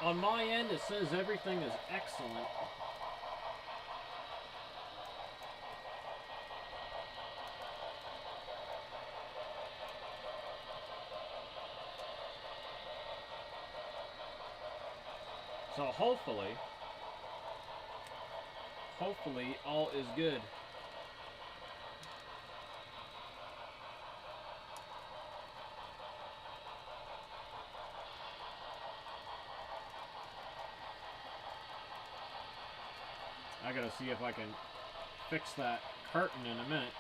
On my end, it says everything is excellent. So hopefully all is good. I gotta see if I can fix that curtain in a minute.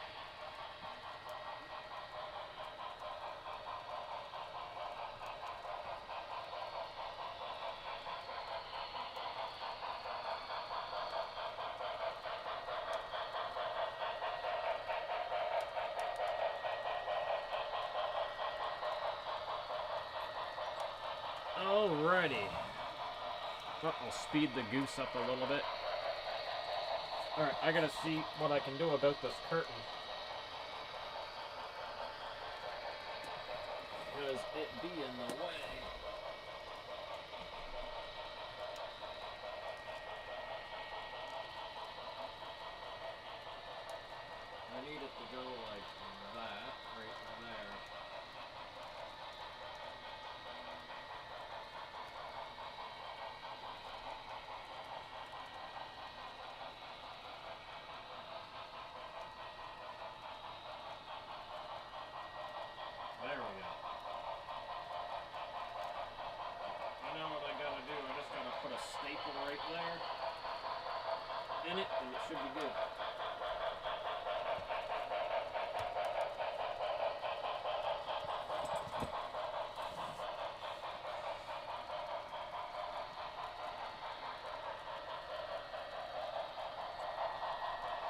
Alrighty. Oh, I'll speed the goose up a little bit. Alright, I gotta see what I can do about this curtain. Because it be in the way. I need it to go like that, right there. There we go. I know what I gotta do. I just gotta put a staple right there in it, and it should be good.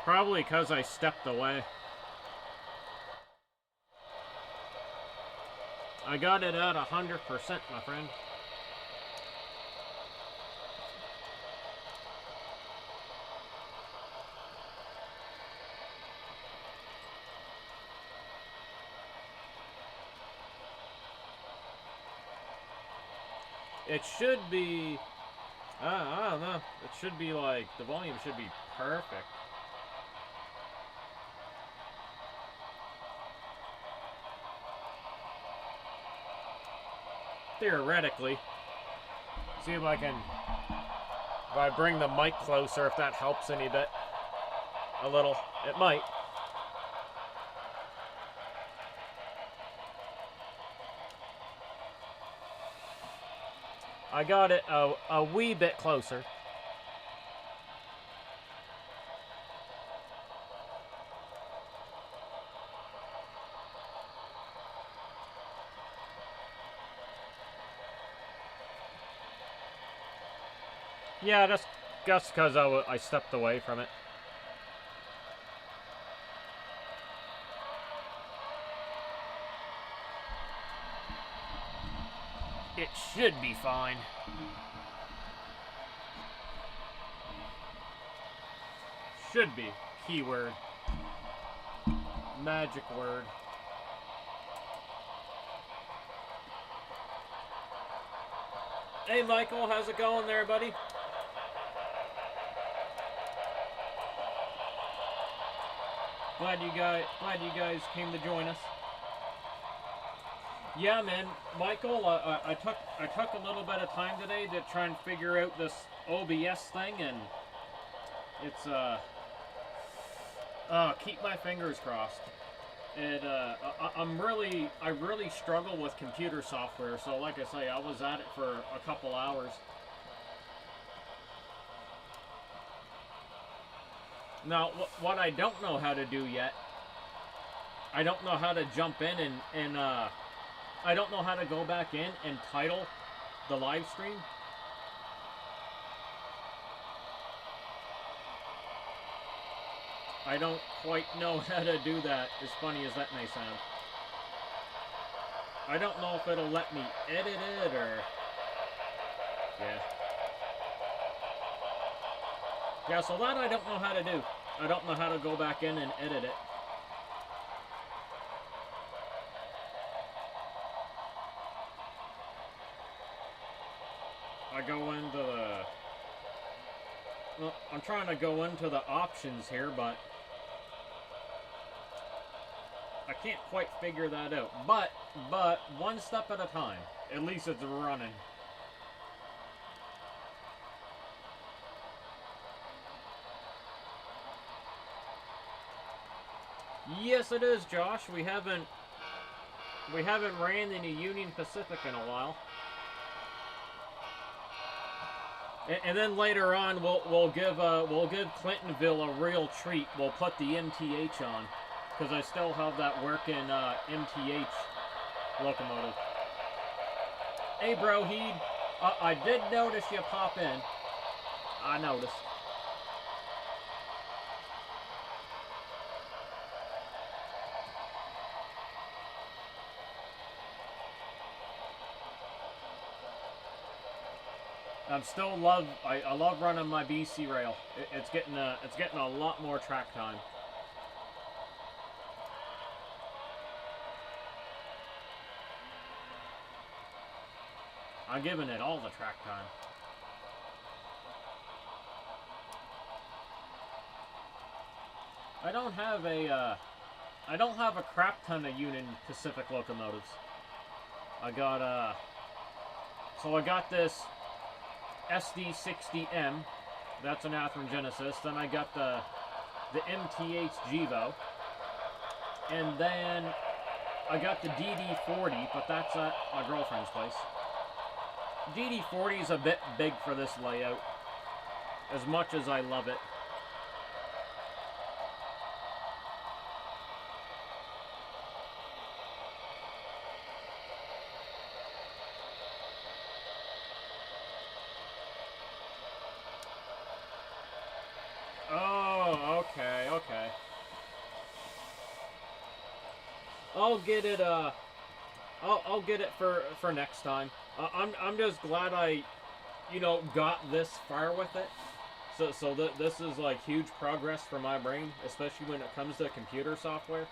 Probably because I stepped away. I got it at 100%, my friend. It should be... I don't know. It should be like... The volume should be perfect. Theoretically. See if I can... If I bring the mic closer, if that helps any bit. A little. It might. I got it a wee bit closer. Yeah, just because I stepped away from it. It should be fine. Should be. Keyword. Magic word. Hey Michael, how's it going there, buddy? Glad you guys came to join us. Yeah, man, Michael, I took a little bit of time today to try and figure out this OBS thing, and it's keep my fingers crossed. I really struggle with computer software, so like I say, I was at it for a couple hours. Now, what I don't know how to do yet, I don't know how to jump in and I don't know how to go back in and title the live stream. I don't quite know how to do that, as funny as that may sound. I don't know if it'll let me edit it or... Yeah. Yeah, so that I don't know how to do. I don't know how to go back in and edit it. I go into the... Well, I'm trying to go into the options here, but I can't quite figure that out. But one step at a time. At least it's running. Yes, it is, Josh. We haven't ran in a Union Pacific in a while. And then later on, we'll give Clintonville a real treat. We'll put the MTH on, because I still have that working MTH locomotive. Hey, bro, I did notice you pop in. I noticed. I love running my BC rail. It's getting a lot more track time. I'm giving it all the track time. I don't have a crap ton of Union Pacific locomotives. I got this SD60M, that's an Athearn Genesis. Then I got the MTH Gevo, and then I got the DD40, but that's at my girlfriend's place. DD40 is a bit big for this layout, as much as I love it. Okay. I'll get it. I'll get it for next time. I'm just glad I, got this far with it. So this is like huge progress for my brain, especially when it comes to computer software.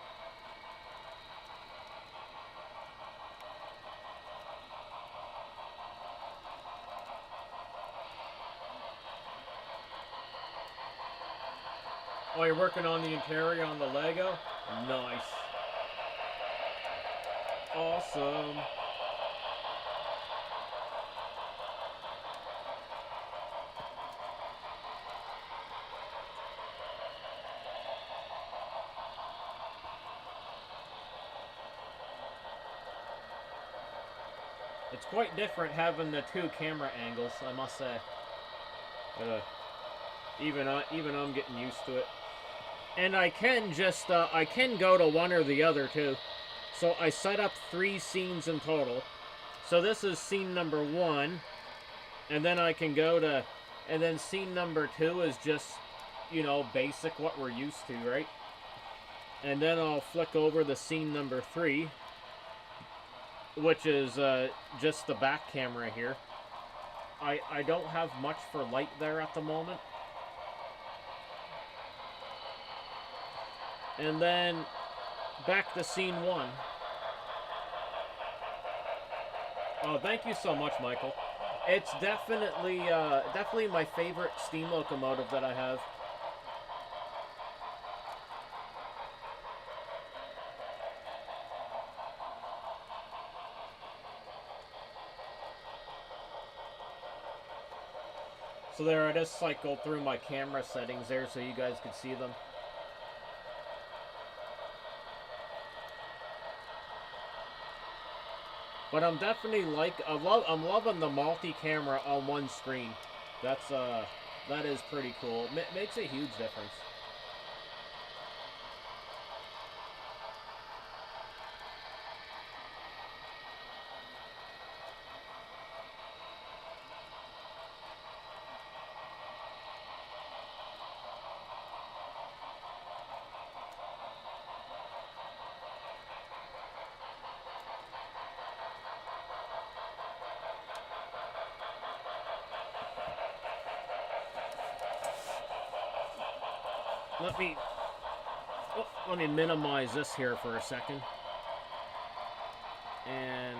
Oh, you're working on the interior on the Lego? Nice. Awesome. It's quite different having the two camera angles, I must say. Even I'm getting used to it. And I can just, I can go to one or the other too. So I set up 3 scenes in total. So this is scene number 1. And then I can go to, and then scene number 2 is just, basic what we're used to, right? And then I'll flick over the scene number 3, which is just the back camera here. I don't have much for light there at the moment. And then back to scene 1. Oh, thank you so much, Michael. It's definitely my favorite steam locomotive that I have. So there, I just cycled through my camera settings there so you guys could see them. But I'm definitely I'm loving the multi-camera on one screen. That is pretty cool. It makes a huge difference. Let me minimize this here for a second. And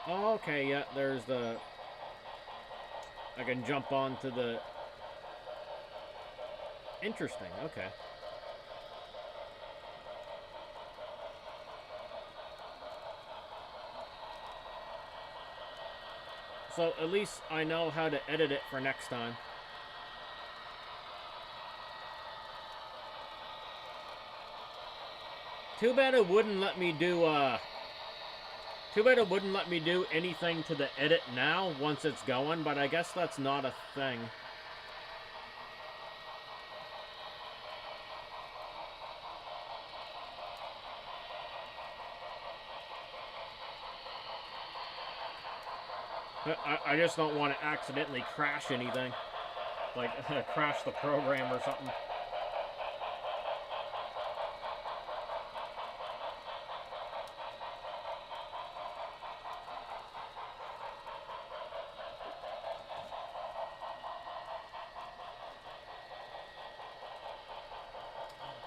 Oh, okay, yeah, there's the... I can jump onto the... Interesting, okay. So at least I know how to edit it for next time. Too bad it wouldn't let me do, Too bad it wouldn't let me do anything to the edit now once it's going, but I guess that's not a thing. I just don't want to accidentally crash anything. Like, crash the program or something.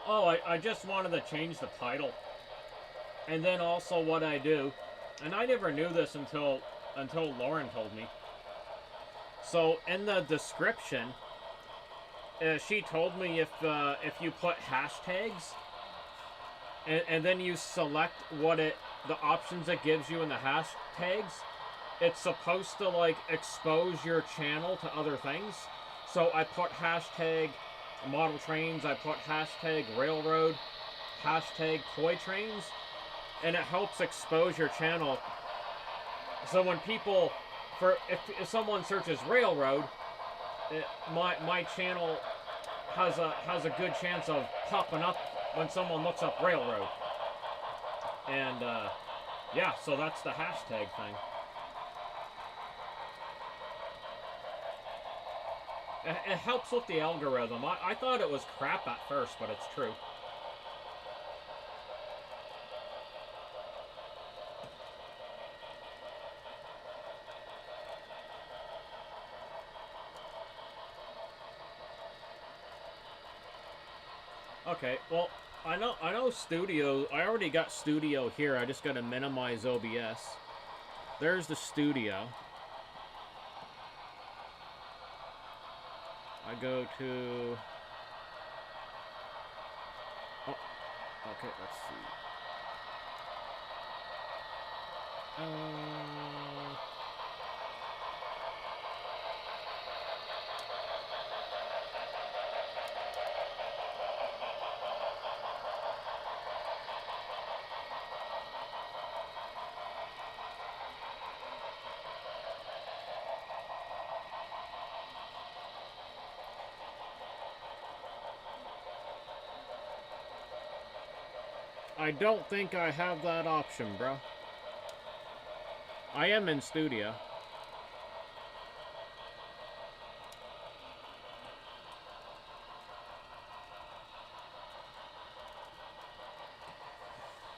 Oh, I just wanted to change the title. And then also what I do, and I never knew this until Lauren told me. So in the description, she told me if you put hashtags and then you select the options it gives you in the hashtags, it's supposed to like expose your channel to other things. So I put hashtag model trains, I put hashtag railroad, hashtag toy trains, and it helps expose your channel. So when people, if someone searches railroad, my channel has a good chance of popping up when someone looks up railroad. And yeah, so that's the hashtag thing. It helps with the algorithm. I thought it was crap at first, but it's true. Okay, well, I know Studio. I already got Studio here. I just gotta minimize OBS. There's the Studio. I go to... Oh, okay, let's see. I don't think I have that option, bro. I am in Studio.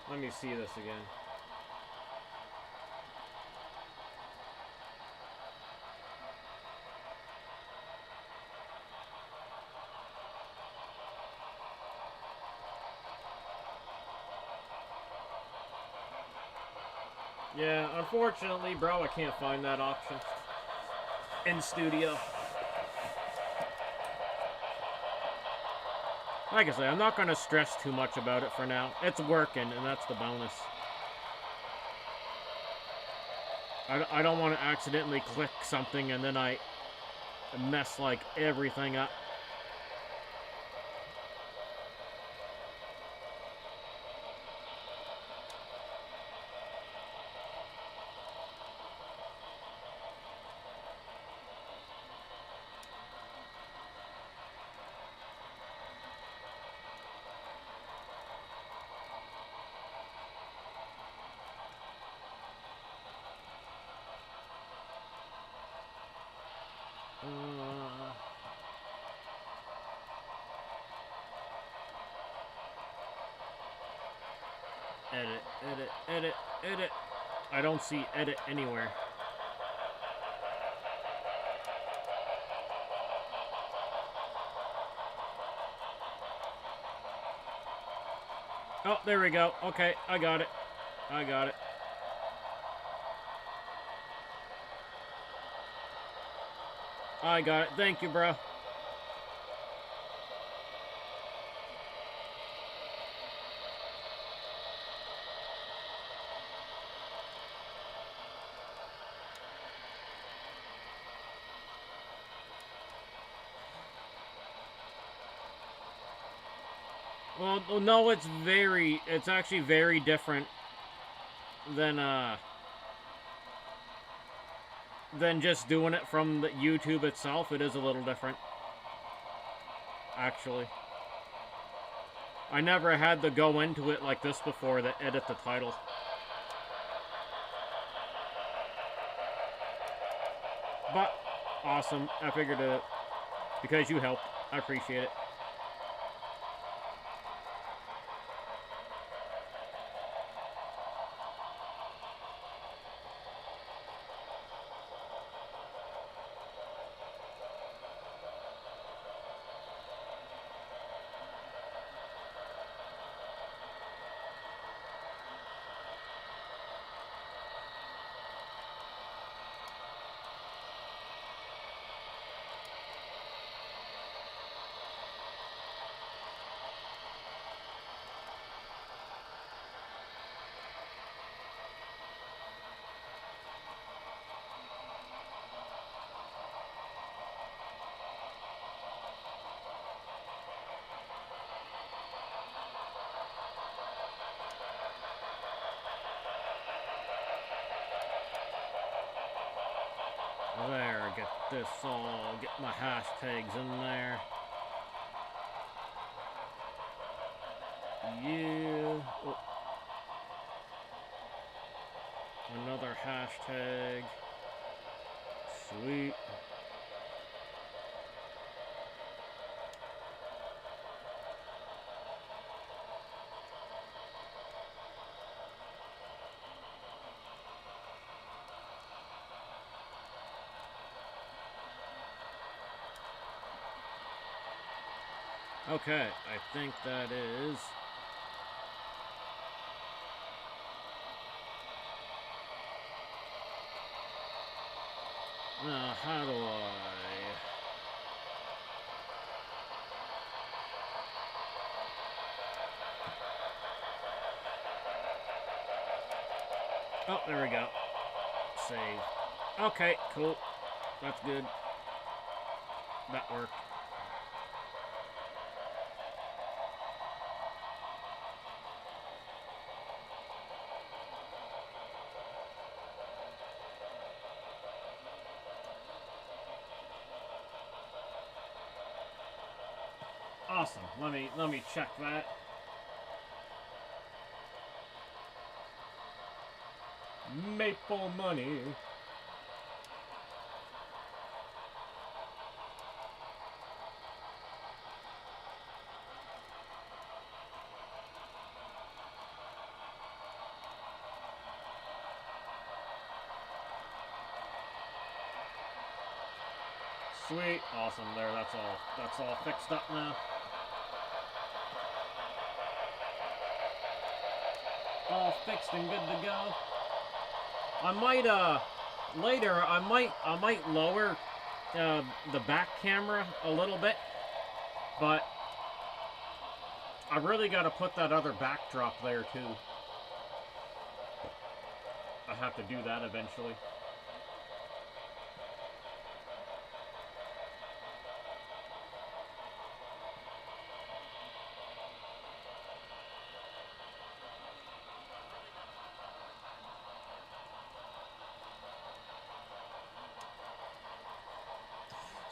Let me see this again. Yeah, unfortunately, bro, I can't find that option in Studio. Like I say, I'm not going to stress too much about it for now. It's working, and that's the bonus. I don't want to accidentally click something and then I mess, like, everything up. Edit, edit, edit, edit. I don't see edit anywhere. Oh, there we go. Okay, I got it. I got it. I got it. Thank you, bro. Well, no, it's actually very different than just doing it from the YouTube itself. It is a little different, actually. I never had to go into it like this before to edit the title. But, awesome. I figured it because you helped. I appreciate it. There, get this all, get my hashtags in there. Yeah. Oh. Another hashtag. Sweet. Okay, I think that is... Now, how do I... Oh, there we go. Save. Okay, cool. That's good. That worked. Awesome. Let me check that. Maple money. Sweet. Awesome. There, that's all fixed up now. All fixed and good to go. I might later I might lower the back camera a little bit, but I really got to put that other backdrop there too. I have to do that eventually.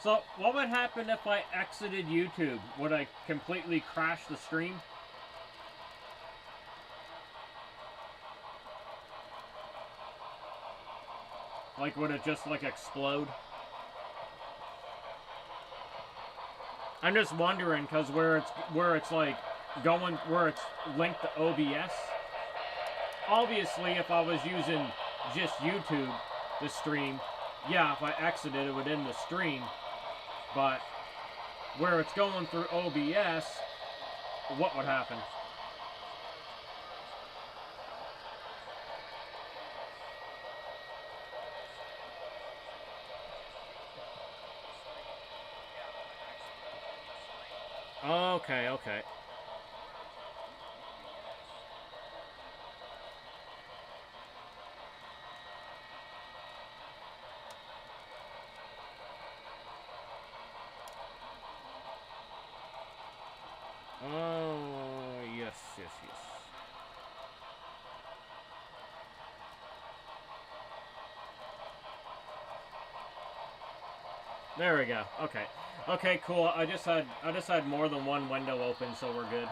So, what would happen if I exited YouTube? Would I completely crash the stream? Like, would it just, like, explode? I'm just wondering, because where it's, like, going, where it's linked to OBS, obviously, if I was using just YouTube, the stream, yeah, if I exited, it would end the stream. But where it's going through OBS, what would happen? Okay, okay. Oh, yes, yes, yes. There we go. Okay. Okay, cool. I just had more than one window open, so we're good.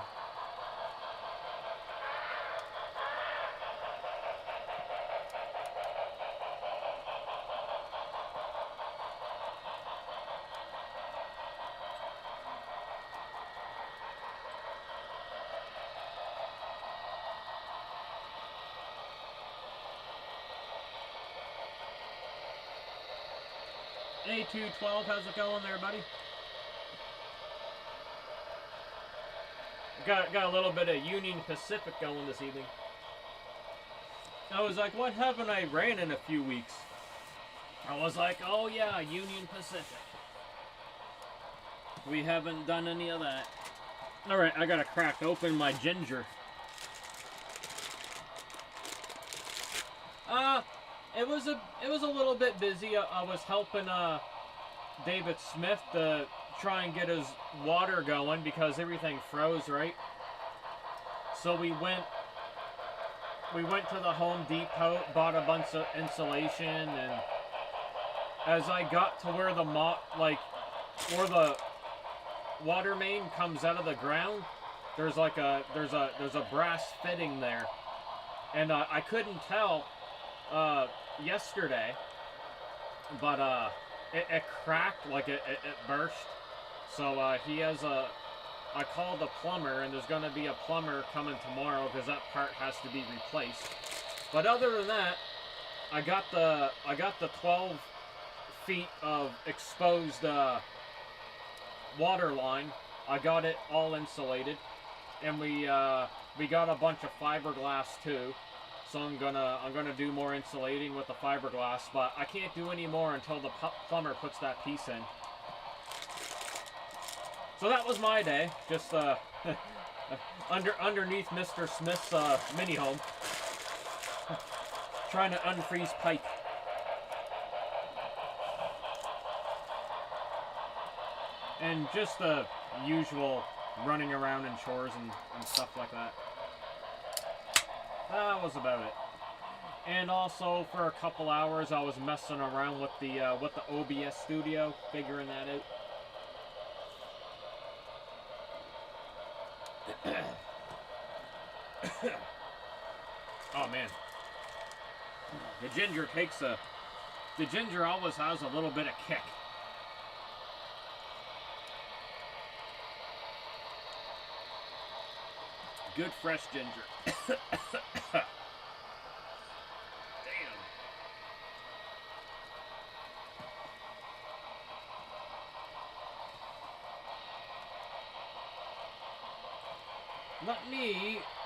A212, how's it going there, buddy? Got a little bit of Union Pacific going this evening. I was like, what haven't I ran in a few weeks? I was like, oh yeah, Union Pacific. We haven't done any of that. Alright, I gotta crack open my ginger. It was a little bit busy. I was helping David Smith to try and get his water going because everything froze, right? So we went to the Home Depot, bought a bunch of insulation, and as I got to where the where the water main comes out of the ground, there's a brass fitting there, and I couldn't tell yesterday, but it cracked, like it burst. So he has I called the plumber, and there's going to be a plumber coming tomorrow because that part has to be replaced. But other than that, I got the 12 feet of exposed water line. I got it all insulated, and we got a bunch of fiberglass too. So I'm gonna do more insulating with the fiberglass, but I can't do any more until the plumber puts that piece in. So that was my day, just underneath Mr. Smith's mini home, trying to unfreeze pipe. And just the usual running around in chores and stuff like that. That was about it. And also for a couple hours I was messing around with the OBS studio, figuring that out. Oh man, the ginger always has a little bit of kick. Good fresh ginger. Damn.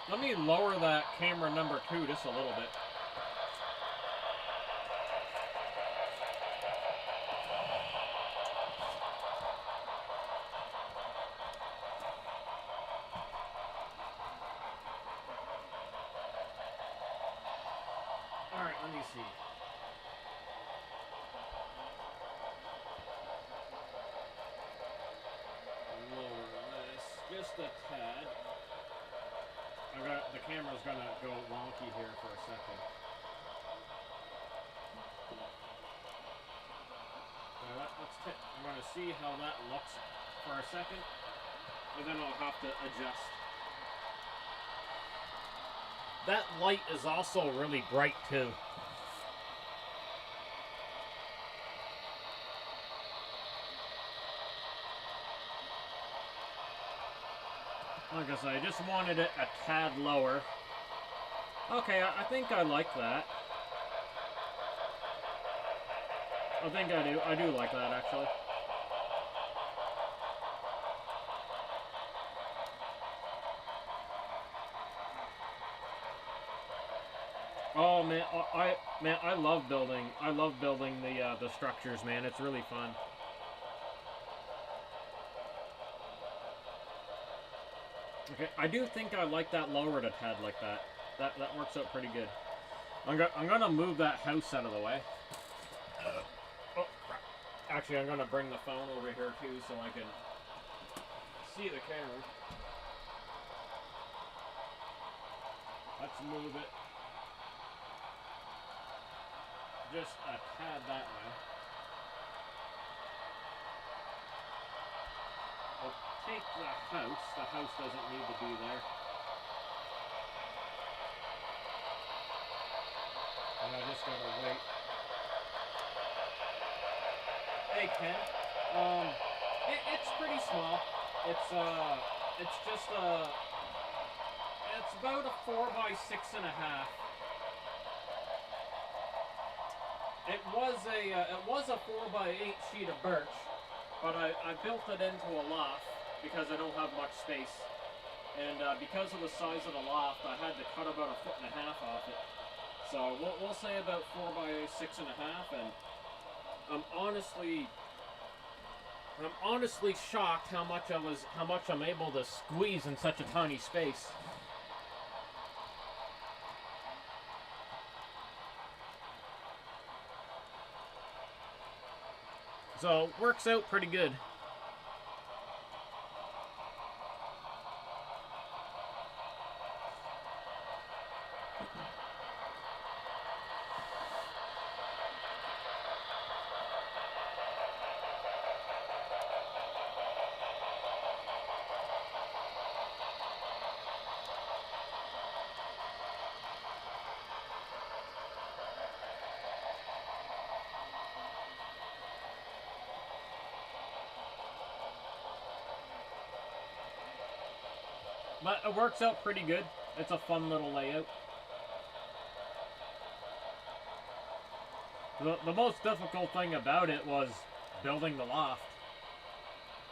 Let me lower that camera number 2 just a little bit. Alright, let me see. Lower this just a tad. The camera's gonna go wonky here for a second. I'm gonna see how that looks for a second, and then I'll have to adjust. That light is also really bright too. Like I said, I just wanted it a tad lower. Okay, I think I like that. I think I do. I do like that, actually. Oh man, I love building. I love building the structures, man. It's really fun. Okay, I do think I like that lowered a tad like that. That works out pretty good. I'm gonna move that house out of the way. Oh, crap. Actually, I'm gonna bring the phone over here too so I can see the camera. Let's move it just a tad that way. We'll take the house. The house doesn't need to be there. And I just gotta wait. Hey Ken, it's pretty small. It's just it's about a 4x6.5. It was a 4x8 sheet of birch, but I built it into a loft because I don't have much space, and because of the size of the loft, I had to cut about 1.5 feet off it. So we'll say about 4x6.5, and I'm honestly shocked how much I'm able to squeeze in such a tiny space. So works out pretty good. But it works out pretty good. It's a fun little layout. The most difficult thing about it was building the loft.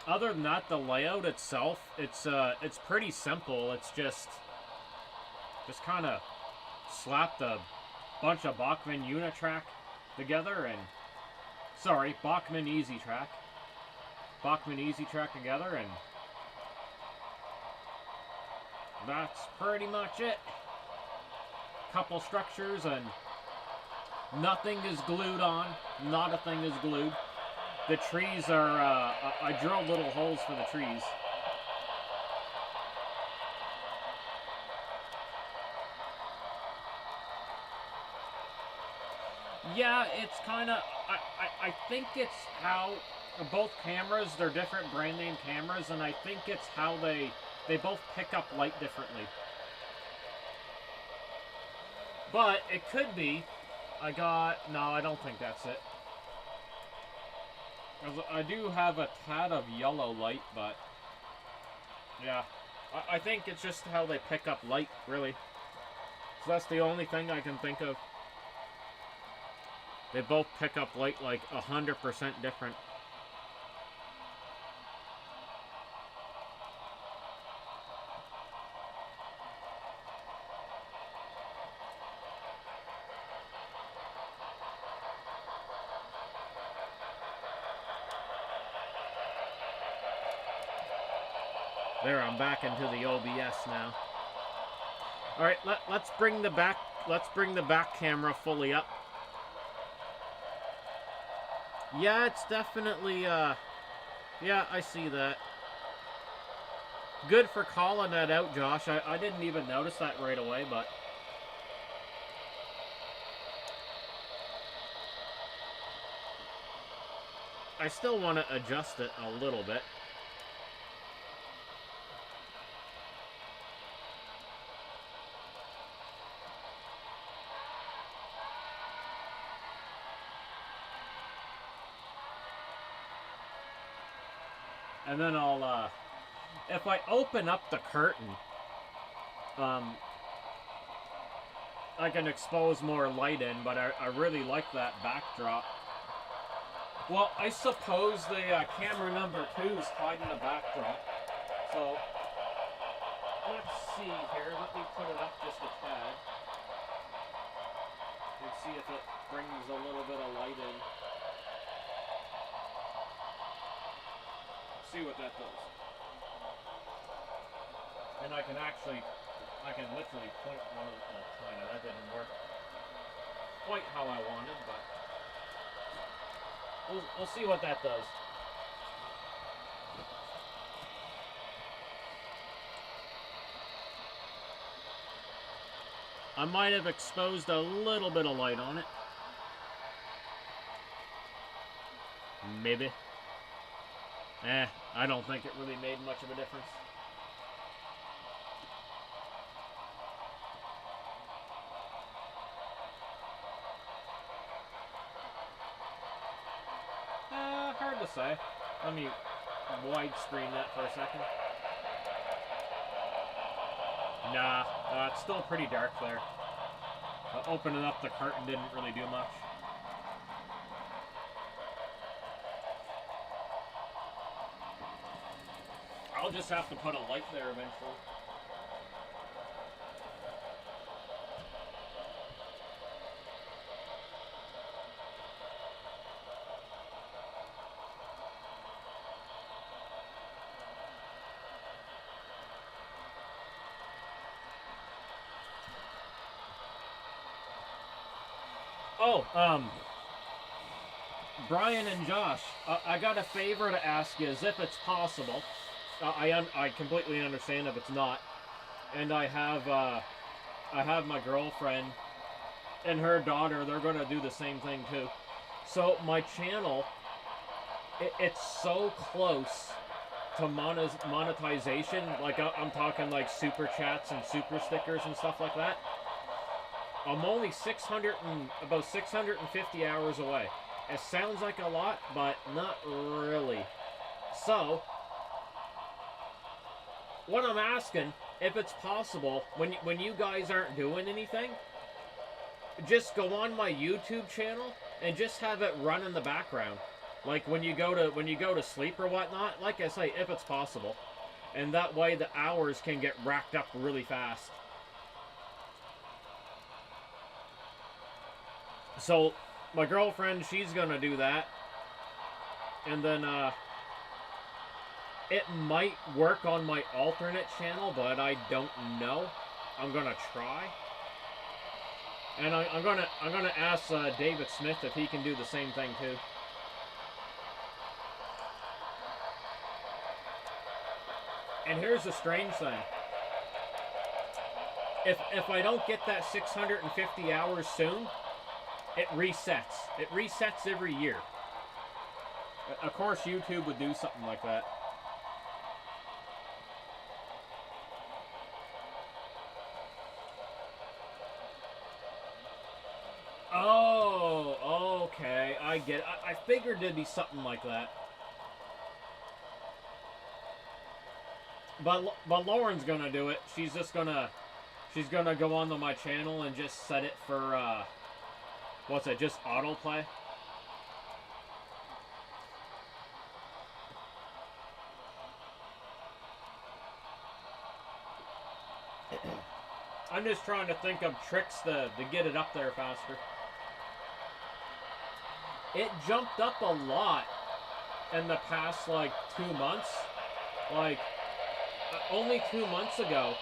Other than that, the layout itself, it's pretty simple. It's just kind of slapped a bunch of Bachmann Unitrack together and Bachmann Easy Track together, and that's pretty much it. Couple structures and nothing is glued on. Not a thing is glued. The trees are, I drilled little holes for the trees. Yeah, it's kind of, I think it's how both cameras, they're different brand name cameras, and I think it's how they both pick up light differently. But it could be, no, I don't think that's it. I do have a tad of yellow light, but yeah, I think it's just how they pick up light, really. So that's the only thing I can think of. They both pick up light like 100% different. There, I'm back into the OBS now. All right, let's bring the back camera fully up. Yeah, it's definitely yeah, I see that. Good for calling that out, Josh. I didn't even notice that right away, but I still want to adjust it a little bit. And then I'll, if I open up the curtain, I can expose more light in, but I really like that backdrop. Well, I suppose the camera number 2 is hiding the backdrop. So, let's see here. Let me put it up just a tad. And see if it brings a little bit of light in. See what that does. And I can literally point one of the, kind of, that didn't work quite how I wanted, but we'll see what that does. I might have exposed a little bit of light on it. Maybe. I don't think it really made much of a difference. Hard to say. Let me widescreen that for a second. Nah, it's still pretty dark there. Opening up the curtain didn't really do much. I'll just have to put a light there eventually. Oh, Brian and Josh, I got a favor to ask you, if it's possible. I completely understand if it's not, and I have my girlfriend and her daughter. They're gonna do the same thing too. So my channel, it's so close to monetization. Like I'm talking like super chats and super stickers and stuff like that. I'm only about 650 hours away. It sounds like a lot, but not really. So, what I'm asking, if it's possible, when you guys aren't doing anything, just go on my YouTube channel and just have it run in the background, like when you go to sleep or whatnot. Like I say, if it's possible, and that way the hours can get racked up really fast. So my girlfriend, she's gonna do that, and then it might work on my alternate channel, but I don't know. I'm gonna try, and I'm gonna ask David Smith if he can do the same thing too. And here's the strange thing: if I don't get that 650 hours soon, it resets. It resets every year. Of course, YouTube would do something like that. Oh, okay. I get it. I figured it'd be something like that. But Lauren's gonna do it. She's gonna go onto my channel and just set it for what's it? Just autoplay. I'm just trying to think of tricks to get it up there faster. It jumped up a lot in the past, like, 2 months. Like, only 2 months ago,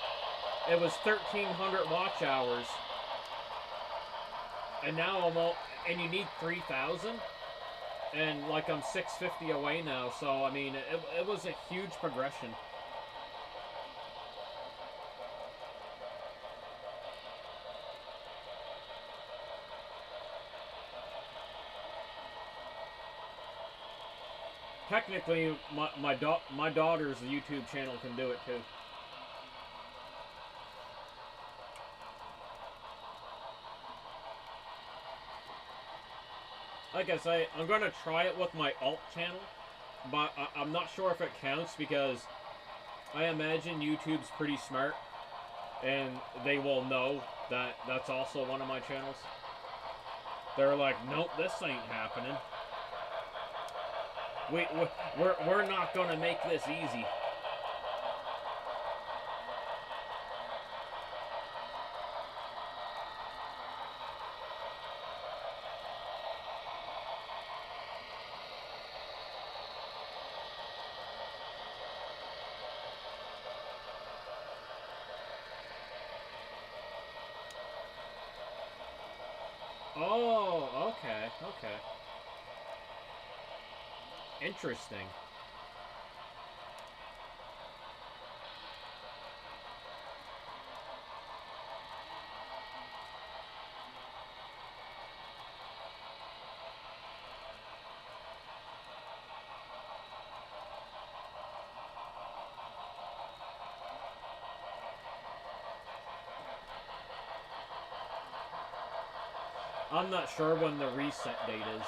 it was 1,300 watch hours. And now and you need 3,000? And, like, I'm 650 away now, so, I mean, it was a huge progression. Technically, my daughter's YouTube channel can do it too. Like I say, I'm gonna try it with my alt channel, but I'm not sure if it counts because I imagine YouTube's pretty smart, and they will know that that's also one of my channels. They're like, nope, this ain't happening. We're not gonna make this easy. Oh, okay, okay. Interesting. I'm not sure when the reset date is.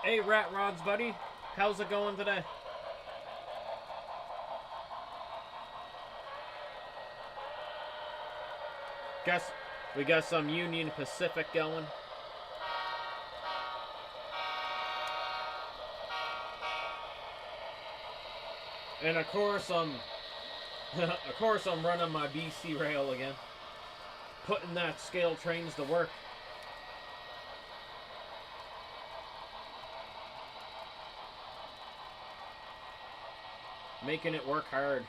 Hey, Rat Rods, buddy. How's it going today? Guess we got some Union Pacific going. And of course I'm running my BC rail again. Putting that scale trains to work. Making it work hard.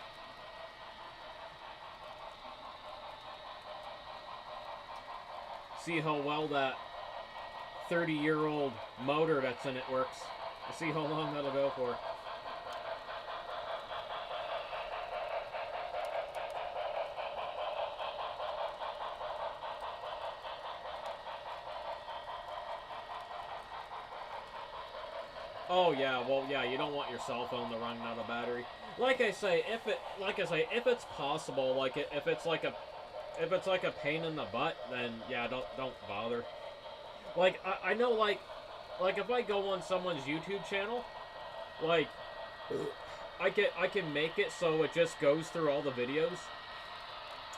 See how well that 30-year-old motor that's in it works. See how long that'll go for. Oh yeah, well yeah, you don't want your cell phone to run out of battery. Like I say, if it's possible, like if it's like a pain in the butt, then yeah, don't bother. Like I know like if I go on someone's YouTube channel, like I can make it so it just goes through all the videos.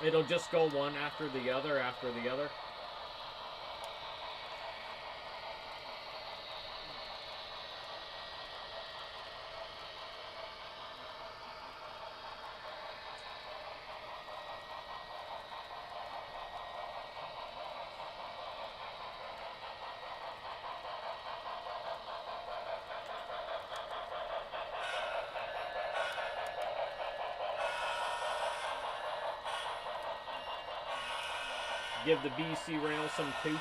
It'll just go one after the other after the other. Give the BC rail some toots.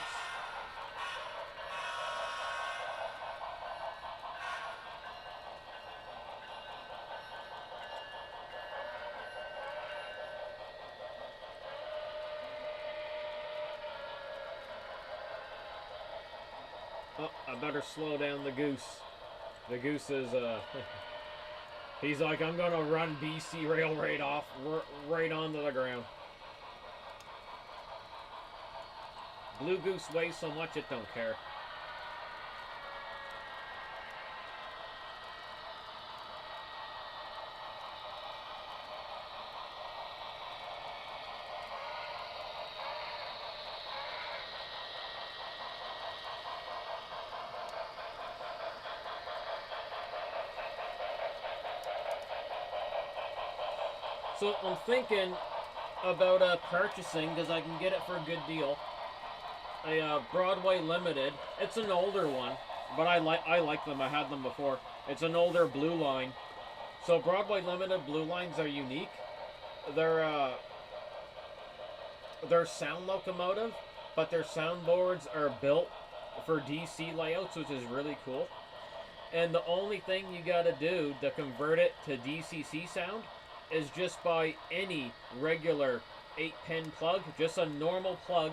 Oh, I better slow down the goose. The goose is, he's like, I'm gonna run BC rail right onto the ground. Blue goose weighs so much it don't care. So I'm thinking about purchasing, because I can get it for a good deal, a Broadway Limited. It's an older one, but I like them. I had them before. It's an older blue line. So Broadway Limited blue lines are unique. They're sound locomotive, but their soundboards are built for DC layouts, which is really cool. And the only thing you gotta do to convert it to DCC sound is just buy any regular 8-pin plug, just a normal plug,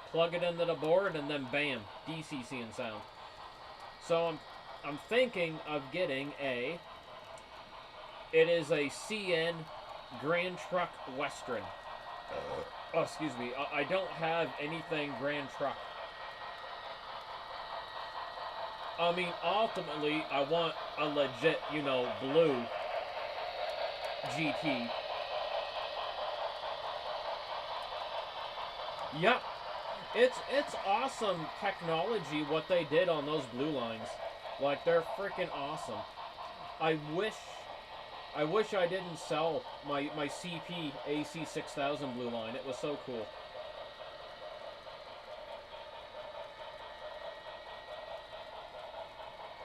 plug it into the board, and then bam, DCC and sound. So I'm thinking of getting it is a CN Grand Truck Western. Oh, excuse me, I don't have anything Grand Truck. I mean, ultimately, I want a legit, blue GT. Yep. It's awesome technology what they did on those blue lines. Like, they're freaking awesome. I wish I didn't sell my CP AC6000 blue line. It was so cool.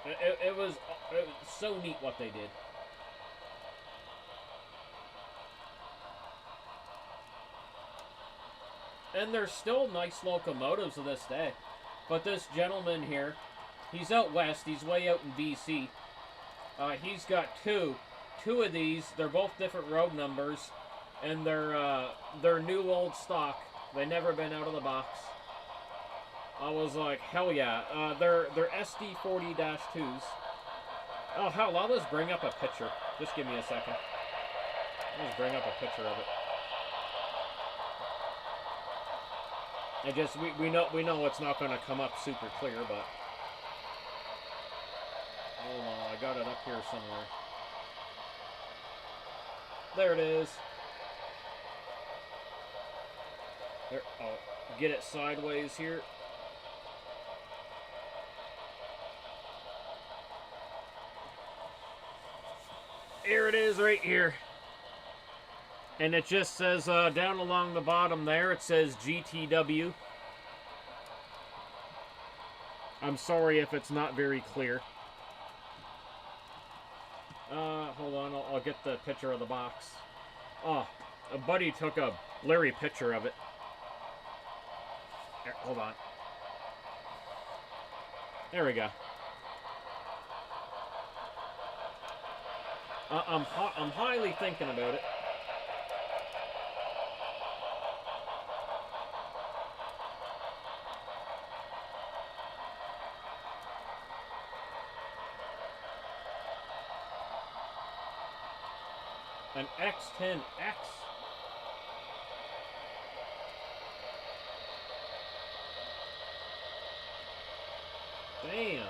It was so neat what they did. and they're still nice locomotives to this day. But this gentleman here, he's out west. He's way out in BC. He's got two of these. They're both different road numbers, and they're new old stock. They never been out of the box. I was like, hell yeah. They're SD40-2s. Oh hell, I'll just bring up a picture. Just give me a second. I'll just bring up a picture of it. I just we know it's not going to come up super clear, but hold on, I got it up here somewhere. There it is. There, I'll get it sideways here. Here it is right here. And it just says down along the bottom there, it says GTW. I'm sorry if it's not very clear. Hold on, I'll get the picture of the box. Oh, a buddy took a blurry picture of it. Here, hold on. There we go. I'm highly thinking about it. An X10X. Damn.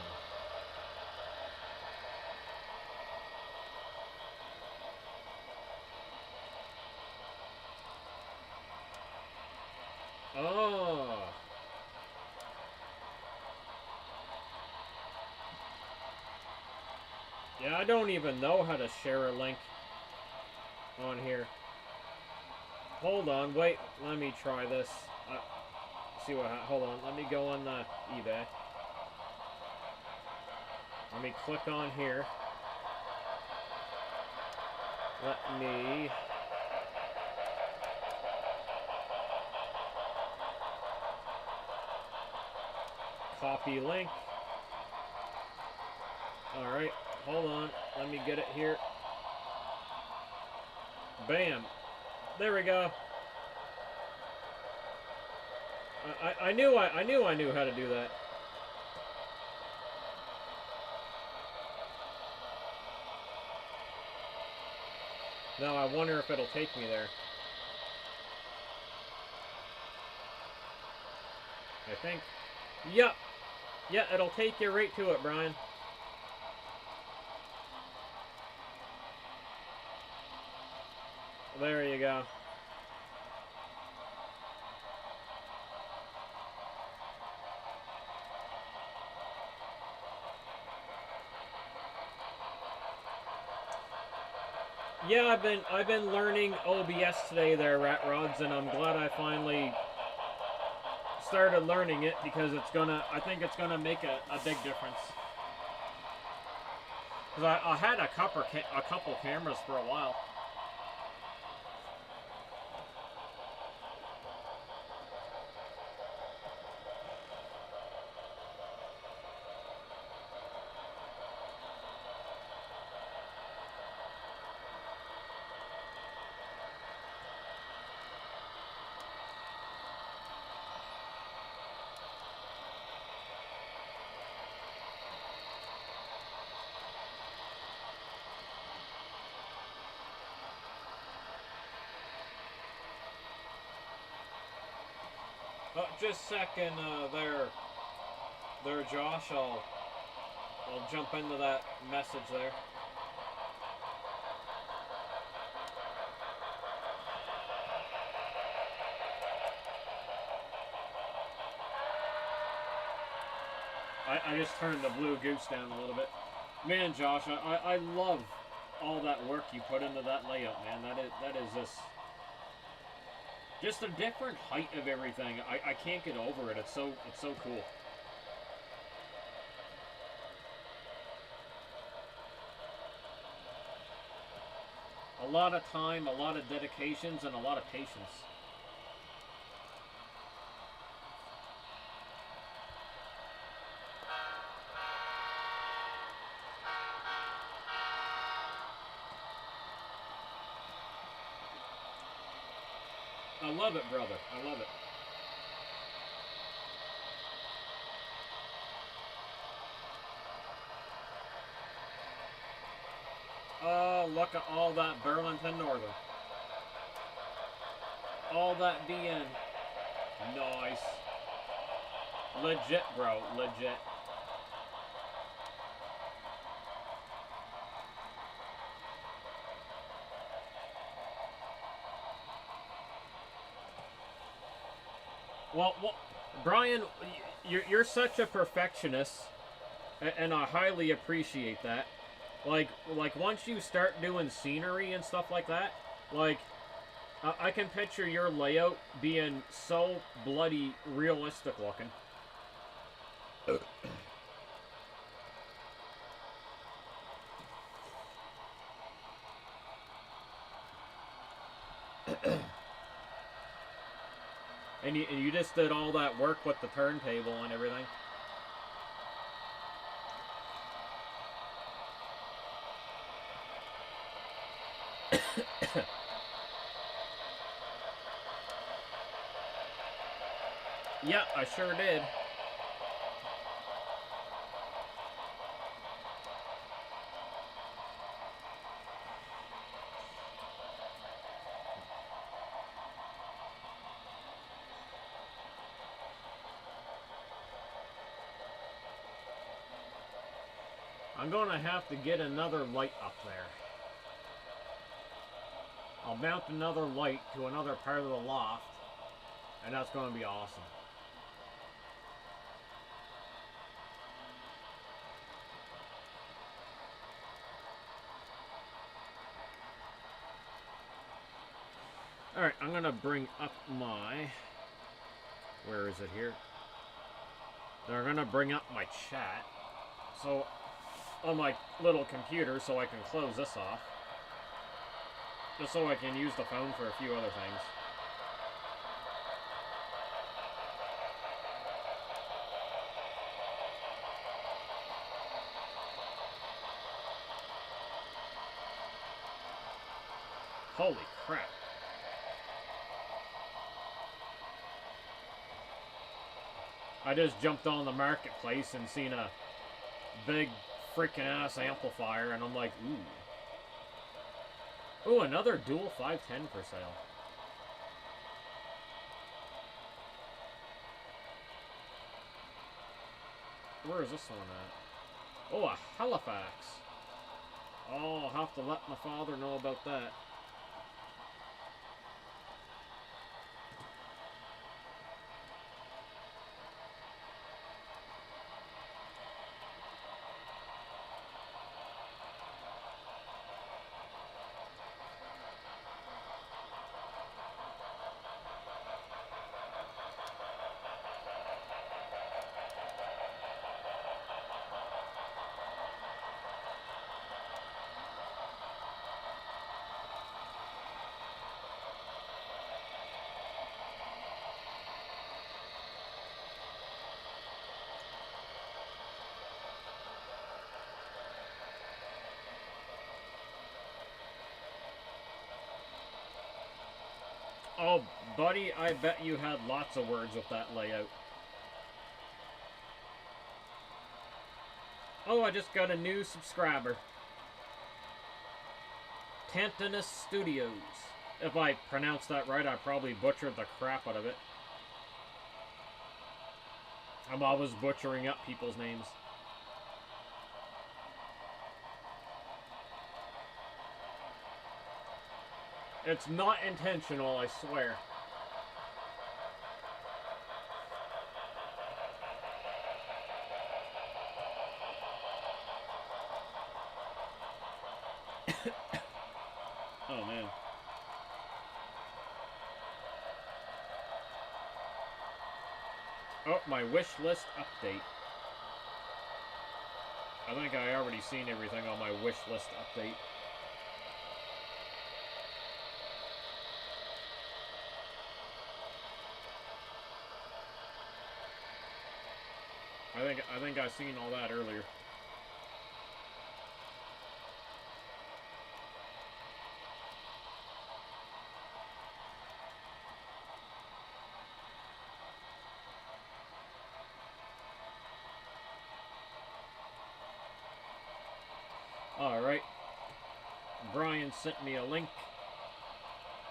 Oh. Yeah, I don't even know how to share a link on here. Hold on, wait, let me try this. See what, hold on, let me go on eBay. Let me click on here. Let me... copy link. Alright, hold on, let me get it here. Bam. There we go. I knew I knew how to do that. Now I wonder if it'll take me there. I think. Yep. Yeah, it'll take you right to it, Brian. There you go. Yeah, I've been learning OBS today there, Rat Rods, and I'm glad I finally started learning it because I think it's gonna make a big difference. Because I had a couple cameras for a while. Just a second, there, Josh. I'll jump into that message there. I just turned the blue goose down a little bit. Man, Josh, I love all that work you put into that layout, man. That is just a different height of everything. I can't get over it. It's so cool. A lot of time, a lot of dedications, and a lot of patience. I love it, brother. I love it. Oh, look at all that Burlington Northern. All that BN. Nice. Legit, bro. Legit. Well, Brian, you're such a perfectionist, and I highly appreciate that. Like once you start doing scenery and stuff like that, like I can picture your layout being so bloody realistic looking. And you just did all that work with the turntable and everything. Yeah, I sure did. I'm gonna have to get another light up there. I'll mount another light to another part of the loft, and that's gonna be awesome. Alright, I'm gonna bring up my... Where is it here? They're gonna bring up my chat. So, on my little computer, so I can close this off. Just so I can use the phone for a few other things. Holy crap. I just jumped on the marketplace and seen a big freaking ass amplifier, and I'm like, ooh. Ooh, another dual 510 for sale. Where is this one at? Oh, a Halifax. Oh, I'll have to let my father know about that. Oh, buddy, I bet you had lots of words with that layout. Oh, I just got a new subscriber. Tantanus Studios. If I pronounced that right, I probably butchered the crap out of it. I'm always butchering up people's names. It's not intentional, I swear. Oh, man. Oh, my wish list update. I think I already seen everything on my wish list update. I think I seen all that earlier. Alright. Brian sent me a link.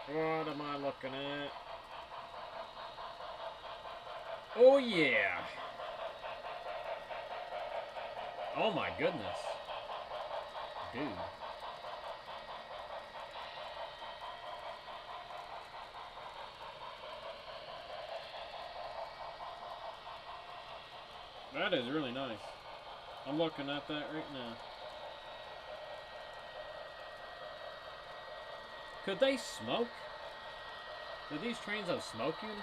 What am I looking at? Oh, yeah. Oh, my goodness. Dude. That is really nice. I'm looking at that right now. Could they smoke? Do these trains have smoke units?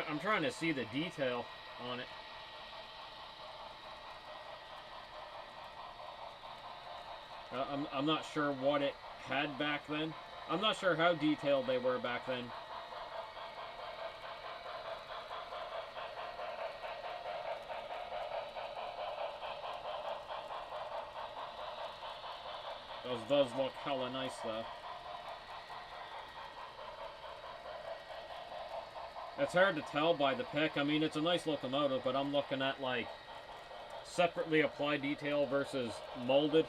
I'm trying to see the detail on it. I'm not sure what it had back then. I'm not sure how detailed they were back then. Those does look hella nice though. It's hard to tell by the pic. I mean, it's a nice locomotive, but I'm looking at like separately applied detail versus molded.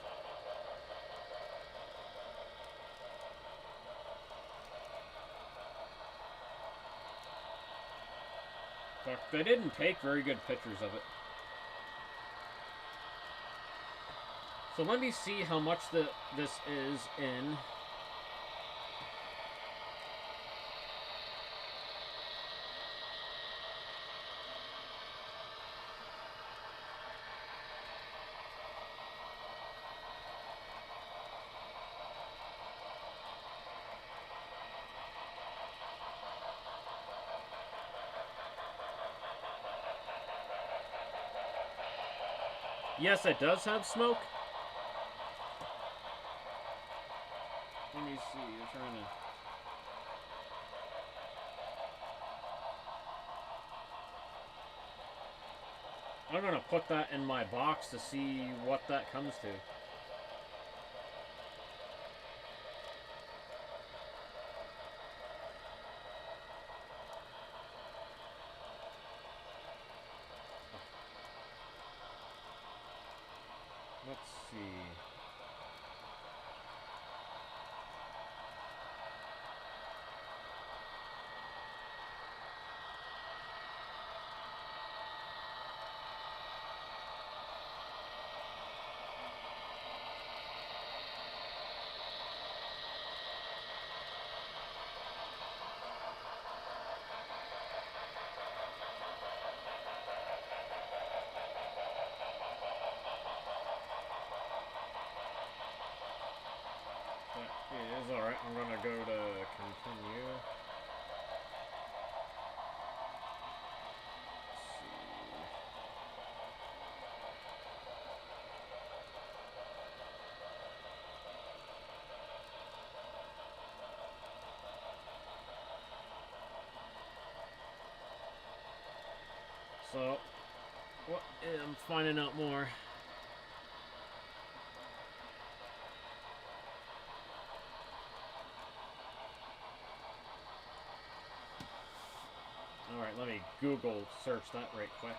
But they didn't take very good pictures of it. So let me see how much this is in. Yes, it does have smoke. Let me see. You're trying to. I'm gonna put that in my box to see what that comes to. Let's see. That is alright. I'm gonna go to continue. So, I'm finding out more. Alright, let me Google search that right quick.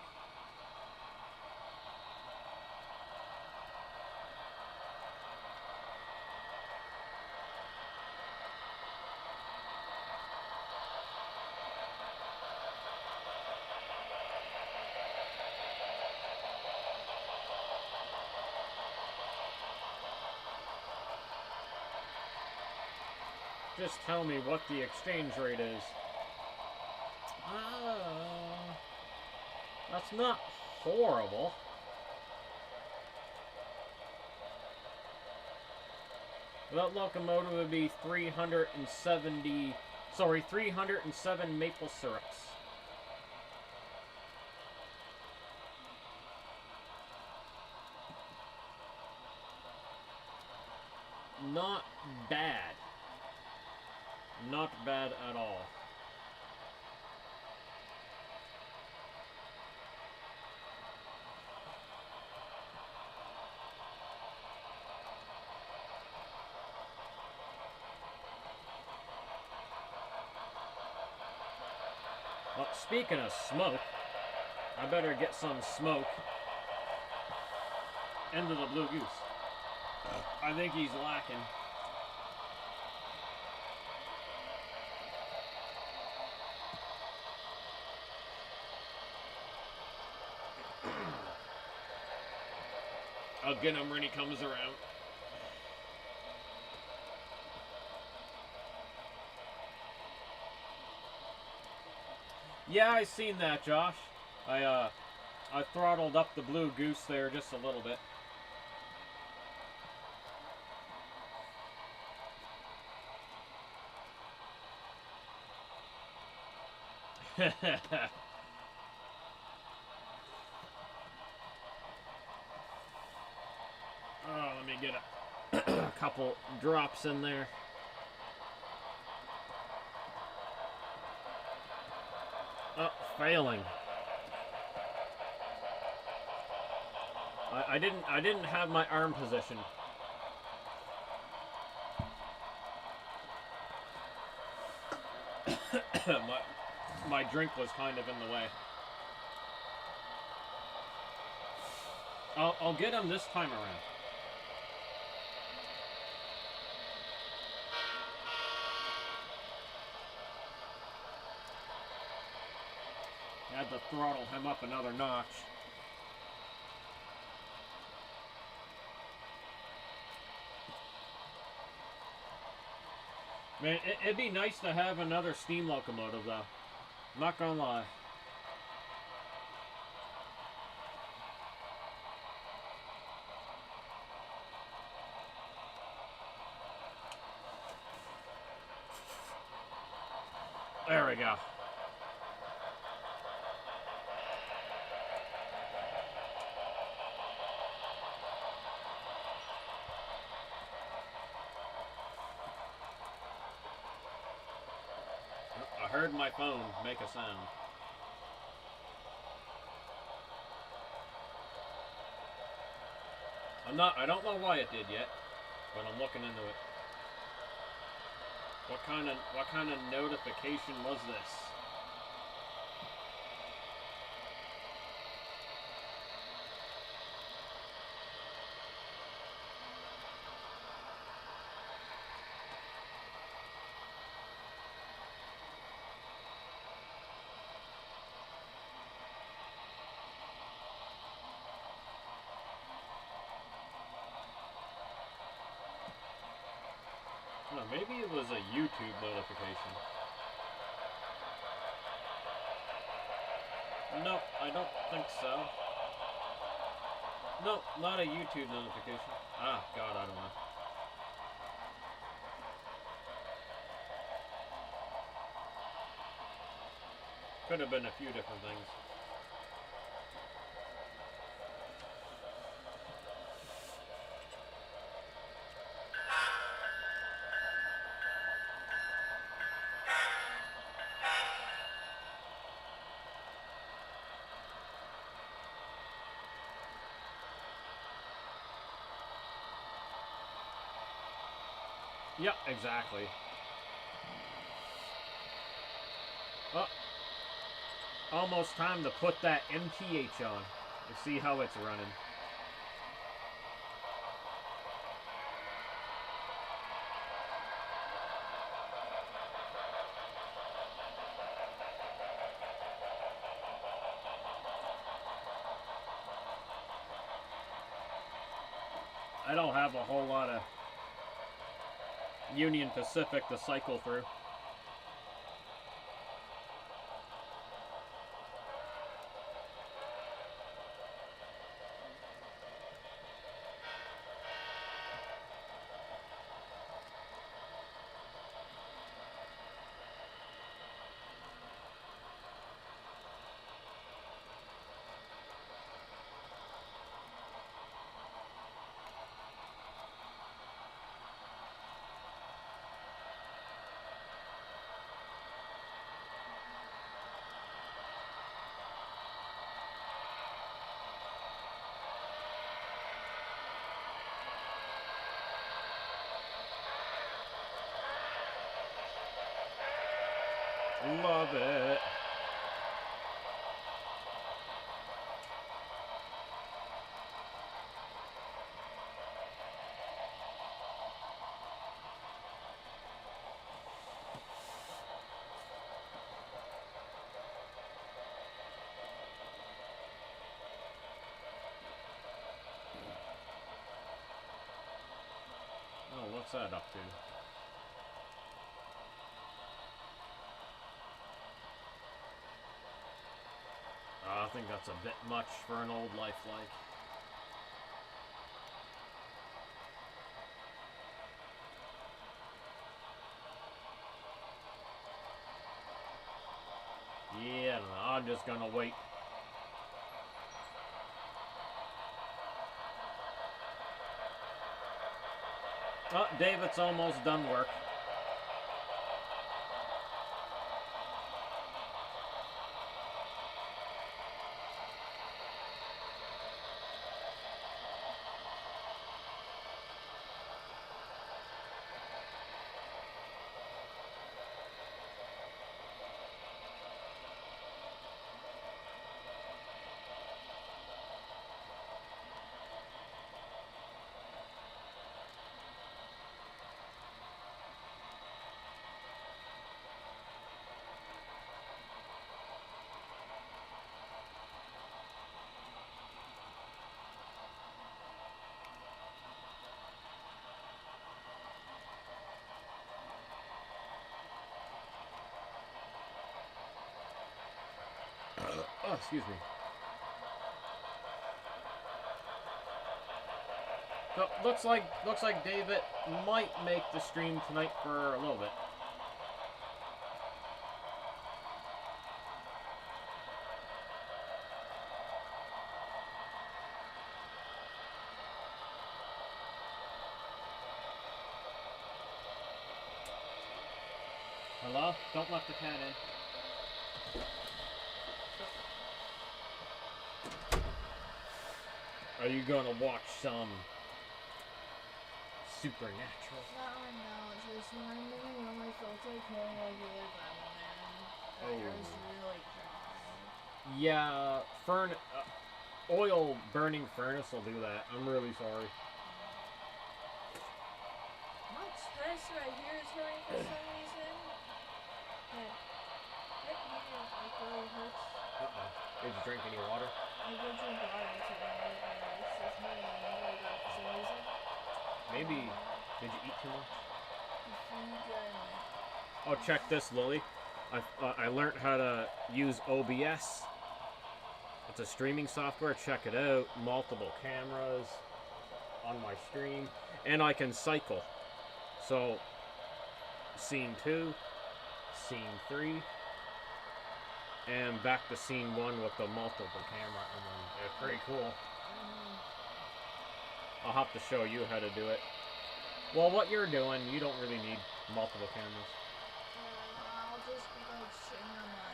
Just tell me what the exchange rate is. That's not horrible. That locomotive would be 307 maple syrups. Not bad. Not bad at all. Well, speaking of smoke, I better get some smoke into the blue goose. I think he's lacking. I'll get him when he comes around. Yeah, I seen that, Josh. I throttled up the blue goose there just a little bit. Oh, let me get a couple drops in there. Oh, failing. I didn't have my arm position. my drink was kind of in the way. I'll get him this time around. I had to throttle him up another notch. Man, it'd be nice to have another steam locomotive, though. I'm not gonna lie. There we go. I heard my phone make a sound. I don't know why it did yet, but I'm looking into it. What kind of notification was this? No, maybe it was a YouTube notification. Nope, I don't think so. Nope, not a YouTube notification. Ah, God, I don't know. Could have been a few different things. Yep, exactly. Well, almost time to put that MTH on and see how it's running. I don't have a whole lot of Union Pacific to cycle through. Love it. set it up to? I think that's a bit much for an old lifelike. Yeah, no, I'm just gonna wait. Oh, David's almost done work. Oh, excuse me. So looks like David might make the stream tonight for a little bit. Hello? Don't let the cat in. Are you gonna watch some Supernatural? No, just reminding me when my filter came over the lemon. It was really dry. Yeah, oil burning furnace will do that. I'm really sorry. My chest right here is hurting for some reason. Right here, like really hurts. Did you drink any water? I did drink water today, and it's just hurting really bad for some reason. Maybe, did you eat too much? I think Oh, check this, Lily. I learned how to use OBS. It's a streaming software. Check it out. Multiple cameras on my stream. And I can cycle. So, scene 2, scene 3, and back to scene 1 with the multiple camera. And it's pretty cool. I'll have to show you how to do it. Well, what you're doing, you don't really need multiple cameras. I'll just be like sitting on my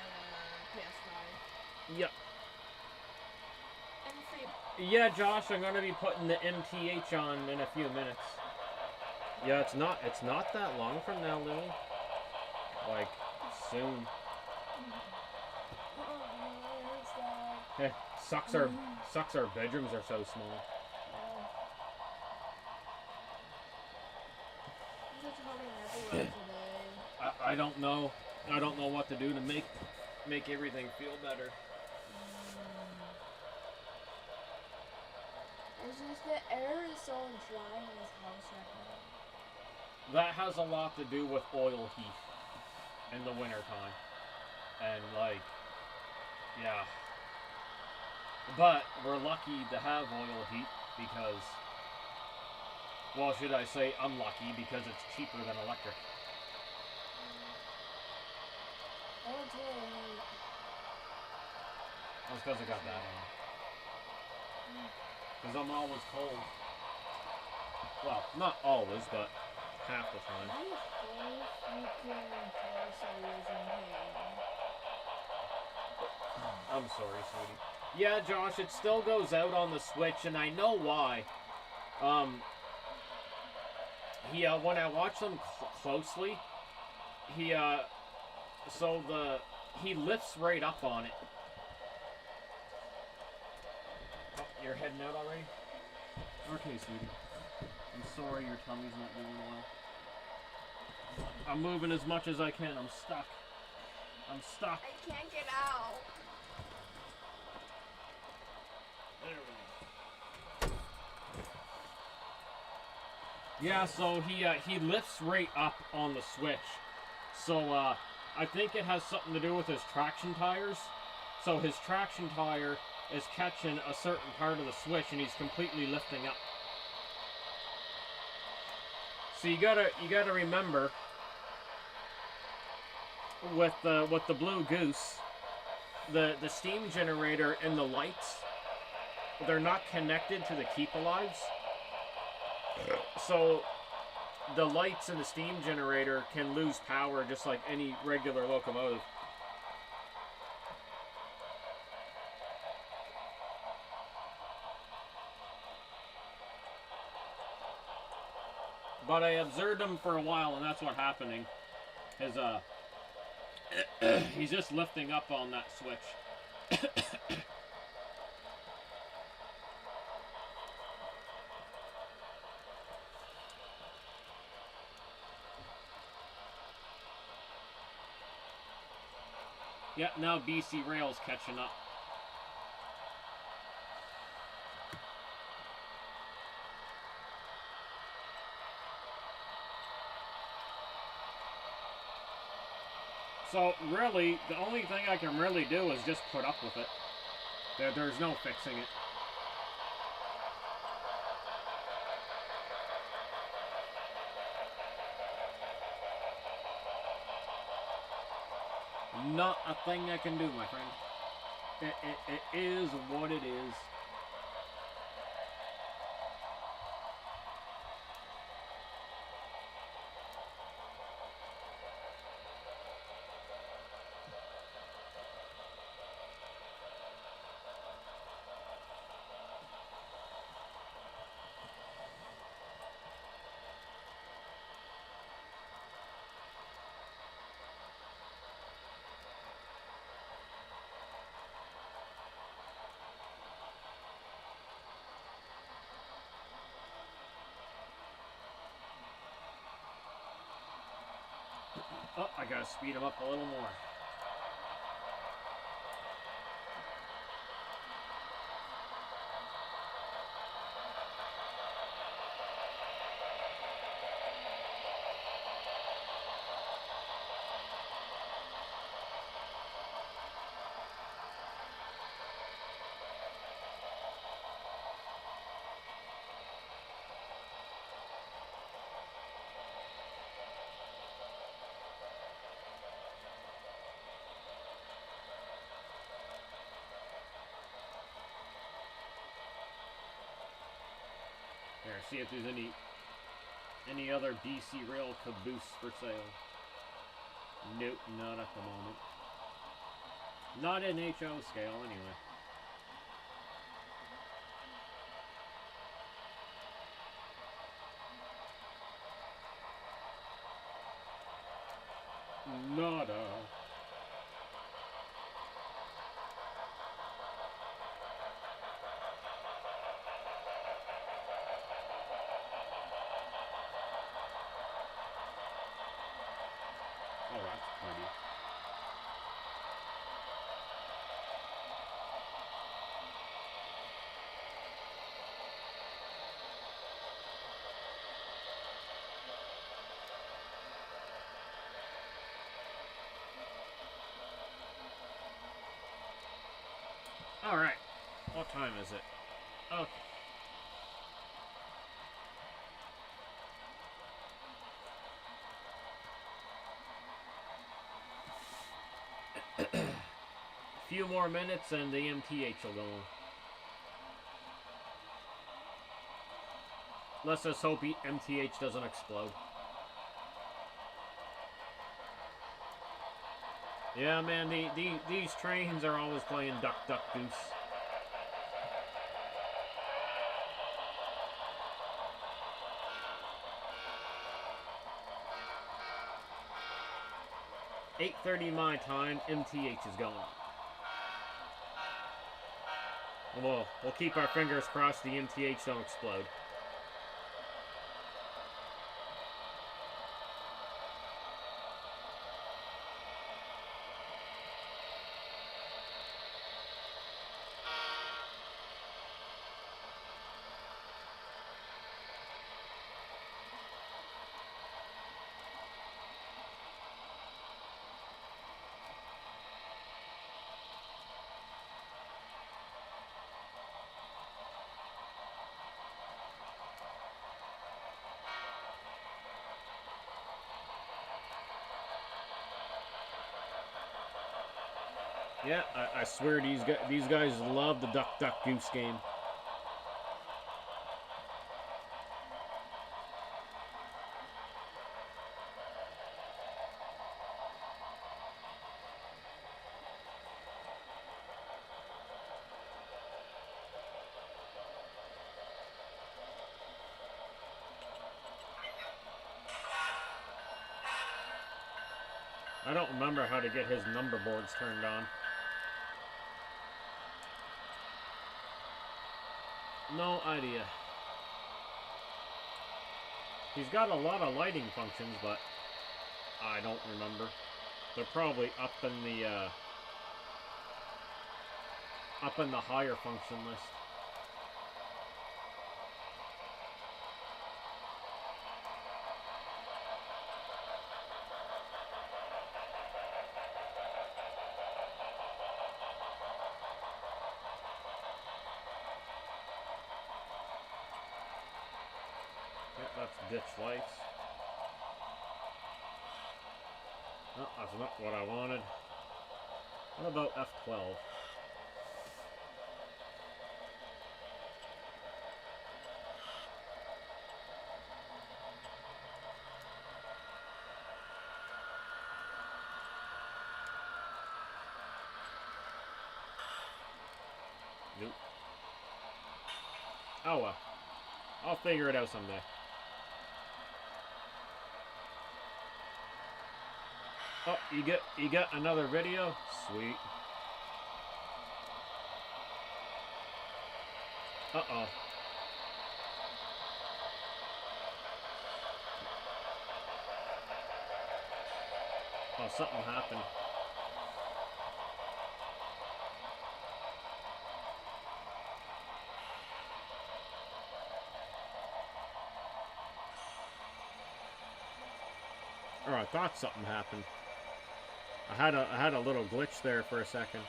PS5. Yep. And Yeah, Josh, I'm gonna be putting the MTH on in a few minutes. Yeah, it's not that long from now, Lily. Like, soon. Sucks our bedrooms are so small. I don't know. I don't know what to do to make everything feel better. It's just the air is so dry in this house right now. That has a lot to do with oil heat in the wintertime. And like, yeah. But we're lucky to have oil heat because, well, should I say unlucky because it's cheaper than electric. That's because I got that on. Because I'm always cold. Well, not always, but half the time. I'm sorry, sweetie. Yeah, Josh, it still goes out on the Switch, and I know why. When I watch them closely, he lifts right up on it. Oh, you're heading out already? Okay, sweetie. I'm sorry your tummy's not doing well. I'm moving as much as I can. I'm stuck. I can't get out. There we go. Yeah, so he lifts right up on the switch. So I think it has something to do with his traction tires. So his traction tire is catching a certain part of the switch, and he's completely lifting up. So you gotta remember with the Blue Goose, the steam generator and the lights, they're not connected to the keep alives. So the lights in the steam generator can lose power just like any regular locomotive. But I observed him for a while, and that's what's happening. His he's just lifting up on that switch. Yep, now BC Rail's catching up. So really, the only thing I can really do is just put up with it. There's no fixing it. Not a thing I can do, my friend. It is what it is. Oh, I gotta speed him up a little more. There, see if there's any other BC Rail caboose for sale. Nope, not at the moment. Not in HO scale, anyway. Nada. Oh, that's pretty. Alright. What time is it? Okay. A few more minutes and the MTH will go on. Let's just hope MTH doesn't explode. Yeah, man, these trains are always playing duck, duck, goose. "8:30 my time, MTH is going. We'll keep our fingers crossed the MTH don't explode. Yeah, I swear these guys love the Duck Duck Goose game. I don't remember how to get his number boards turned on. No idea. He's got a lot of lighting functions, but I don't remember. They're probably up in the higher function list. Yep, that's ditch lights. Oh, that's not what I wanted. What about F12? Nope. Oh well. I'll figure it out someday. Oh, you got another video? Sweet. Uh-oh. Oh, something happened. Or I thought something happened. I had a little glitch there for a second.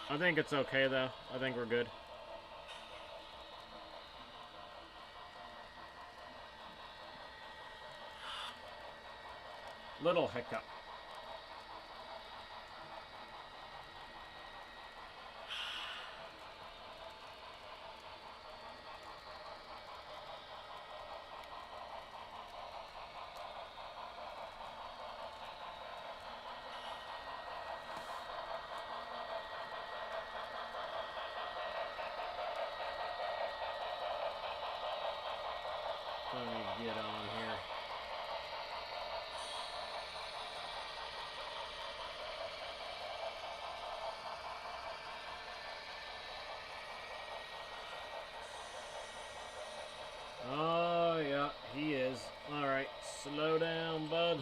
I think it's okay though. I think we're good. Little hiccup. Let me get on here. Oh, yeah, he is. Alright, slow down, bud.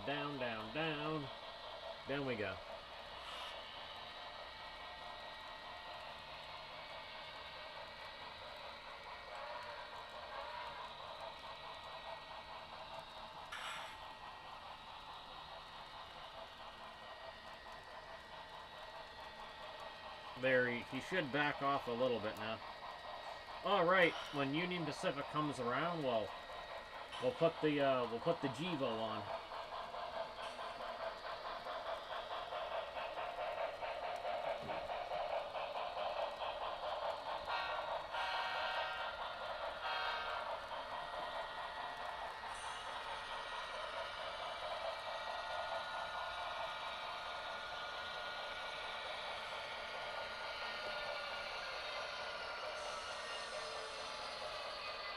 Down, down, down. Down we go. There, he should back off a little bit now. Alright, when Union Pacific comes around, well, we'll put the GEVO on.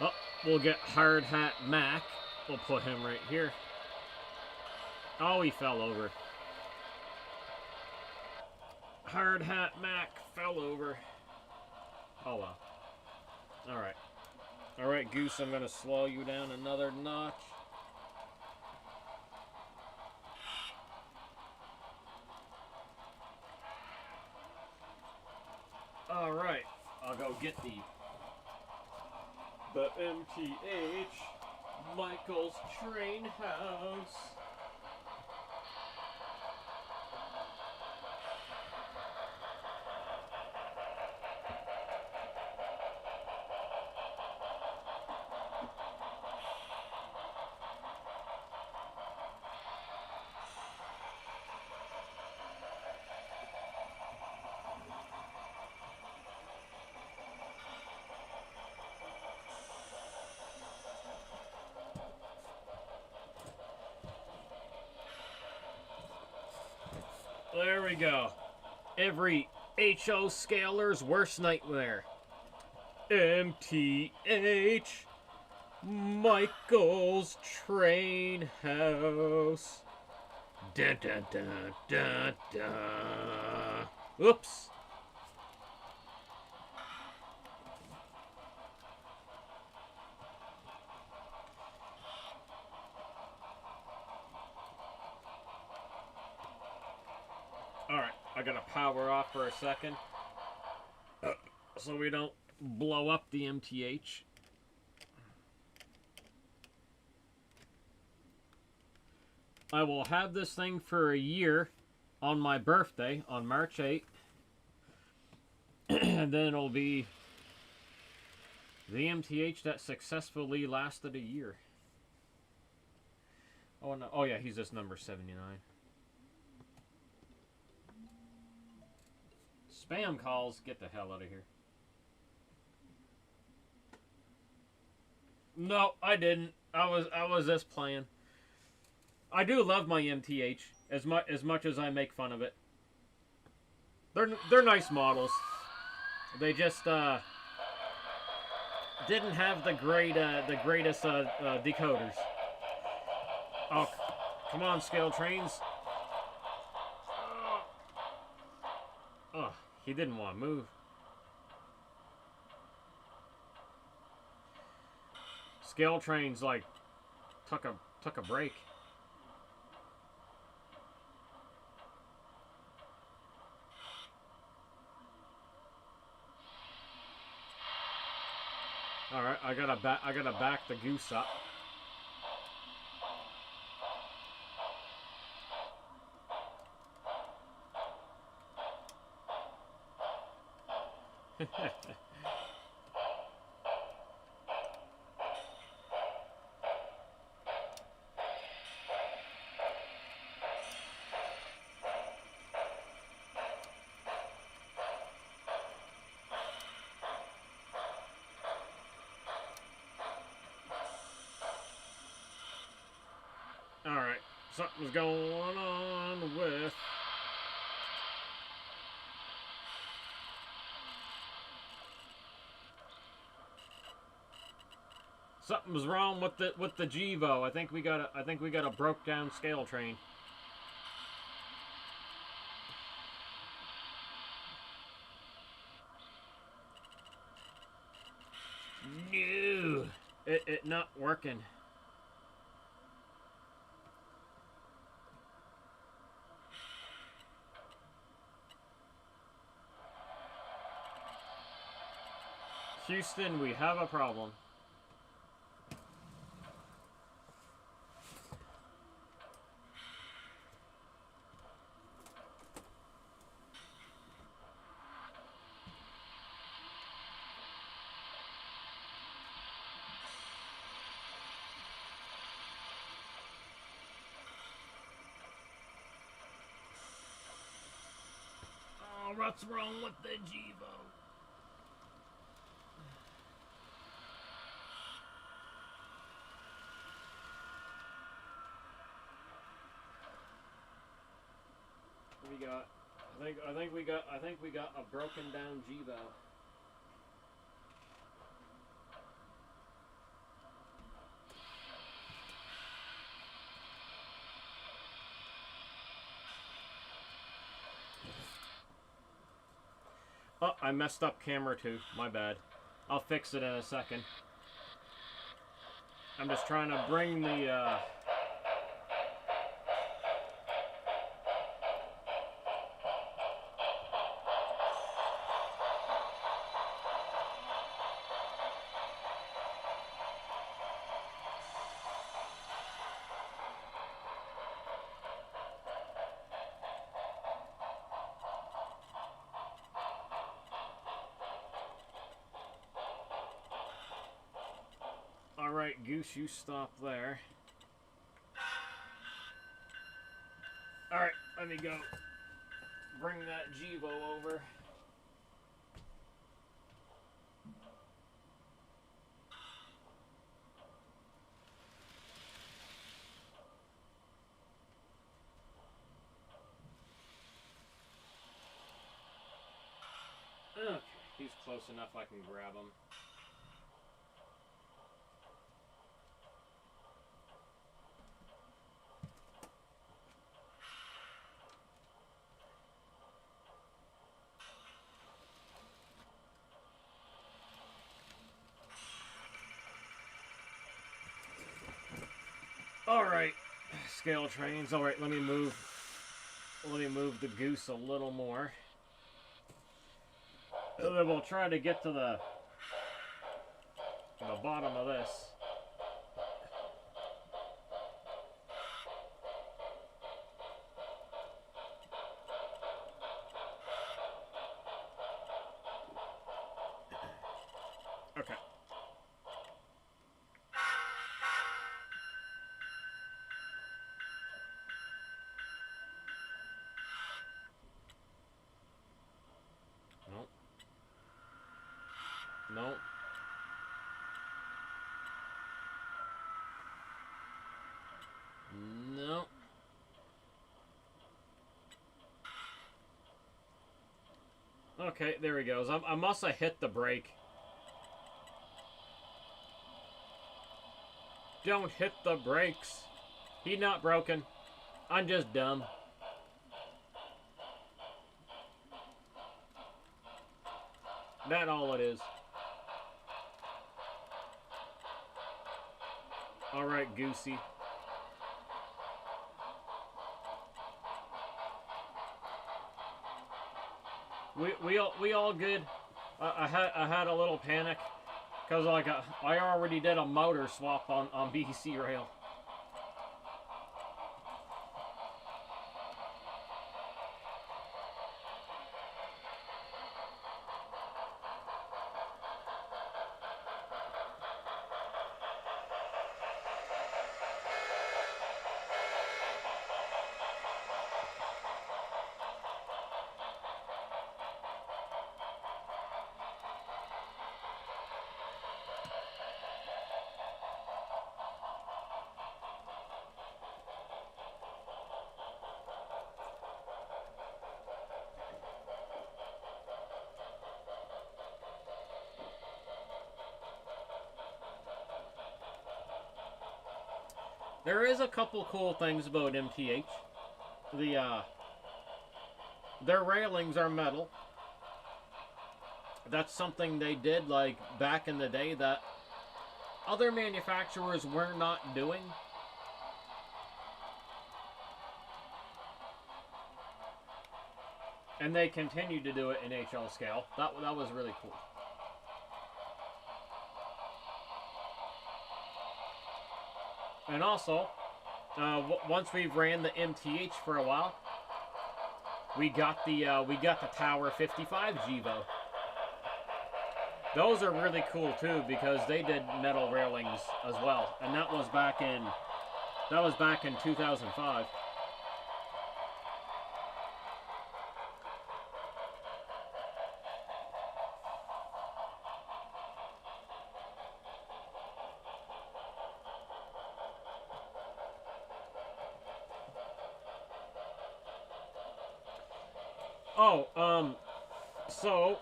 Oh, we'll get Hard Hat Mac. We'll put him right here. Oh, he fell over. Hard Hat Mac fell over. Oh well. Alright. Alright, Goose, I'm gonna slow you down another notch. Alright, I'll go get the MTH Michael's Train House. There we go. Every HO scaler's worst nightmare. MTH. Michael's Train House. Dun dun dun dun dun. Oops. Alright, I gotta power off for a second. So we don't blow up the MTH. I will have this thing for a year on my birthday on March 8th. And then it'll be the MTH that successfully lasted a year. Oh no! Oh yeah, he's just number 79. Spam calls, get the hell out of here. No, I didn't. I was just playing. I do love my MTH as much as I make fun of it. They're nice models. They just didn't have the greatest decoders. Oh, come on, scale trains. Oh, he didn't want to move. Scale trains like took a break. All right, I gotta back the goose up. Alright, something's going on with... Something's wrong with the Gevo. I think we got a broke down scale train. No, it not working. Houston, we have a problem. Oh, what's wrong with the Gevo? We got, I think we got a broken down Gevo. Oh, I messed up camera 2. My bad. I'll fix it in a second. I'm just trying to bring the, Alright, Goose, you stop there. Alright, let me go bring that Gevo over. close enough I can grab them. Alright, scale trains. Alright, let me move the goose a little more. And then we'll try to get to the bottom of this. Okay. Nope. Nope. Nope. Okay, there he goes. I must have hit the brake. Don't hit the brakes. He not broken. I'm just dumb. That all it is. Alright, Goosey. We all good. I had a little panic because like I already did a motor swap on BC Rail. There is a couple cool things about MTH. Their railings are metal. That's something they did like back in the day that other manufacturers were not doing. And they continue to do it in HL scale. That was really cool. And also, once we've ran the MTH for a while, we got the Tower 55 Gevo. Those are really cool too because they did metal railings as well, and that was back in 2005. Oh, so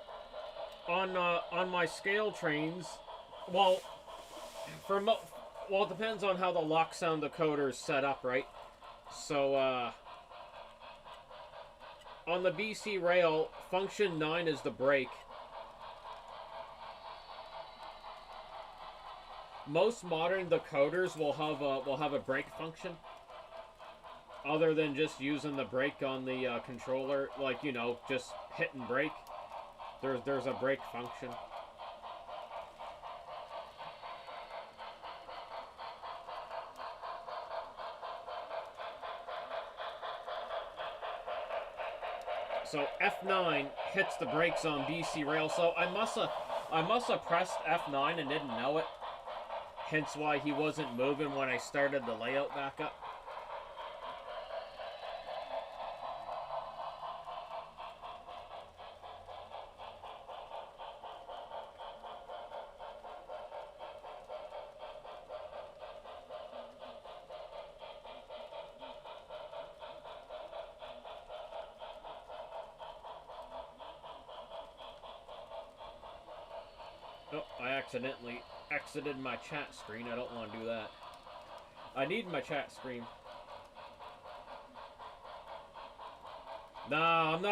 on my scale trains, well, it depends on how the lock sound decoder is set up, right? So on the BC Rail, function 9 is the brake. Most modern decoders will have a brake function. Other than just using the brake on the controller, like, you know, just hit and brake, there's a brake function. So F9 hits the brakes on BC Rail. So I must have pressed F9 and didn't know it. Hence why he wasn't moving when I started the layout back up. Oh, I accidentally exited my chat screen. I don't want to do that. I need my chat screen. Nah, I'm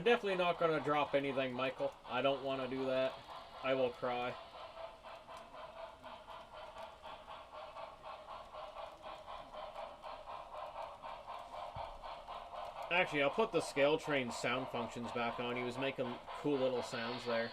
definitely not gonna drop anything, Michael. I don't want to do that. I will cry. Actually, I'll put the Scale Train sound functions back on. He was making cool little sounds there.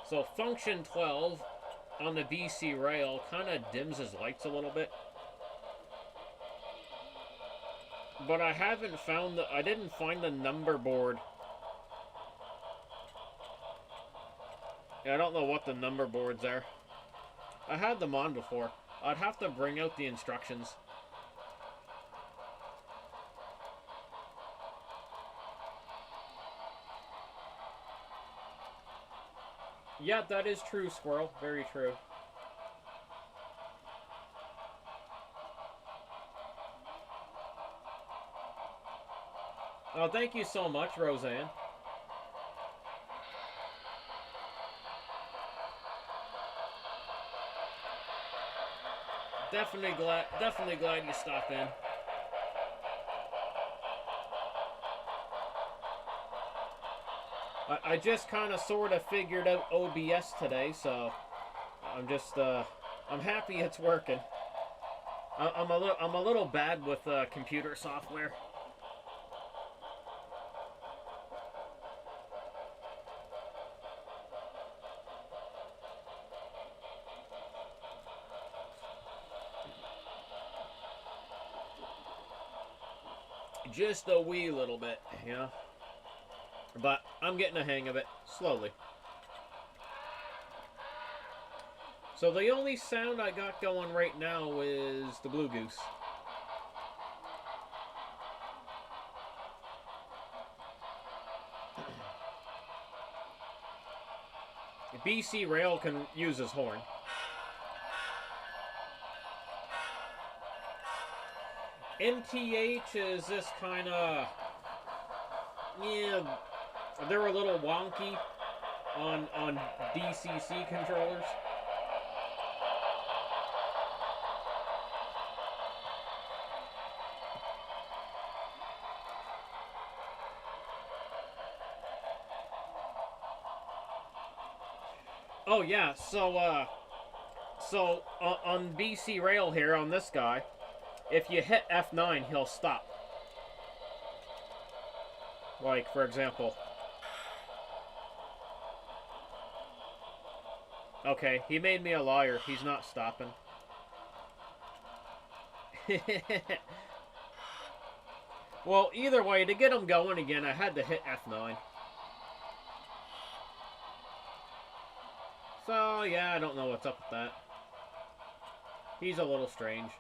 So function 12 on the BC rail kind of dims his lights a little bit. But I haven't found I didn't find the number board. I don't know what the number boards are. I had them on before. I'd have to bring out the instructions. Yeah, that is true, Squirrel. Very true. Oh, thank you so much, Roseanne. Definitely glad you stopped in. I just kind of sort of figured out OBS today, so I'm happy it's working. I'm a little bad with computer software. Just a wee little bit, you know. But I'm getting a hang of it slowly. So the only sound I got going right now is the Blue Goose. BC Rail can use his horn. MTH is this kind of, yeah, they're a little wonky on DCC controllers. Oh yeah, so on BC Rail here on this guy, if you hit F9, he'll stop. Like, for example. Okay, he made me a liar. He's not stopping. Well, either way, to get him going again, I had to hit F9. So, yeah, I don't know what's up with that. He's a little strange.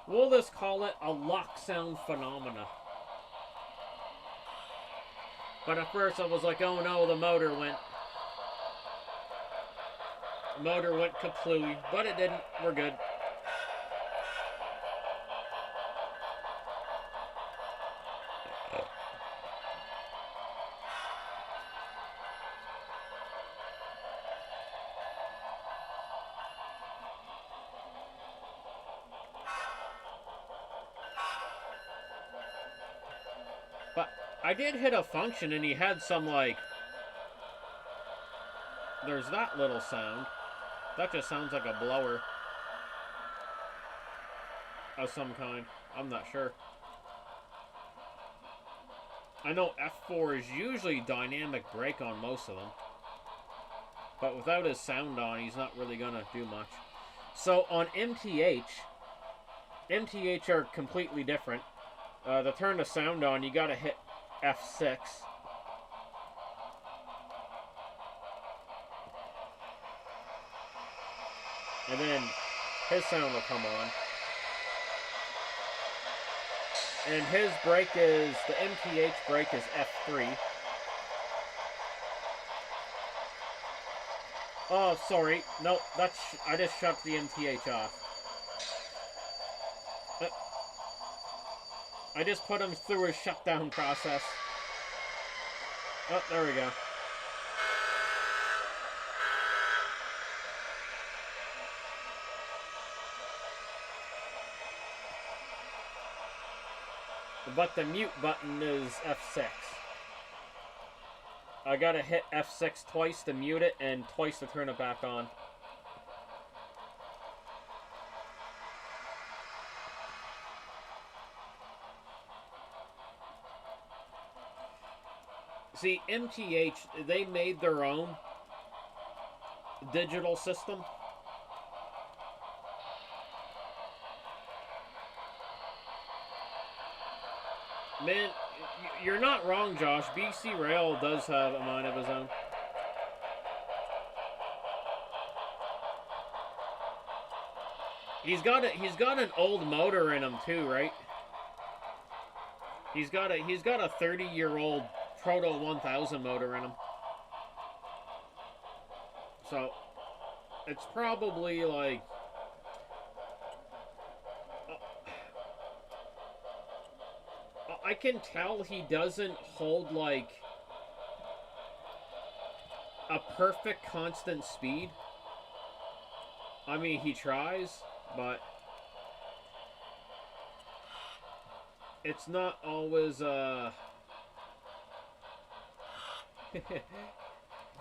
We'll just call it a lock sound phenomena. But at first I was like, oh no, the motor went kaplooey. But it didn't. We're good. But I did hit a function and he had some, like, there's that little sound. That just sounds like a blower of some kind. I'm not sure. I know F4 is usually dynamic brake on most of them. But without his sound on, he's not really going to do much. So on MTH are completely different. To turn the sound on, you got to hit F6. And then his sound will come on. And his brake is, the MTH brake is F3. Oh, sorry. Nope, I just shut the MTH off. I just put him through his shutdown process. Oh, there we go. But the mute button is F6. I gotta hit F6 twice to mute it and twice to turn it back on. See, MTH, they made their own digital system. Man, you're not wrong, Josh. BC Rail does have a mind of his own. He's got an old motor in him too, right? He's got a 30-year-old Proto 1000 motor in him. So it's probably like I can tell he doesn't hold like a perfect constant speed. I mean, he tries, but it's not always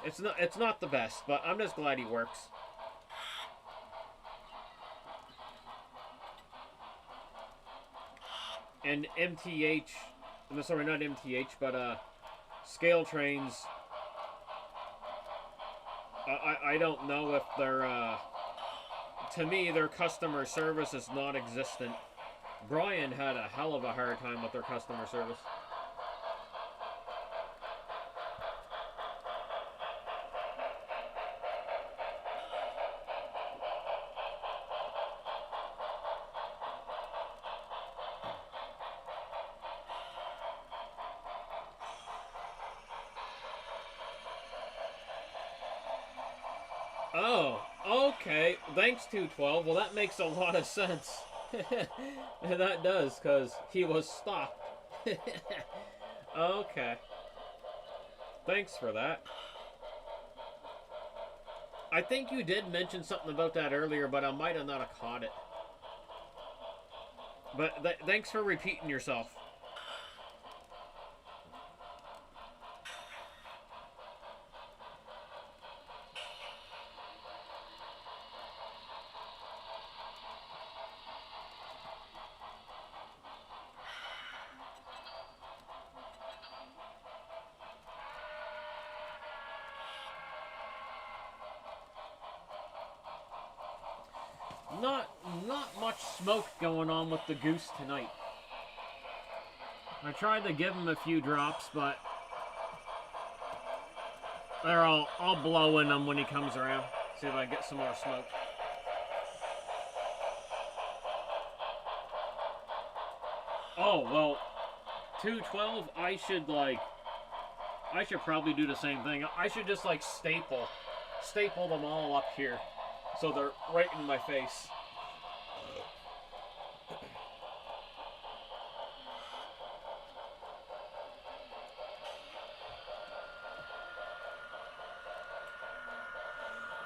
it's not the best, but I'm just glad he works. And MTH, I'm sorry, not MTH, but scale trains. I don't know if they're to me their customer service is non-existent. Brian had a hell of a hard time with their customer service. Oh, okay. Thanks, 212. Well, that makes a lot of sense. That does, because he was stopped. Okay. Thanks for that. I think you did mention something about that earlier, but I might have not have caught it. But thanks for repeating yourself. Not much smoke going on with the Goose tonight. I tried to give him a few drops, but I'll blow in them when he comes around. See if I get some more smoke. Oh, well, 212, I should probably do the same thing. I should just like staple them all up here so they're right in my face.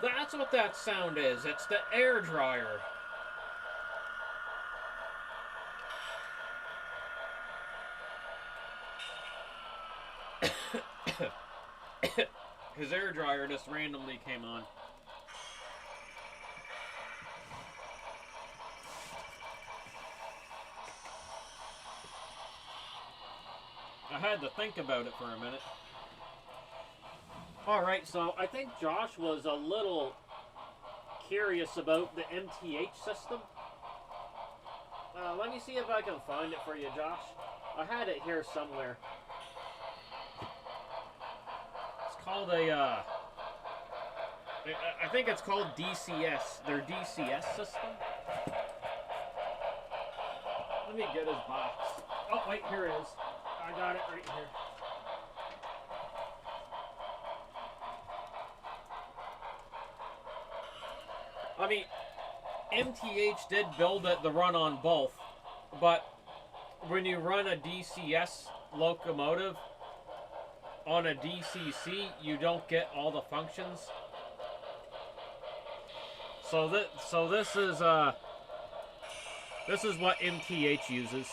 That's what that sound is. It's the air dryer. His air dryer just randomly came on. I had to think about it for a minute. Alright, so I think Josh was a little curious about the MTH system. Let me see if I can find it for you, Josh. I had it here somewhere. It's called a, I think it's called DCS, their DCS system. Let me get his box. Oh, wait, here it is. I got it right here. I mean, MTH did build the run on both, but when you run a DCS locomotive on a DCC, you don't get all the functions. So this is what MTH uses.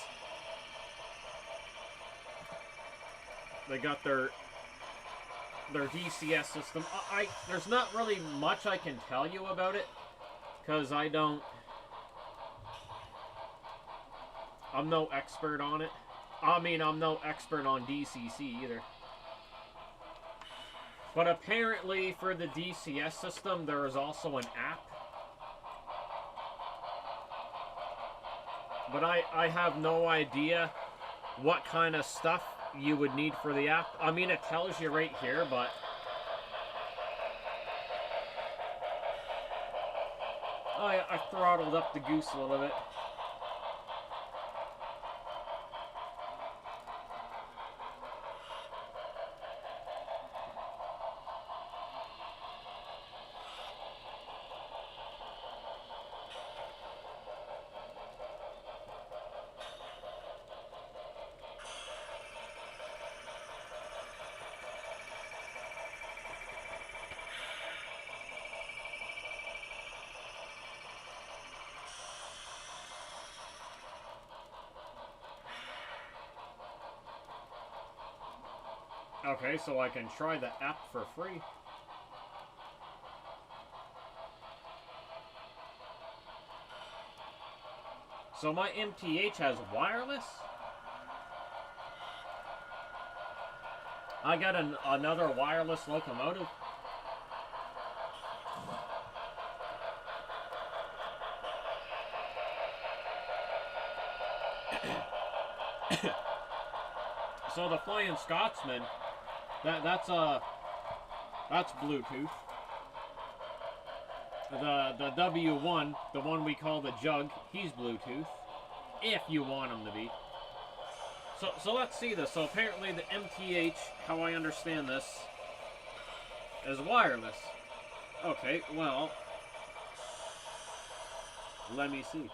They got their DCS system. There's not really much I can tell you about it, because I'm no expert on it. I mean, I'm no expert on DCC either. But apparently for the DCS system, there is also an app. But I have no idea what kind of stuff you would need for the app. I mean, it tells you right here, but I throttled up the goose a little bit. Okay, so I can try the app for free. So my MTH has wireless? I got another wireless locomotive? So the Flying Scotsman, that's Bluetooth. The W1, the one we call the Jug, he's Bluetooth, if you want him to be. So let's see this. So apparently the MTH, how I understand this, is wireless. Okay, well, let me see.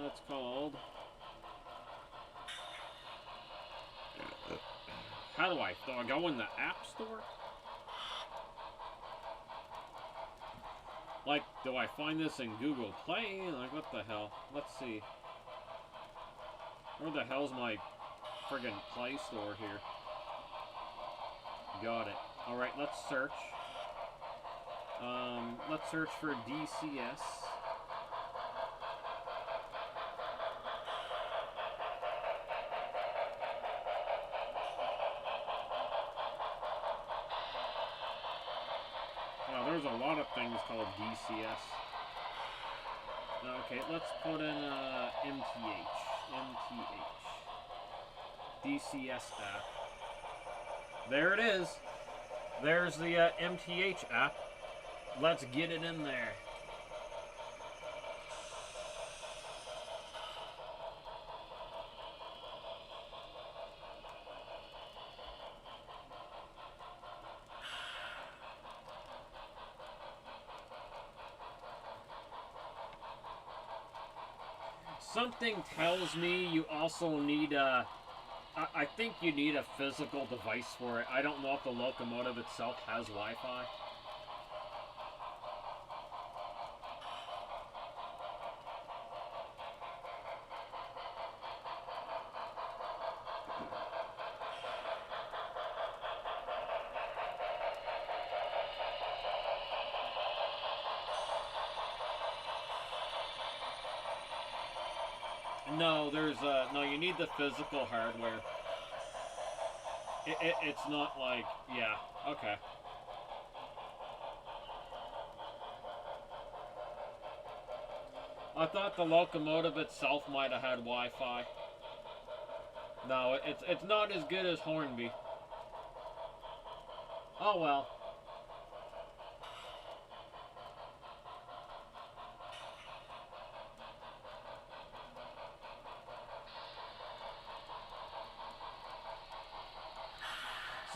It's called... How do I go in the App Store? Like, do I find this in Google Play? Like, what the hell? Let's see. Where the hell's my friggin' Play Store here? Got it. Alright, let's search. Let's search for DCS. There's a lot of things called DCS. Okay, let's put in MTH. DCS app. There it is. There's the MTH app. Let's get it in there. Something tells me you also need I think you need a physical device for it. I don't know if the locomotive itself has Wi-Fi. No, no, you need the physical hardware. It's not like, yeah, okay. I thought the locomotive itself might have had Wi-Fi. No, it's not as good as Hornby. Oh well.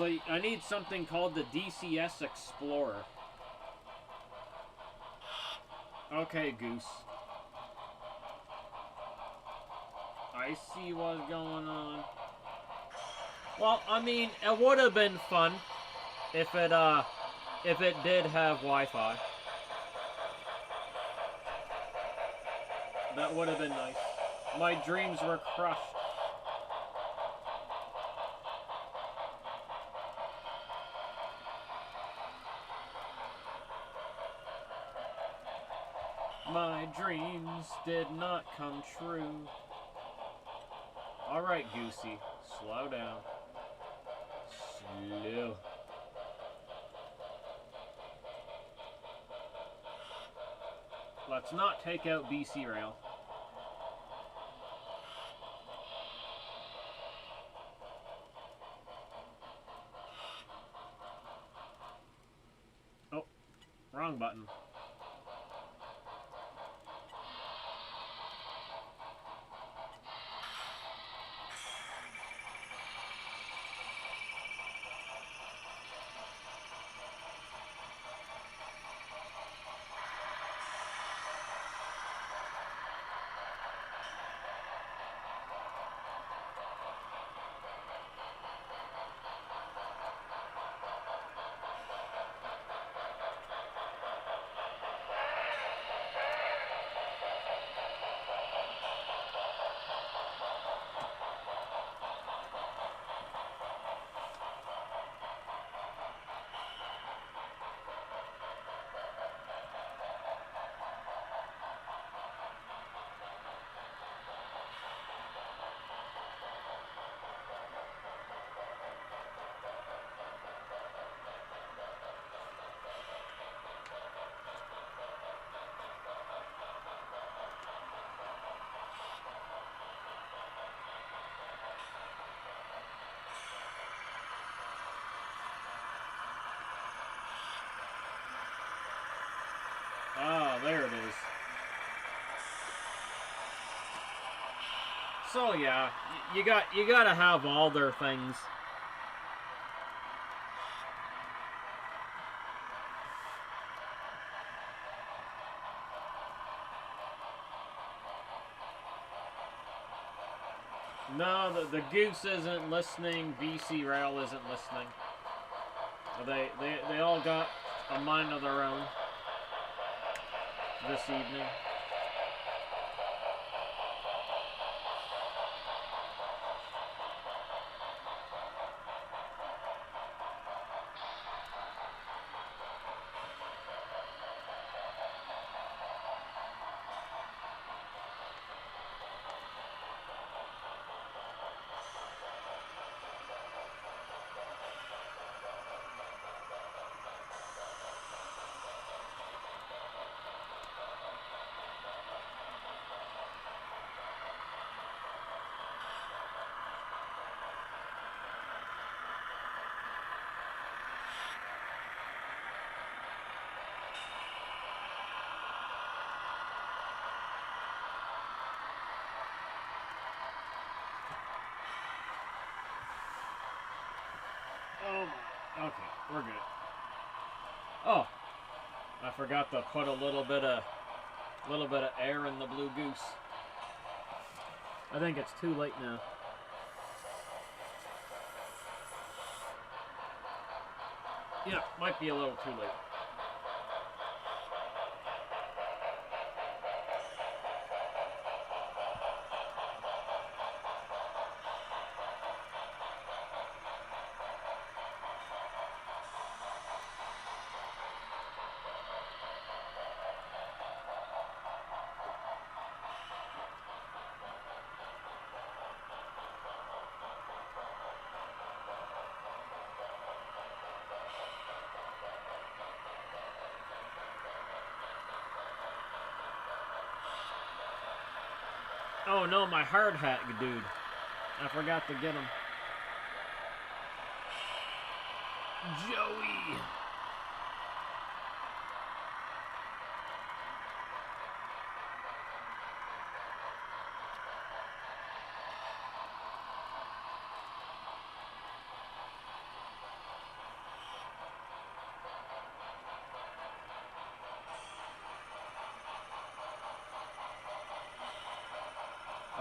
So I need something called the DCS Explorer. Okay, Goose. I see what's going on. Well, I mean, it would have been fun if it did have Wi-Fi. That would have been nice. My dreams were crushed. My dreams did not come true. Alright, Goosey. Slow down. Slow. Let's not take out BC Rail. Oh, wrong button. Ah, there it is. So yeah, you gotta have all their things. No, the Goose isn't listening. BC Rail isn't listening. They all got a mind of their own this evening. Oh my. Okay, we're good. Oh, I forgot to put a little bit of air in the Blue Goose. I think it's too late now. Yeah, might be a little too late. Oh no, my hard hat dude. I forgot to get him. Joey!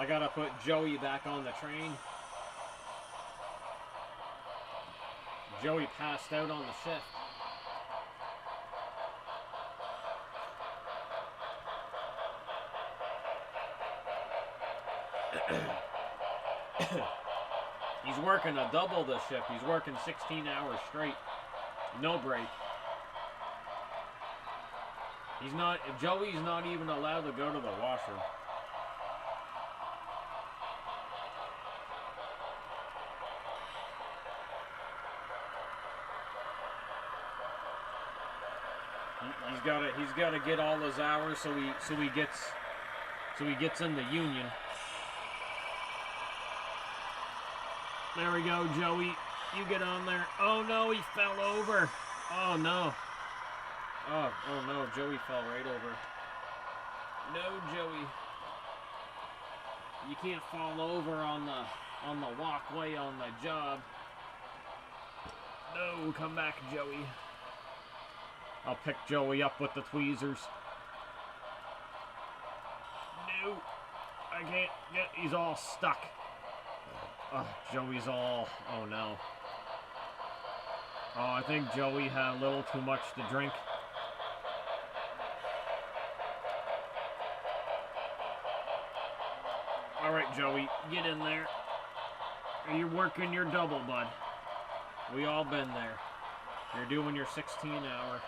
I gotta put Joey back on the train. Joey passed out on the shift. He's working a double this shift. He's working 16 hours straight. No break. Joey's not even allowed to go to the washroom. He's gotta get all his hours so he gets in the union. There we go, Joey. You get on there. Oh no, he fell over. Oh no. Oh no, Joey fell right over. No, Joey. You can't fall over on the walkway on the job. No, come back, Joey. I'll pick Joey up with the tweezers. No, I can't get. He's all stuck. Oh, Joey's all. Oh no. Oh, I think Joey had a little too much to drink. All right, Joey, get in there. You're working your double, bud. We all been there. You're doing your 16-hour.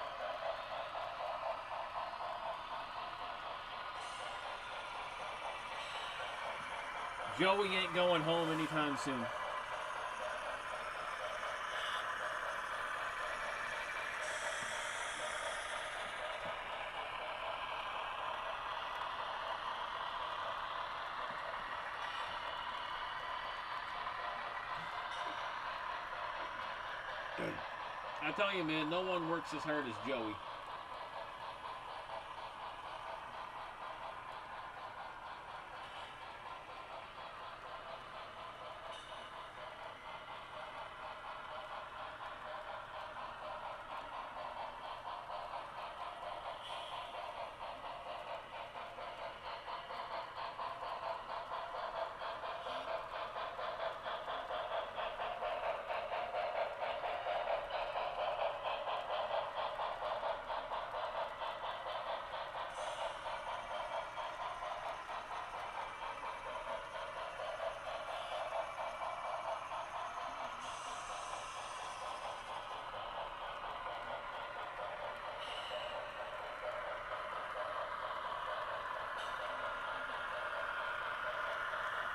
Joey ain't going home anytime soon. I tell you, man, no one works as hard as Joey.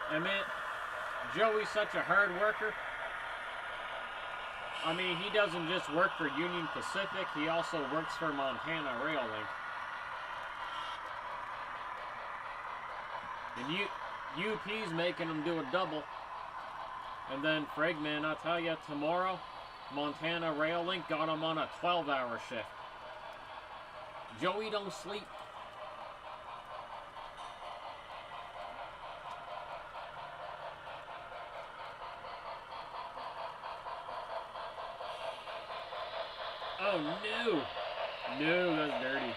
I mean, Joey's such a hard worker. I mean, he doesn't just work for Union Pacific, he also works for Montana Rail Link. And UP's making him do a double. And then, Frig, man, I'll tell you, tomorrow, Montana Rail Link got him on a 12-hour shift. Joey don't sleep. Oh, no. No, that's dirty.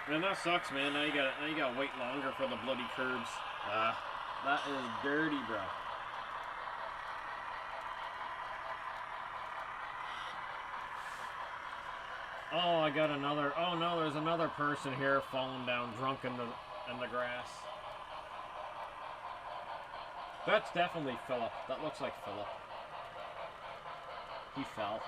Man, that sucks, man. Now you gotta wait longer for the bloody curbs. That is dirty, bro. Oh, I got another. Oh no, there's another person here falling down drunk in the grass. That's definitely Philip. That looks like Philip. He fell.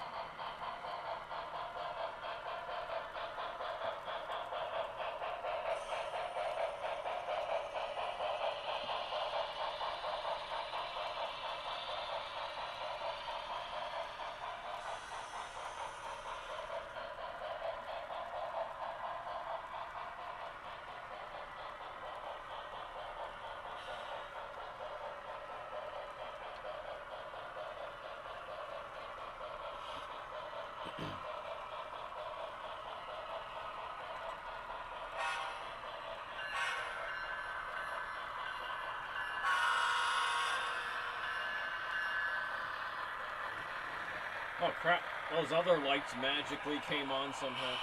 Oh crap, those other lights magically came on somehow.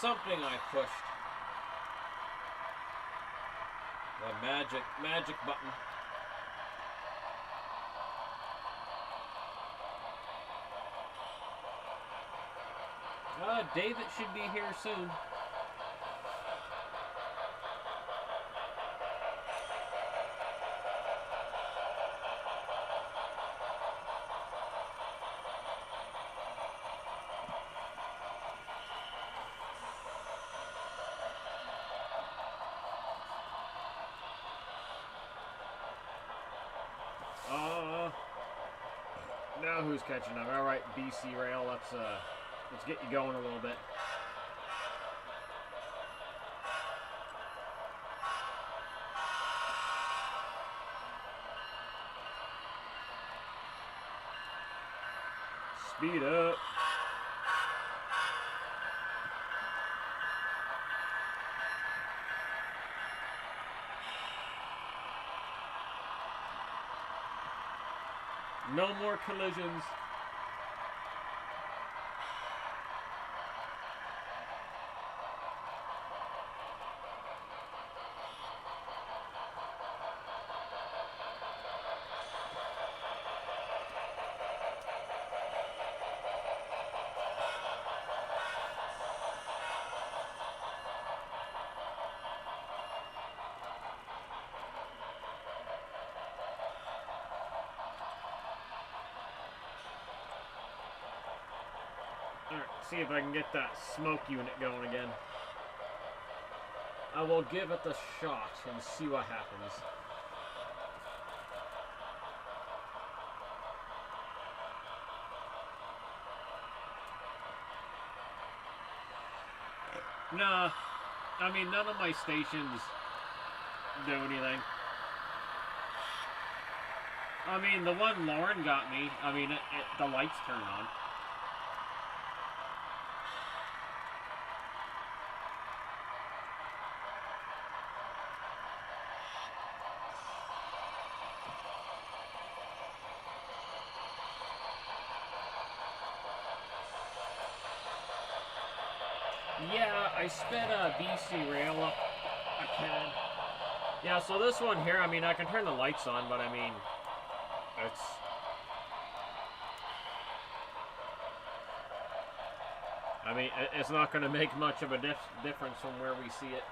Something I pushed. The magic button. David should be here soon. Now who's catching up? All right, BC Rail. Let's get you going a little bit. Speed up. No more collisions. Alright, see if I can get that smoke unit going again. I will give it a shot and see what happens. Nah, I mean, none of my stations do anything. I mean, the one Lauren got me, I mean, the lights turn on. Yeah, I sped BC Rail up a tad. Yeah, so this one here, I mean, I can turn the lights on, but I mean, it's... I mean, it's not going to make much of a difference from where we see it.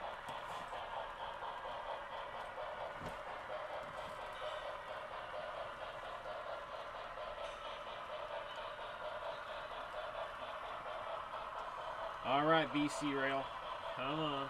All right, BC Rail, come on.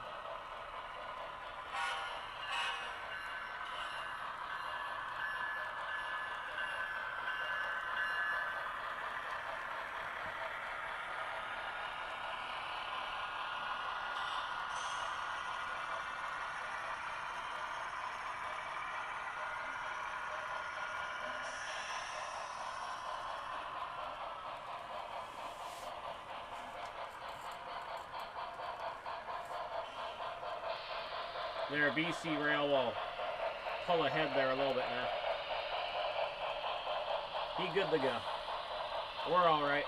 There, BC Rail will pull ahead there a little bit now. He good to go. We're all right.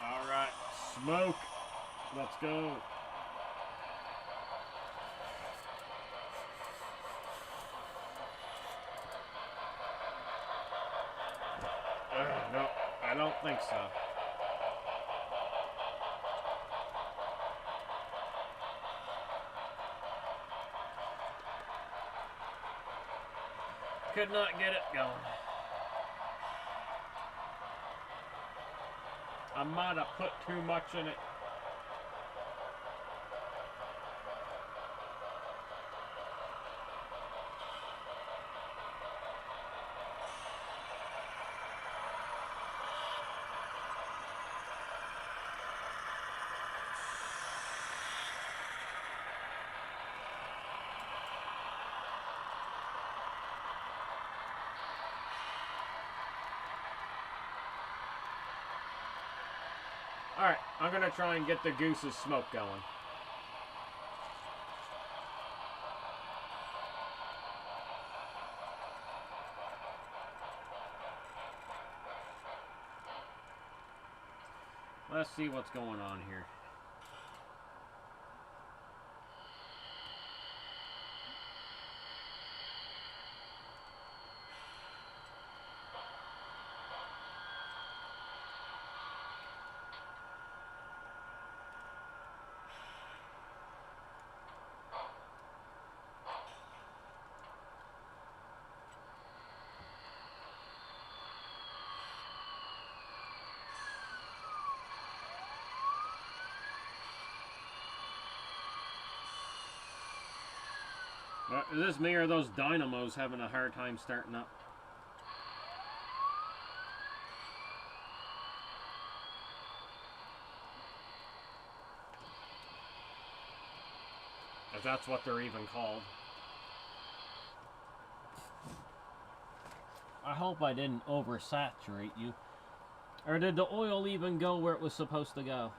Alright, smoke. Let's go. No, I don't think so. Could not get it going. I might have put too much in it. Alright, I'm gonna try and get the goose's smoke going. Let's see what's going on here. Is this me or those dynamos having a hard time starting up? If that's what they're even called. I hope I didn't oversaturate you. Or did the oil even go where it was supposed to go?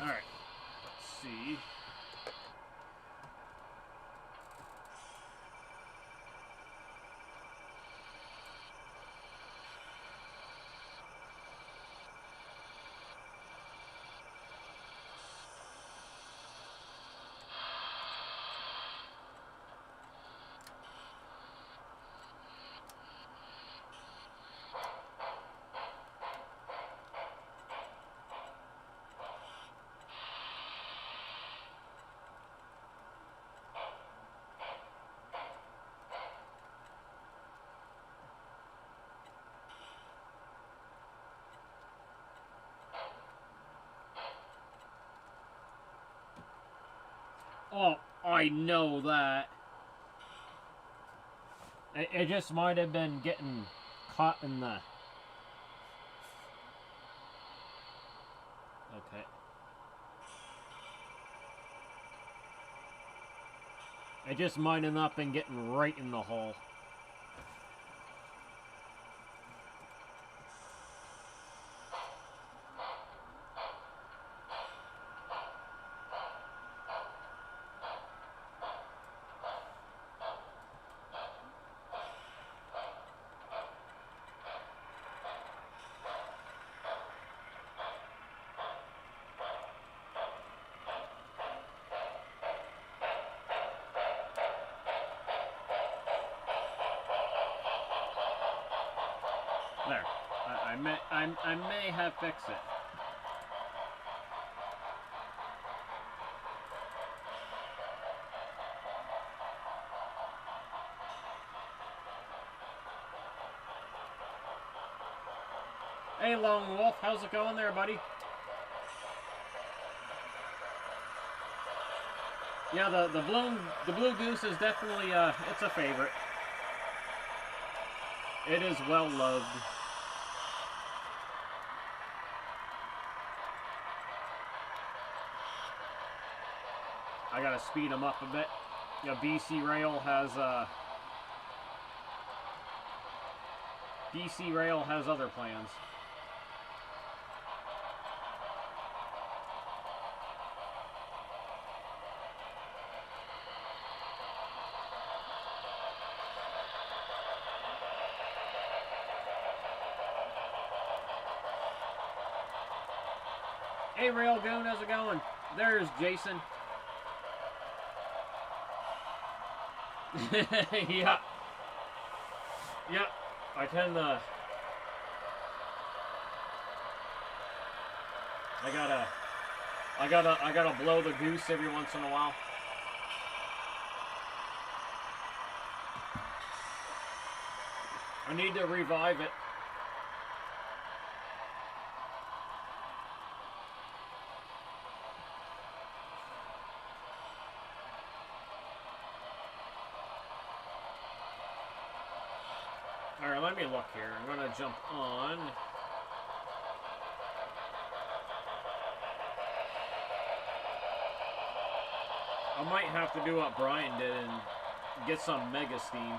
Alright, let's see. Oh, I know that. It just might have been getting caught in the... Okay. It just might have not been getting right in the hole. There. I may have fixed it. Hey, Lone Wolf, how's it going there, buddy? Yeah, the blue goose is definitely it's a favorite. It is well loved. I gotta speed them up a bit. Yeah, BC Rail has other plans. Hey, Railgoon, how's it going? There's Jason. Yeah. Yeah. I tend to. I gotta blow the goose every once in a while. I need to revive it. Alright, let me look here. I'm gonna jump on. I might have to do what Brian did and get some Mega Steam.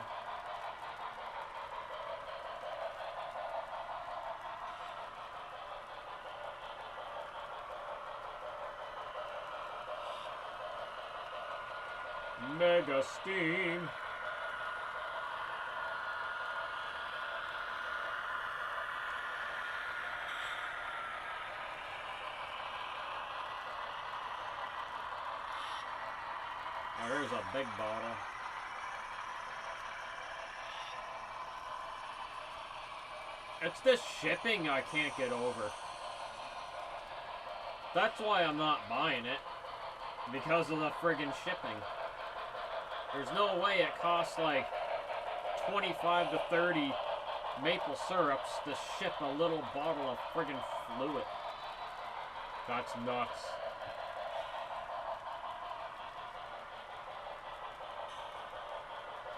Mega Steam. Oh, there's a big bottle. It's the shipping I can't get over. That's why I'm not buying it. Because of the friggin' shipping. There's no way it costs like 25 to 30 maple syrups to ship a little bottle of friggin' fluid. That's nuts.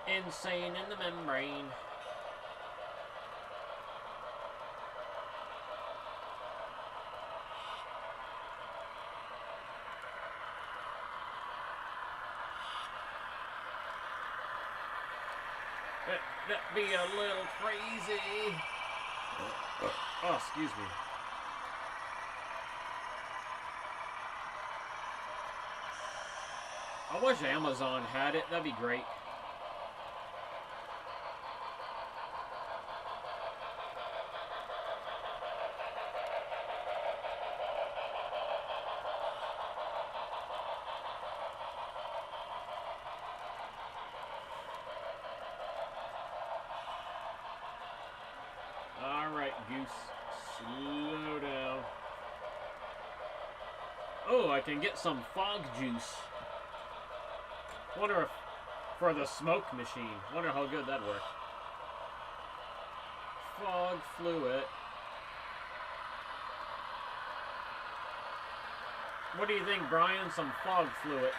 Insane in the membrane. That be a little crazy. Oh, excuse me. I wish Amazon had it. That'd be great. Alright, Goose. Slow down. Oh, I can get some fog juice. Wonder if for the smoke machine. Wonder how good that'd work. Fog fluid. What do you think, Brian? Some fog fluid.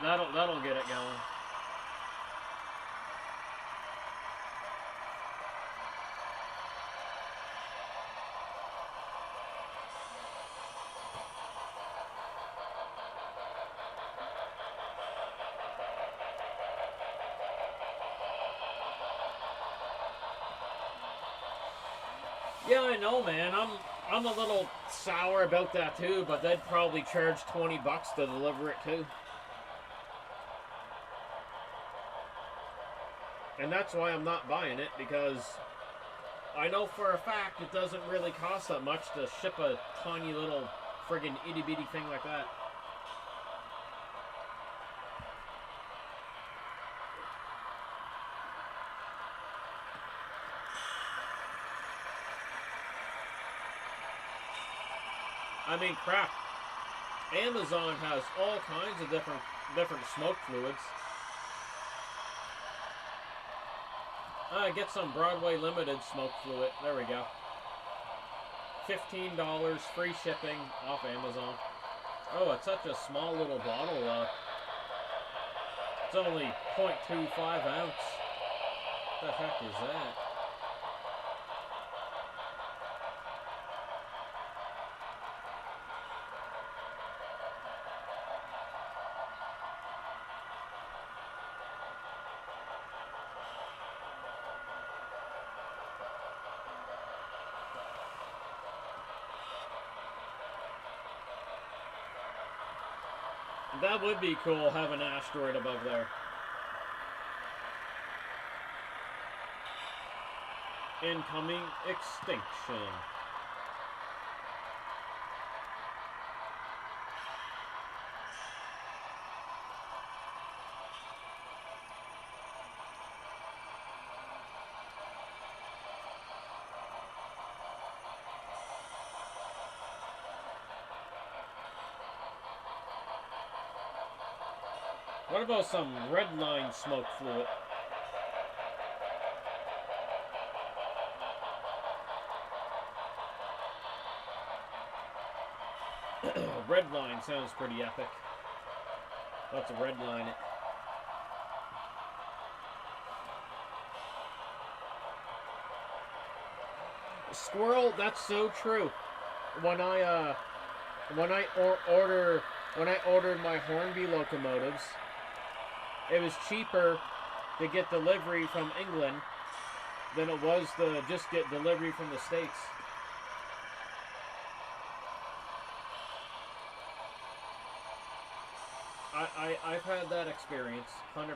That'll get it going. Yeah, I know, man. I'm a little sour about that too, but they'd probably charge 20 bucks to deliver it too. And that's why I'm not buying it, because I know for a fact it doesn't really cost that much to ship a tiny little friggin' itty bitty thing like that. I mean, crap. Amazon has all kinds of different smoke fluids. Get some Broadway Limited smoke fluid. There we go. $15 free shipping off Amazon. Oh, it's such a small little bottle. It's only 0.25 ounce. What the heck is that? That would be cool, have an asteroid above there. Incoming extinction. What about some red line smoke fluid? Red line sounds pretty epic. Let's red line it. Squirrel, that's so true. When I ordered my Hornby locomotives, it was cheaper to get delivery from England than it was to just get delivery from the States. I've had that experience, 100%.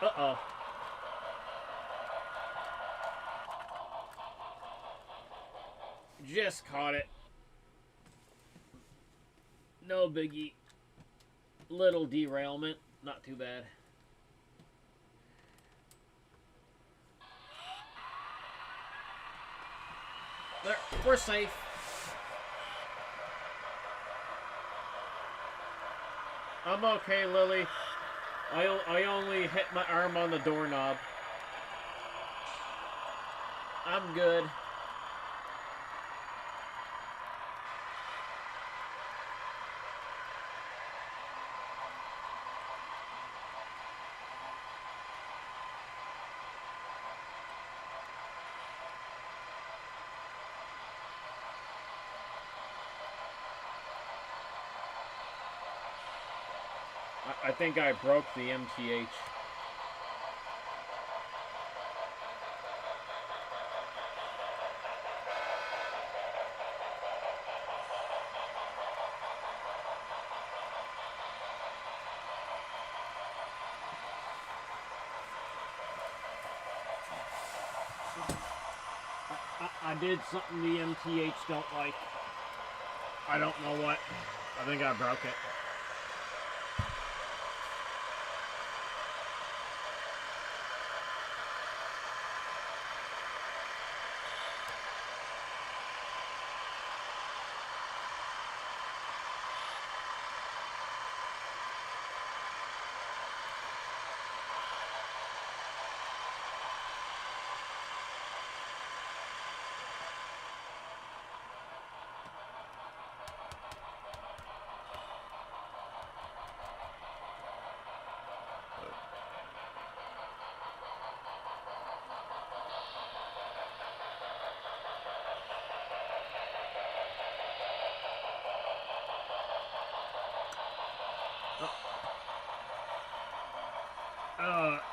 Uh-oh. Just caught it. No biggie. Little derailment. Not too bad. There, we're safe. I'm okay, Lily. I only hit my arm on the doorknob. I'm good. I think I broke the MTH. I did something the MTH don't like. I don't know what. I think I broke it.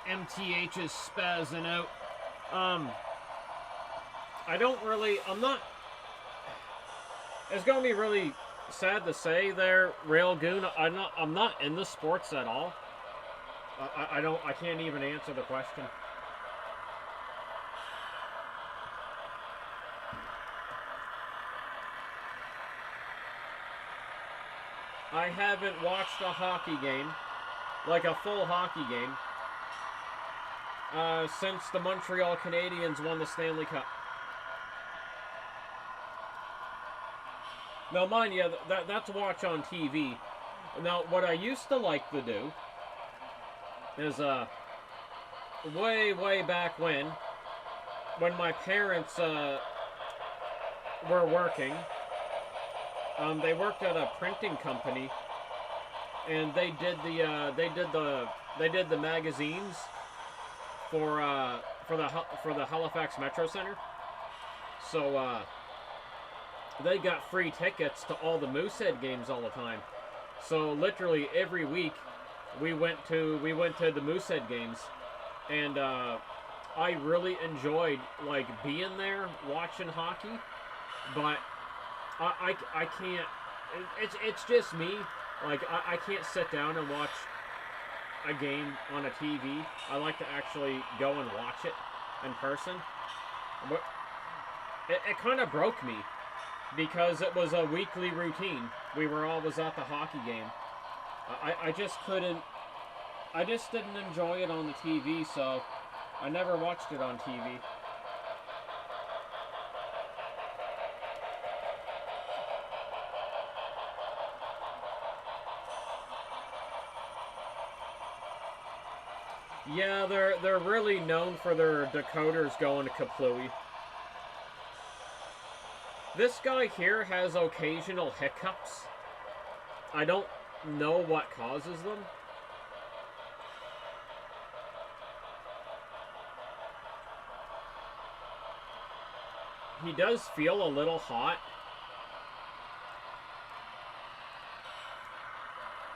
MTH is spazzing out. I'm not. It's gonna be really sad to say there, Railgoon. I'm not in the sports at all. I can't even answer the question. I haven't watched a hockey game, like a full hockey game, since the Montreal Canadiens won the Stanley Cup. Now, mind you, that's watch on TV. Now, what I used to like to do is, way back when my parents, were working, they worked at a printing company, and they did the magazines for the Halifax Metro Center. So they got free tickets to all the Moosehead games all the time. So literally every week we went to the Moosehead games, and I really enjoyed like being there watching hockey, but I can't. It's just me. Like I can't sit down and watch a game on a TV. I like to actually go and watch it in person. But it kind of broke me because it was a weekly routine. We were always at the hockey game. I just couldn't. I just didn't enjoy it on the TV, so I never watched it on TV. Yeah, they're really known for their decoders going to kaplooey. This guy here has occasional hiccups. I don't know what causes them. He does feel a little hot.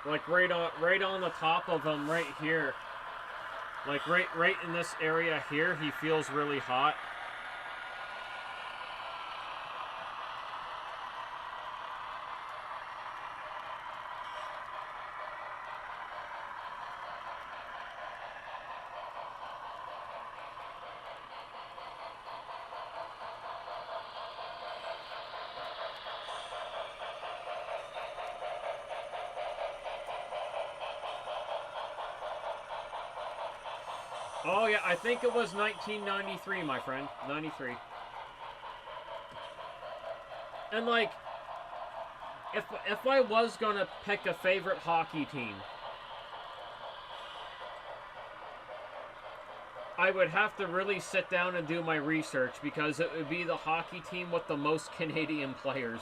Like right on the top of him right here. Like right in this area here, he feels really hot. Oh yeah, I think it was 1993, my friend. 93. And like, if I was gonna pick a favorite hockey team, I would have to really sit down and do my research because it would be the hockey team with the most Canadian players.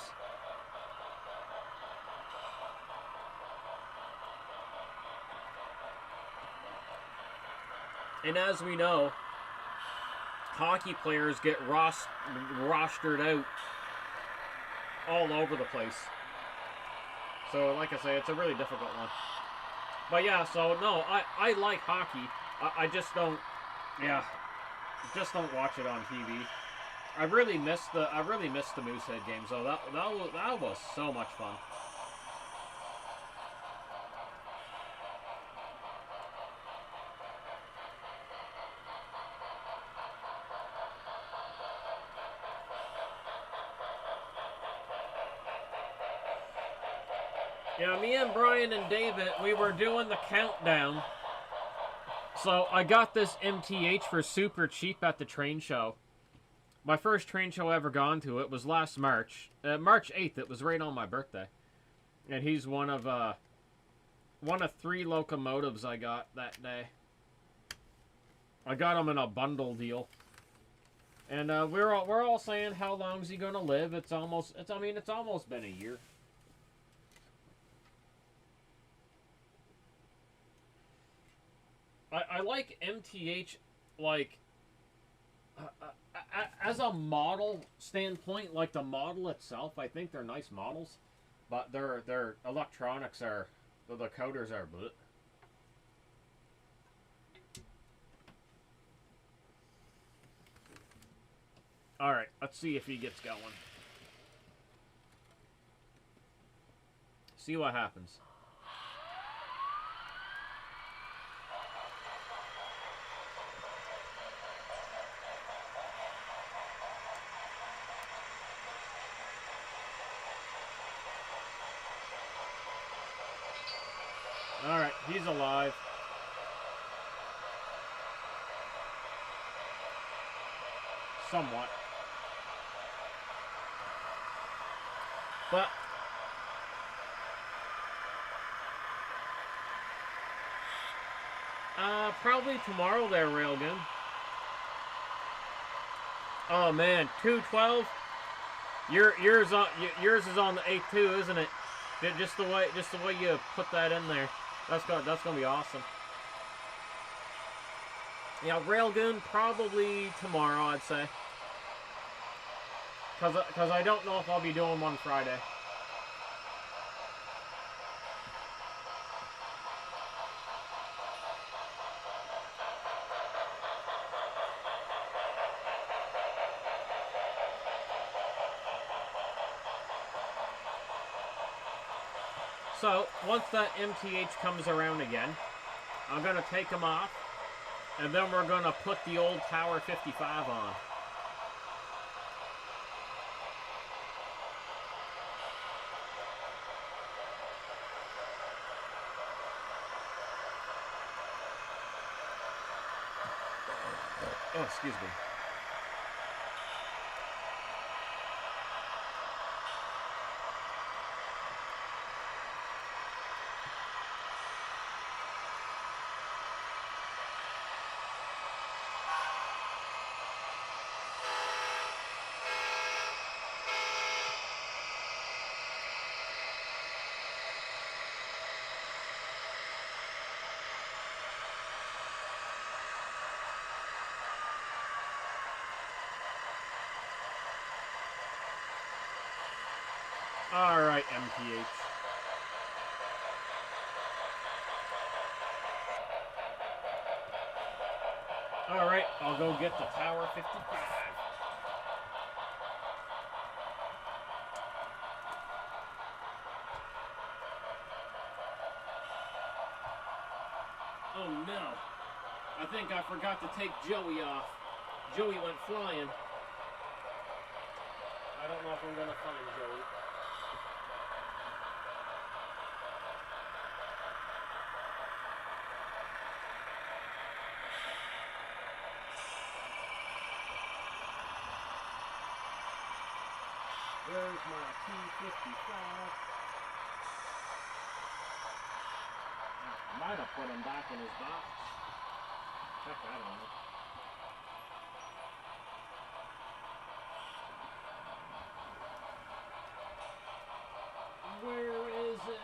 And as we know, hockey players get rostered out all over the place. So, like I say, it's a really difficult one. But yeah, so no, I like hockey. I just don't, yeah, just don't watch it on TV. I really miss the Moosehead games though. That was so much fun. Yeah, me and Brian and David, we were doing the countdown. So I got this MTH for super cheap at the train show. My first train show I ever gone to, it was last March. March 8th, it was right on my birthday. And he's one of 3 locomotives I got that day. I got him in a bundle deal. And we're all saying, how long's he gonna live? It's almost been a year. I like MTH, like, as a model standpoint, like the model itself, I think they're nice models, but their electronics are, the coders are bleh. Alright, let's see if he gets going. See what happens. Alright, he's alive. Somewhat. But probably tomorrow there, Railgun. Oh man, 212. Yours is on the 8-2, isn't it? Just the way you put that in there. That's gonna be awesome. Yeah, Railgun probably tomorrow, I'd say. Cause I don't know if I'll be doing one Friday. So, once that MTH comes around again, I'm gonna take them off, and then we're gonna put the old Tower 55 on. Oh, excuse me. Alright, MPH. Alright, I'll go get the Tower 55. Oh no. I think I forgot to take Joey off. Joey went flying. I don't know if I'm gonna find Joey. Where's my T-55? I might have put him back in his box. Heck, I don't know. Where is it?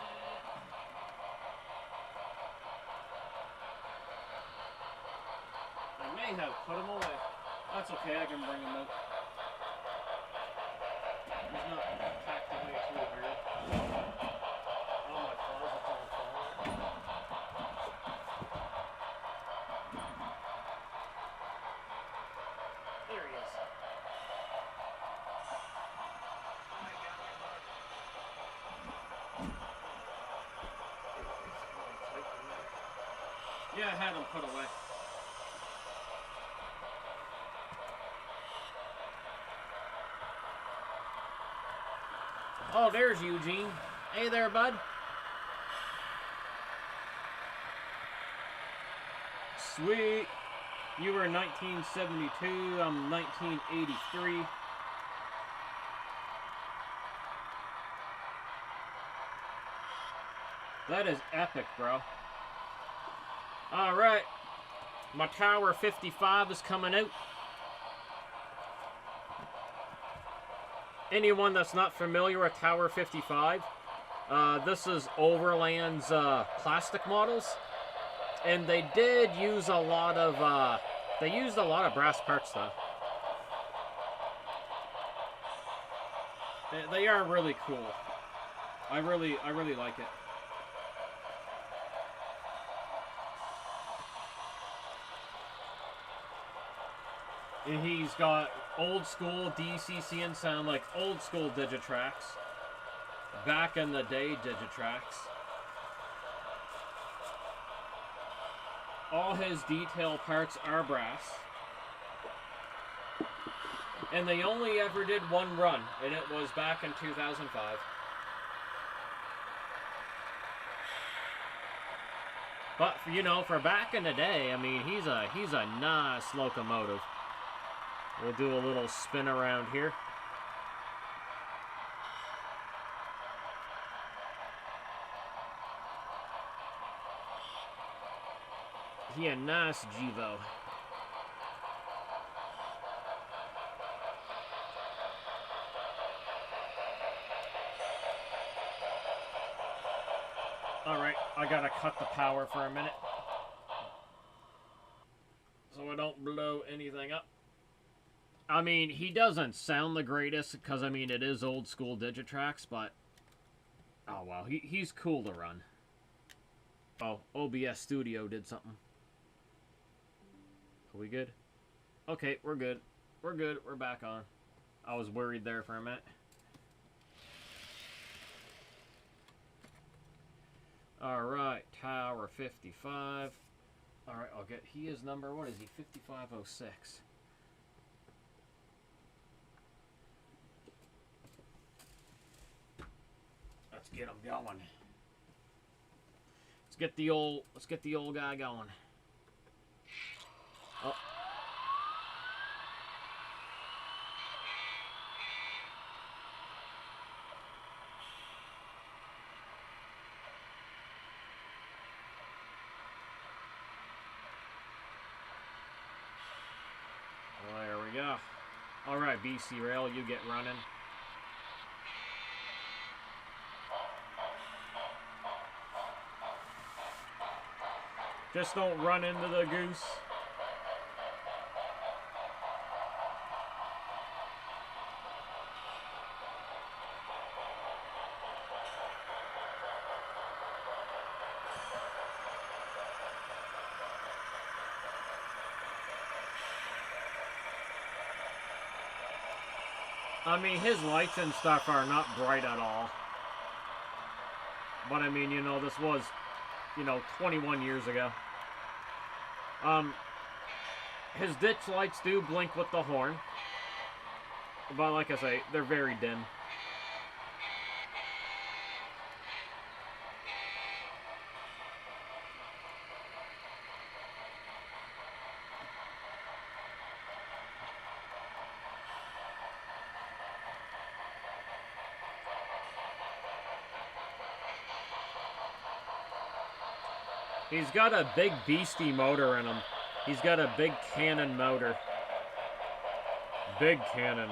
I may have put him away. That's okay, I can bring him up. He's not packed away too hard. Oh, my closet's on fire. There he is. I got you, bud. Yeah, I had him put away. Oh, there's Eugene. Hey there, bud. Sweet. You were 1972, I'm 1983. That is epic, bro. Alright. My Tower 55 is coming out. Anyone that's not familiar with Tower 55, this is Overland's plastic models, and they did use a lot of brass parts though. They are really cool. I really like it. And he's got old school DCC and sound, like old school Digitrax. Back in the day Digitrax. All his detail parts are brass. And they only ever did one run, and it was back in 2005. But for, you know, for back in the day, I mean, he's a nice locomotive. We'll do a little spin around here. He a nice Jevo. Alright, I gotta cut the power for a minute, so I don't blow anything up. I mean, he doesn't sound the greatest, because, I mean, it is old school Digitrax, but... Oh, wow, he's cool to run. Oh, OBS Studio did something. Are we good? Okay, we're good. We're good, we're back on. I was worried there for a minute. Alright, Tower 55. Alright, I'll get... He is number... What is he? 5506. Let's get him going. Let's get the old guy going. Oh. Well, there we go. Alright, BC Rail, you get running. Just don't run into the goose. I mean, his lights and stuff are not bright at all. But I mean, you know, this was, you know, 21 years ago. His ditch lights do blink with the horn. But like I say, they're very dim. He's got a big beastie motor in him. He's got a big cannon motor. Big cannon.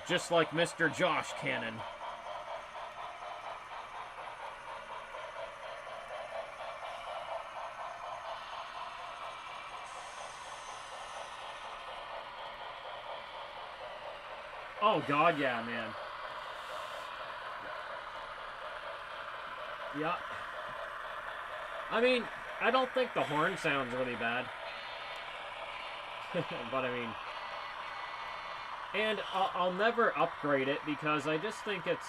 Just like Mr. Josh Cannon. Oh God, yeah, man. Yeah. I mean, I don't think the horn sounds really bad. But I mean... And I'll never upgrade it because I just think it's...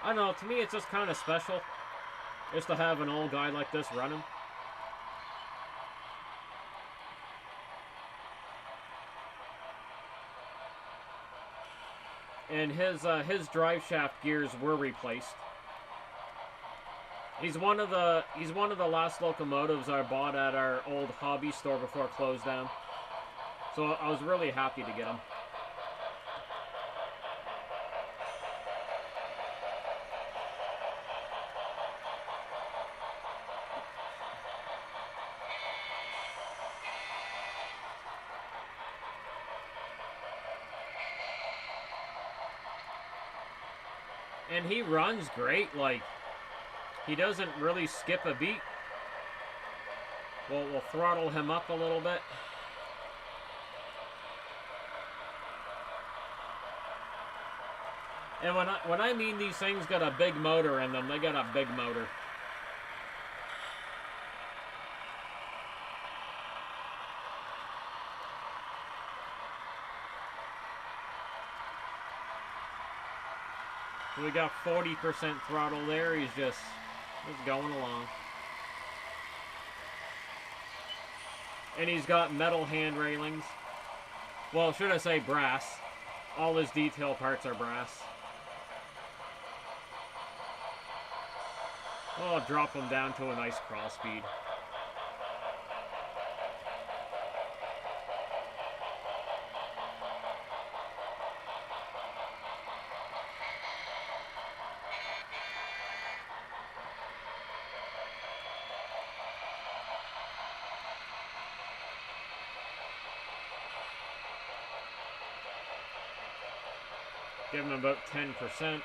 I don't know, to me it's just kind of special. Just to have an old guy like this running. And his drive shaft gears were replaced. He's one of the last locomotives I bought at our old hobby store before it closed down. So I was really happy to get him. And he runs great, like, he doesn't really skip a beat. We'll throttle him up a little bit. And when I mean these things got a big motor in them, they got a big motor. So we got 40% throttle there. He's just going along. And he's got metal hand railings. Well, should I say brass? All his detail parts are brass. Oh, I'll drop him down to a nice crawl speed. Give him about 10%.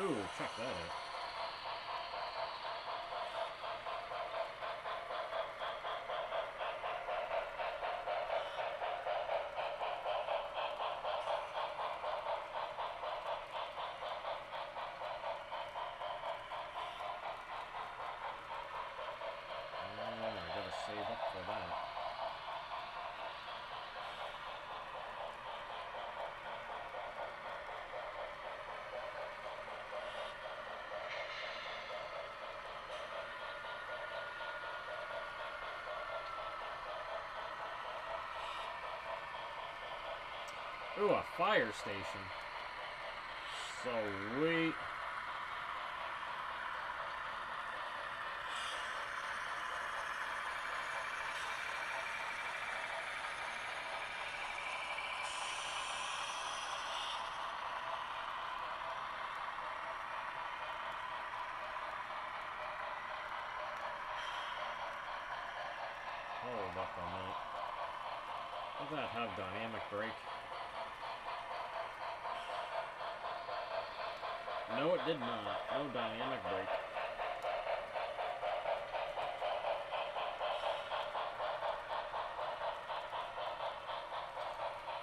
Ooh, check that out. I gotta save up for that. Ooh, a fire station. Sweet. Hold up a minute. Does that have dynamic brake? No, it did not. No dynamic brake.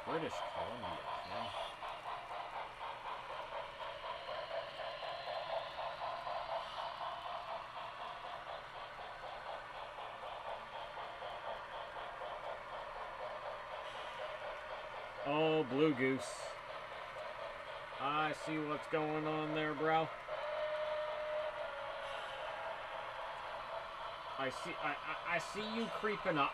British Columbia, huh? Oh, Blue Goose. I see what's going on there, bro. I see you creeping up.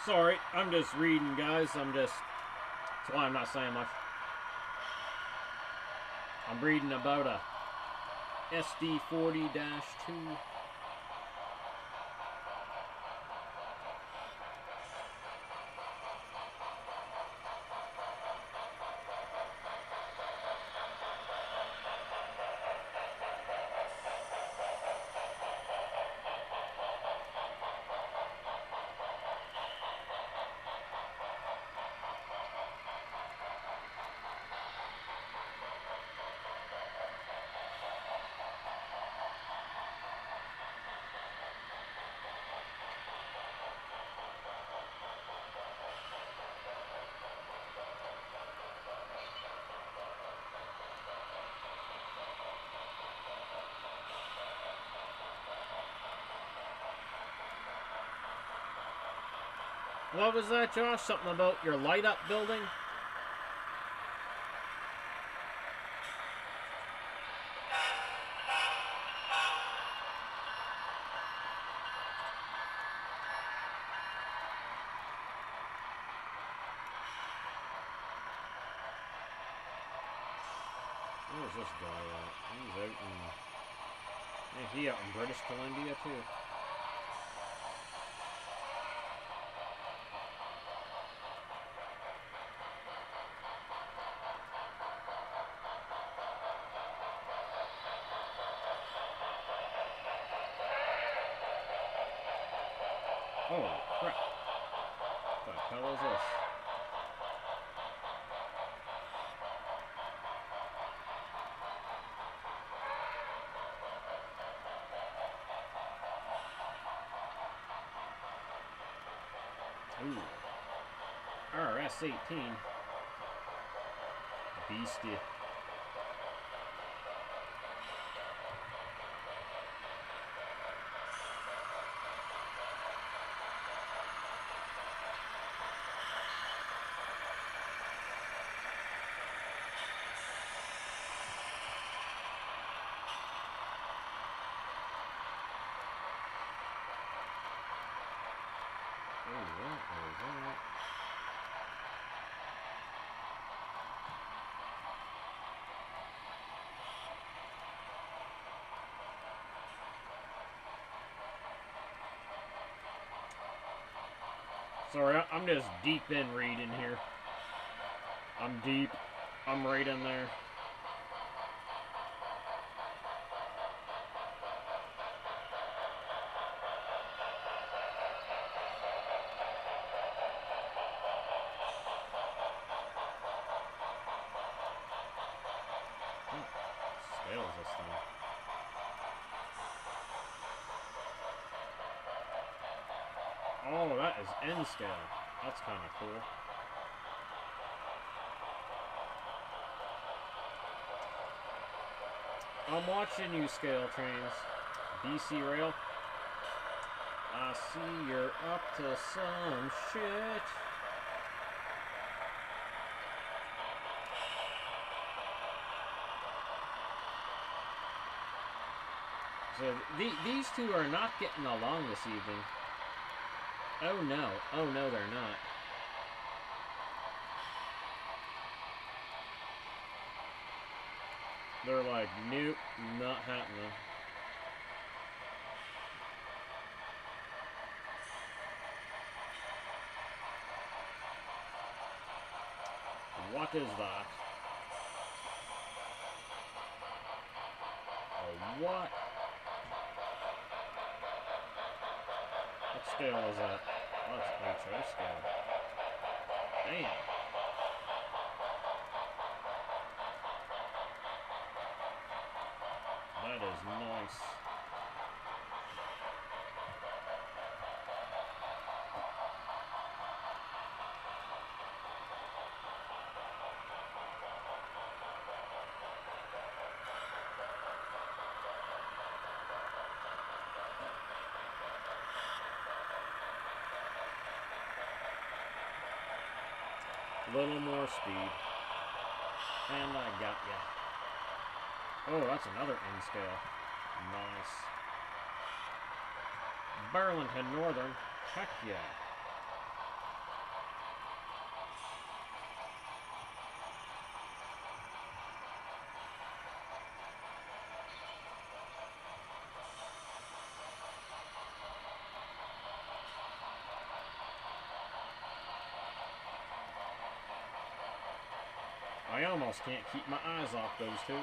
Sorry, I'm just reading, guys. That's why I'm not saying much. I'm reading about a SD40-2. What was that, Josh? Something about your light up building? Where's this guy at? He's out in... Yeah, he out in British Columbia, too. Oh, crap. What the hell is this? Ooh. RS-18. Beastie. That. Sorry, I'm just deep in reading here. I'm deep. I'm right in there. Scale is this thing? Oh, that is N scale. That's kind of cool. I'm watching you, Scale Trains. BC Rail. I see you're up to some shit. So these two are not getting along this evening. Oh no. Oh no, they're not. They're like, nope, not happening. What is that? Oh, what? What scale is that? Oh, it's HO scale. Damn. That is nice. Little more speed. And I got ya. Oh, that's another N scale. Nice. Burlington Northern. Heck yeah. I almost can't keep my eyes off those two.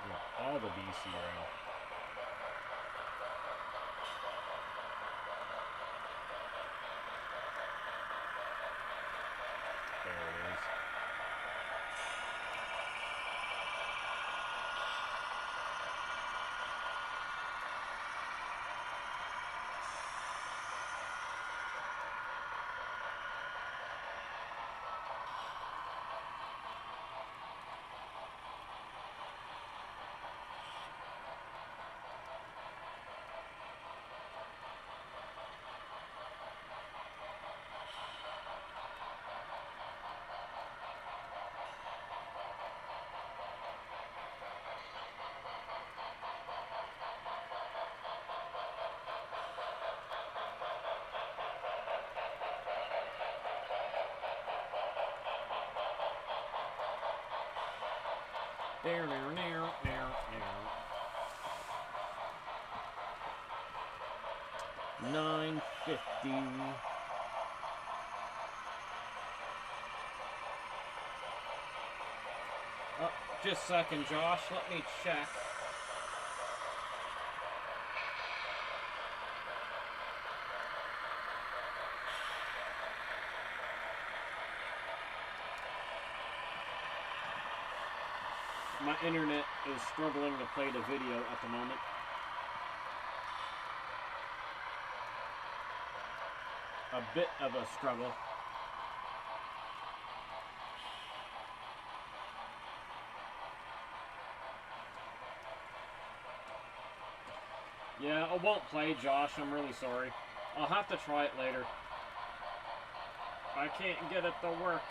Yeah, all the BC rail. There it is. There, now. 950. Oh, just a second, Josh. Let me check. My internet is struggling to play the video at the moment. A bit of a struggle. Yeah, it won't play, Josh. I'm really sorry. I'll have to try it later. I can't get it to work.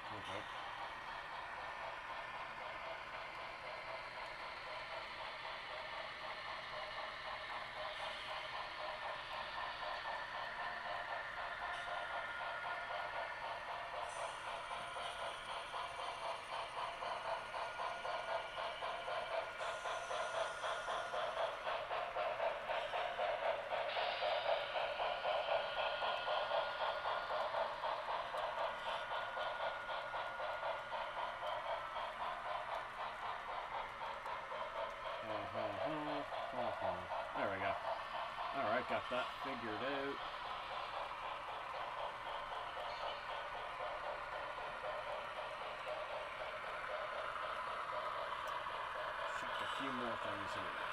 Okay. There we go. Alright, got that figured out. Check a few more things here.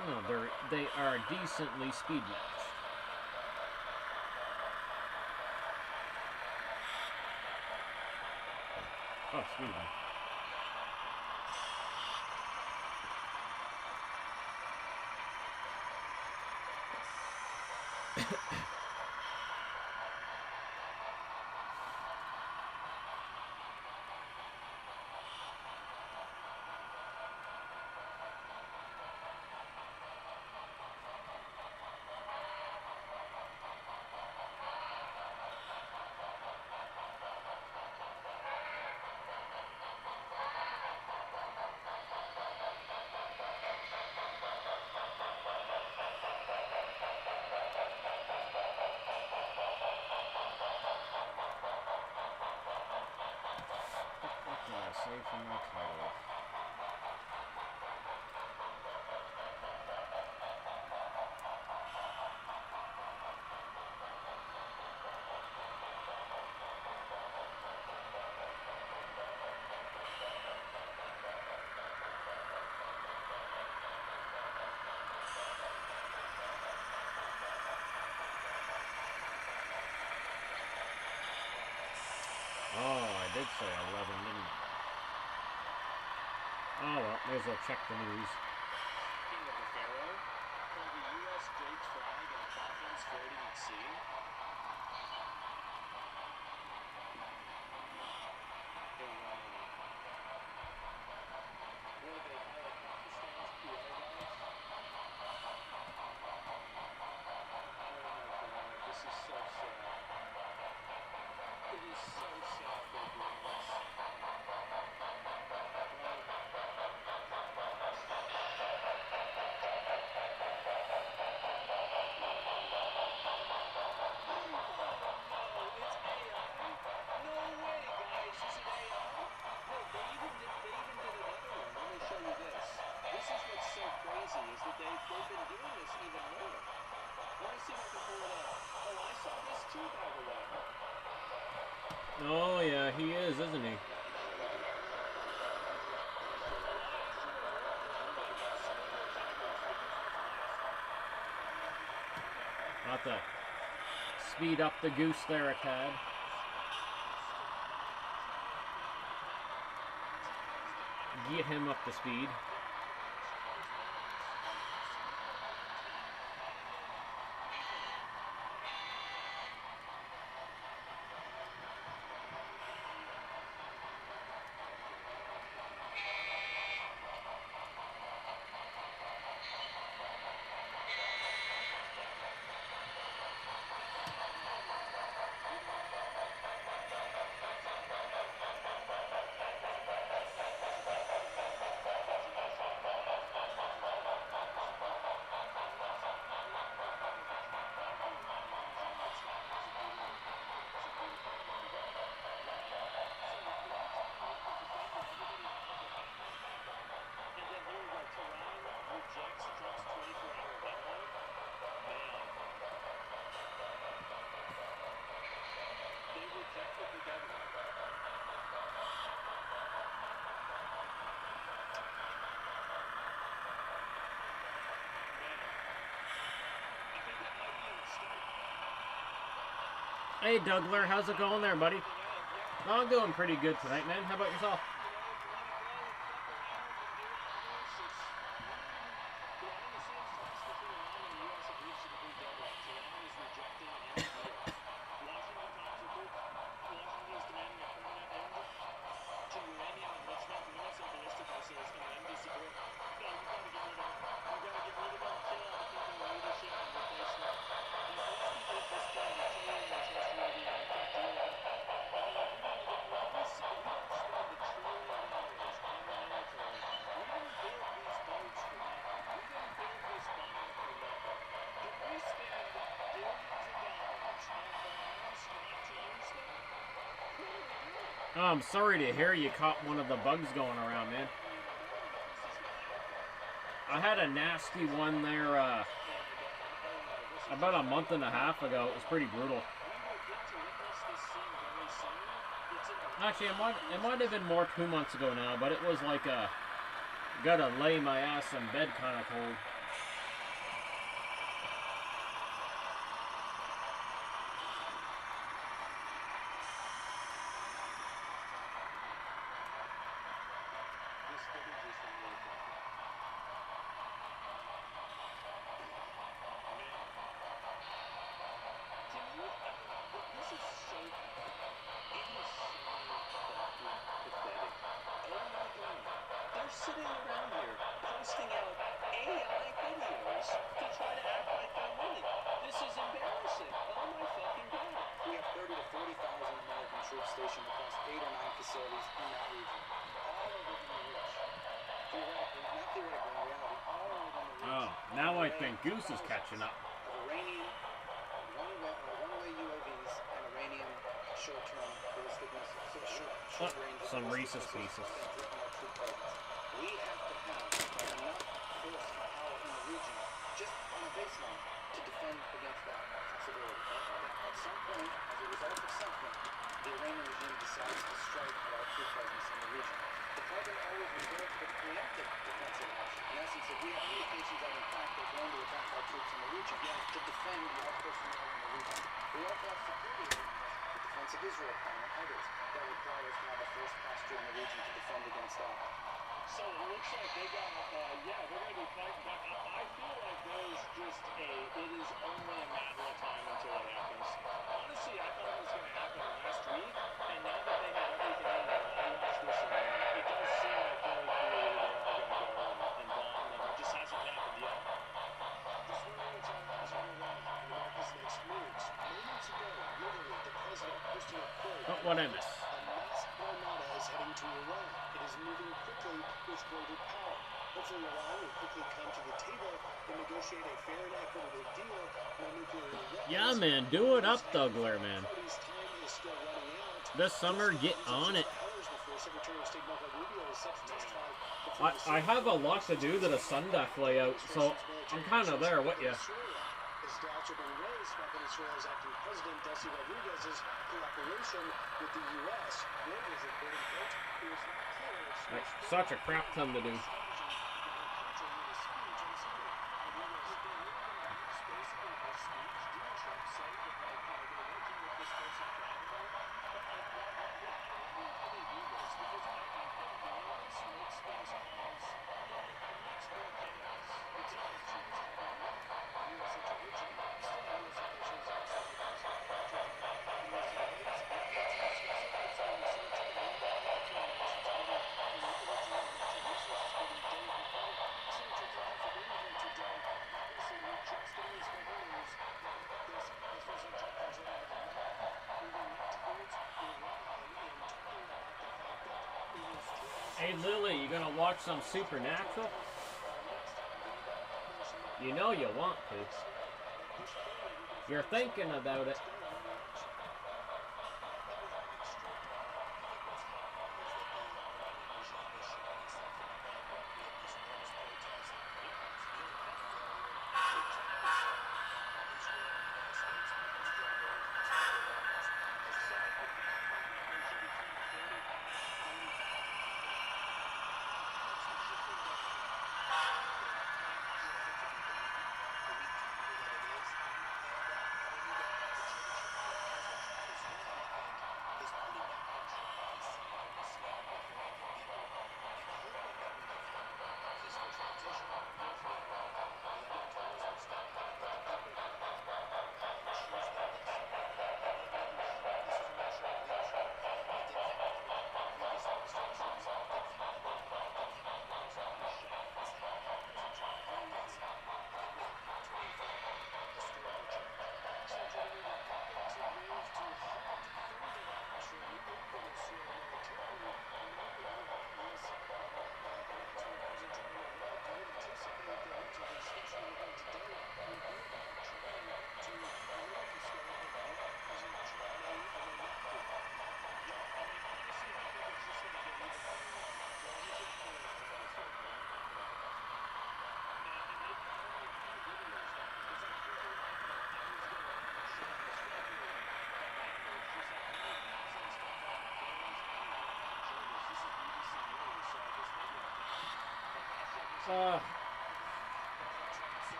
Oh, they are decently speed matched. Oh, excuse me. What did I say for my title? did say 11, didn't it? Oh well, may as well check the news. King of the Pharaoh, pulled the U.S. draped flag and coffins floating at sea. What did they hire Pakistan's PR guys? Oh my God, this is so sad. It is so sad for the Greens. Is that they've been doing this even more. Let me see if I can pull it up. Oh, I saw this too, by the way. Oh yeah, he is, isn't he? Not to speed up the goose there a tad. Get him up to speed. Hey Dougler, how's it going there, buddy? Oh, I'm doing pretty good tonight, man. How about yourself? Oh, I'm sorry to hear you caught one of the bugs going around, man. I had a nasty one there about a month and a half ago. It was pretty brutal. Actually, it might have been more 2 months ago now, but it was like a gotta lay my ass in bed kind of cold. Sitting around here posting out AI videos to try to act like they're winning. This is embarrassing. Oh my fucking God. We have 30 to 40,000 American troops stationed across 8 or 9 facilities in that region, all within the reach. Theoretically, not theoretically, in reality, all within the reach. Oh, now I think Goose is catching up. Of Iranian one-way UAVs and Iranian short-term ballistic missiles. So short-range some racist pieces. We have to have enough force and power in the region, just on a baseline, to defend against that possibility. At some point, as a result of something, the Iranian regime decides to strike at our troop presence in the region. The president always referred to the preemptive defensive action. In essence, if we have indications that in fact they're going to attack our troops in the region, to defend our personnel in the region. We also have security arrangements, the defense of his requirement others. That requires now the first pasture in the region to defend against that. So it looks like they got, yeah, they're going to be fighting back. I feel like there's just it is only a matter of time until it happens. Honestly, I thought it was going to happen last week, and now that they have everything in there, I'll watch this again. It does seem like very clearly they are going to go and bomb them. It just hasn't happened yet. The swearing trials are underway in America's next moves. Moments ago, literally, the president posted a quote. Oh, what I miss? A masked armada is heading to Iran. It is moving quickly with global power. Hopefully, Iran will quickly come to the table and negotiate a fair and equitable deal. No nuclear weapons. Yeah, man, do it up, Dougler, man. Party's time is still running out. This summer, get on it. Secretary of State Marco Rubio is set to testify before the I have a lot to do to the Sun Death layout, so I'm kind of there with you. As doubts are being raised about Venezuela's acting president, Delcy Rodriguez's cooperation with the U.S. Reuters reported, quote, it was not clear if Like, such a crap ton to do. Hey Lily, you gonna watch some Supernatural? You know you want to. You're thinking about it.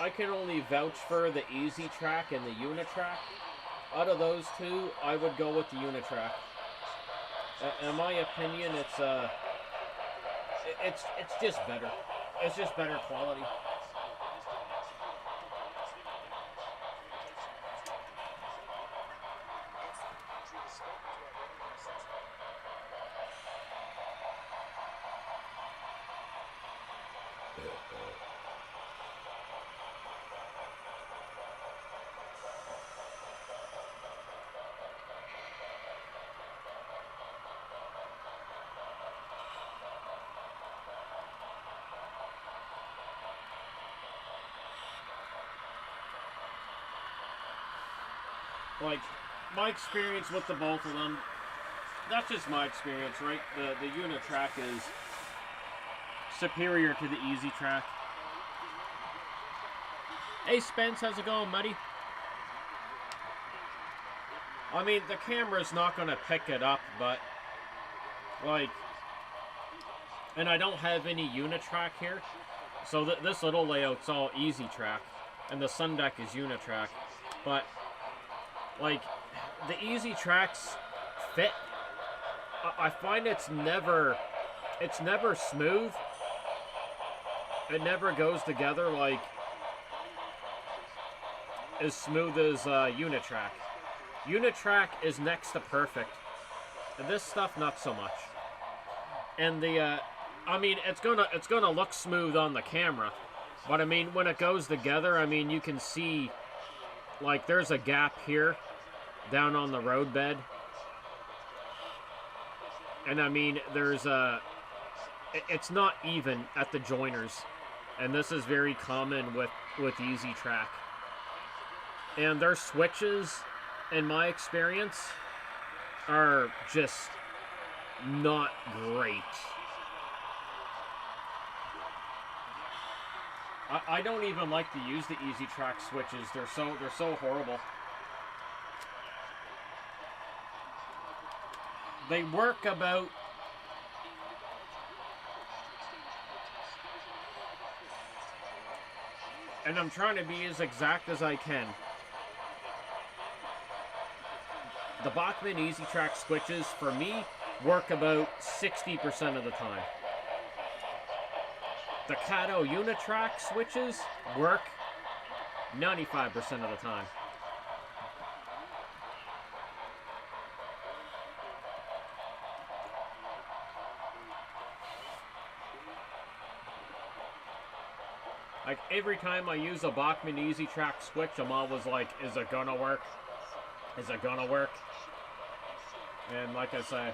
I can only vouch for the Easy Track and the Unitrack. Out of those two, I would go with the Unitrack. In my opinion, it's just better. It's just better quality. Like, my experience with the both of them, that's just my experience, right? The Unitrack is superior to the Easy Track. Hey Spence, how's it going, buddy? I mean, the camera's not going to pick it up, but, like, And I don't have any Unitrack here. So this little layout's all Easy Track. And the Sun Deck is Unitrack. But, like, the Easy Tracks fit. I find it's never smooth. It never goes together like as smooth as Unitrack. Unitrack is next to perfect. This stuff not so much. And the I mean it's gonna look smooth on the camera, but I mean when it goes together, I mean you can see like there's a gap here down on the road bed. And I mean there's it's not even at the joiners. And this is very common with Easy Track. And their switches, in my experience, are just not great. I don't even like to use the Easy Track switches. They're so horrible. They work about and I'm trying to be as exact as I can. The Bachmann Easy Track switches, for me, work about 60% of the time. The Kato Unitrack switches work 95% of the time. Like, every time I use a Bachmann Easy Track switch, I'm always like, is it gonna work? Is it gonna work? And like I say,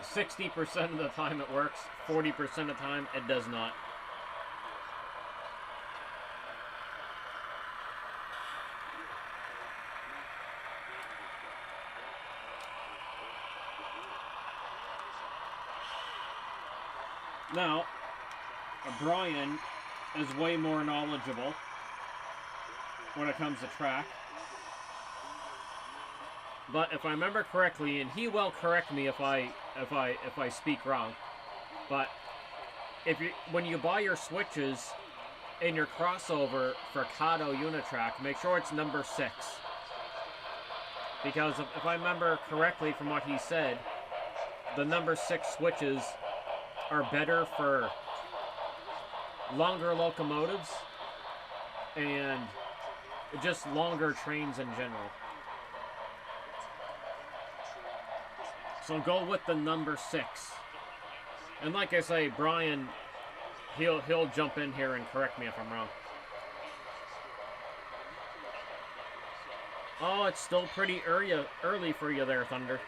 60% of the time it works, 40% of the time it does not. Now, Brian is way more knowledgeable when it comes to track. But if I remember correctly, and he will correct me if I speak wrong, but when you buy your switches in your crossover for Kato Unitrack, make sure it's number 6. Because if I remember correctly from what he said, the number 6 switches are better for longer locomotives and just longer trains in general. So go with the number 6. And like I say, Brian, he'll jump in here and correct me if I'm wrong. Oh, it's still pretty early for you there, Thunder.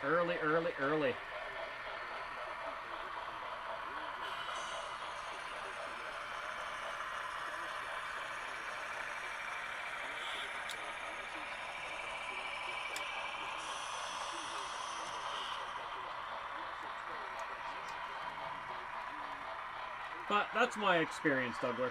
Early. But that's my experience, Douglas.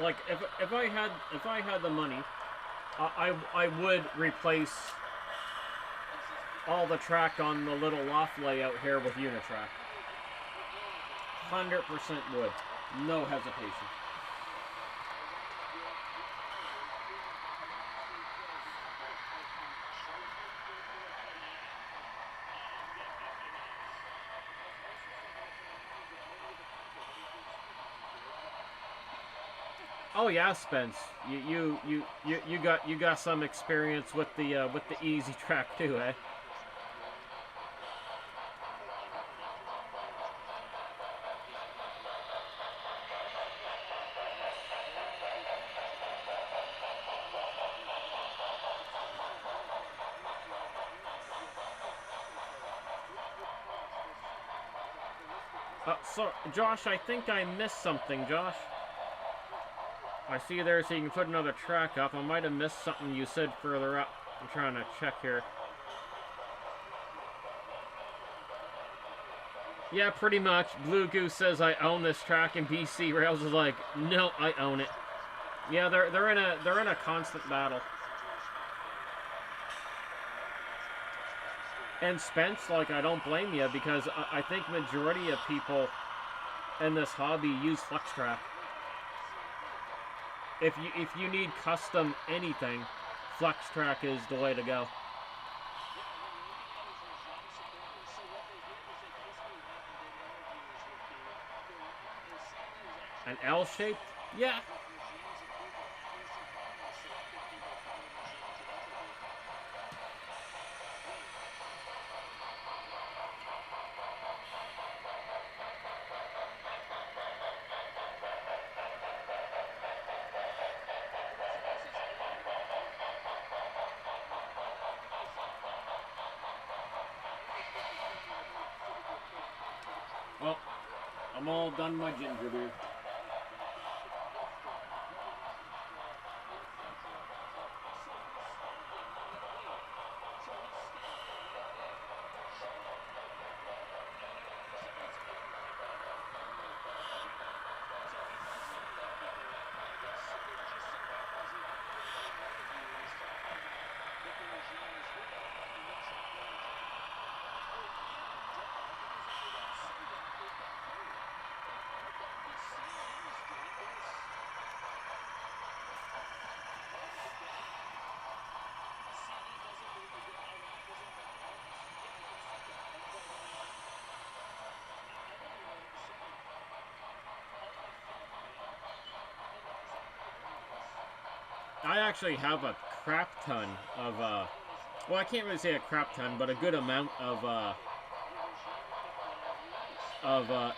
Like if I had the money, I would replace all the track on the little loft layout here with Unitrack. 100% would, no hesitation. Oh yeah, Spence. You got some experience with the easy track too, eh? So Josh, I think I missed something, Josh. I see there, so you can put another track up. I might have missed something you said further up. I'm trying to check here. Yeah, pretty much. Blue Goose says I own this track, and BC Rails is like, no, I own it. Yeah, they're in a constant battle. And Spence, like, I don't blame you, because I think majority of people in this hobby use FlexTrack. If you need custom anything, FlexTrack is the way to go. An L shape? Yeah. Well, I'm all done my ginger beer. I actually have a crap ton of, well, I can't really say a crap ton, but a good amount of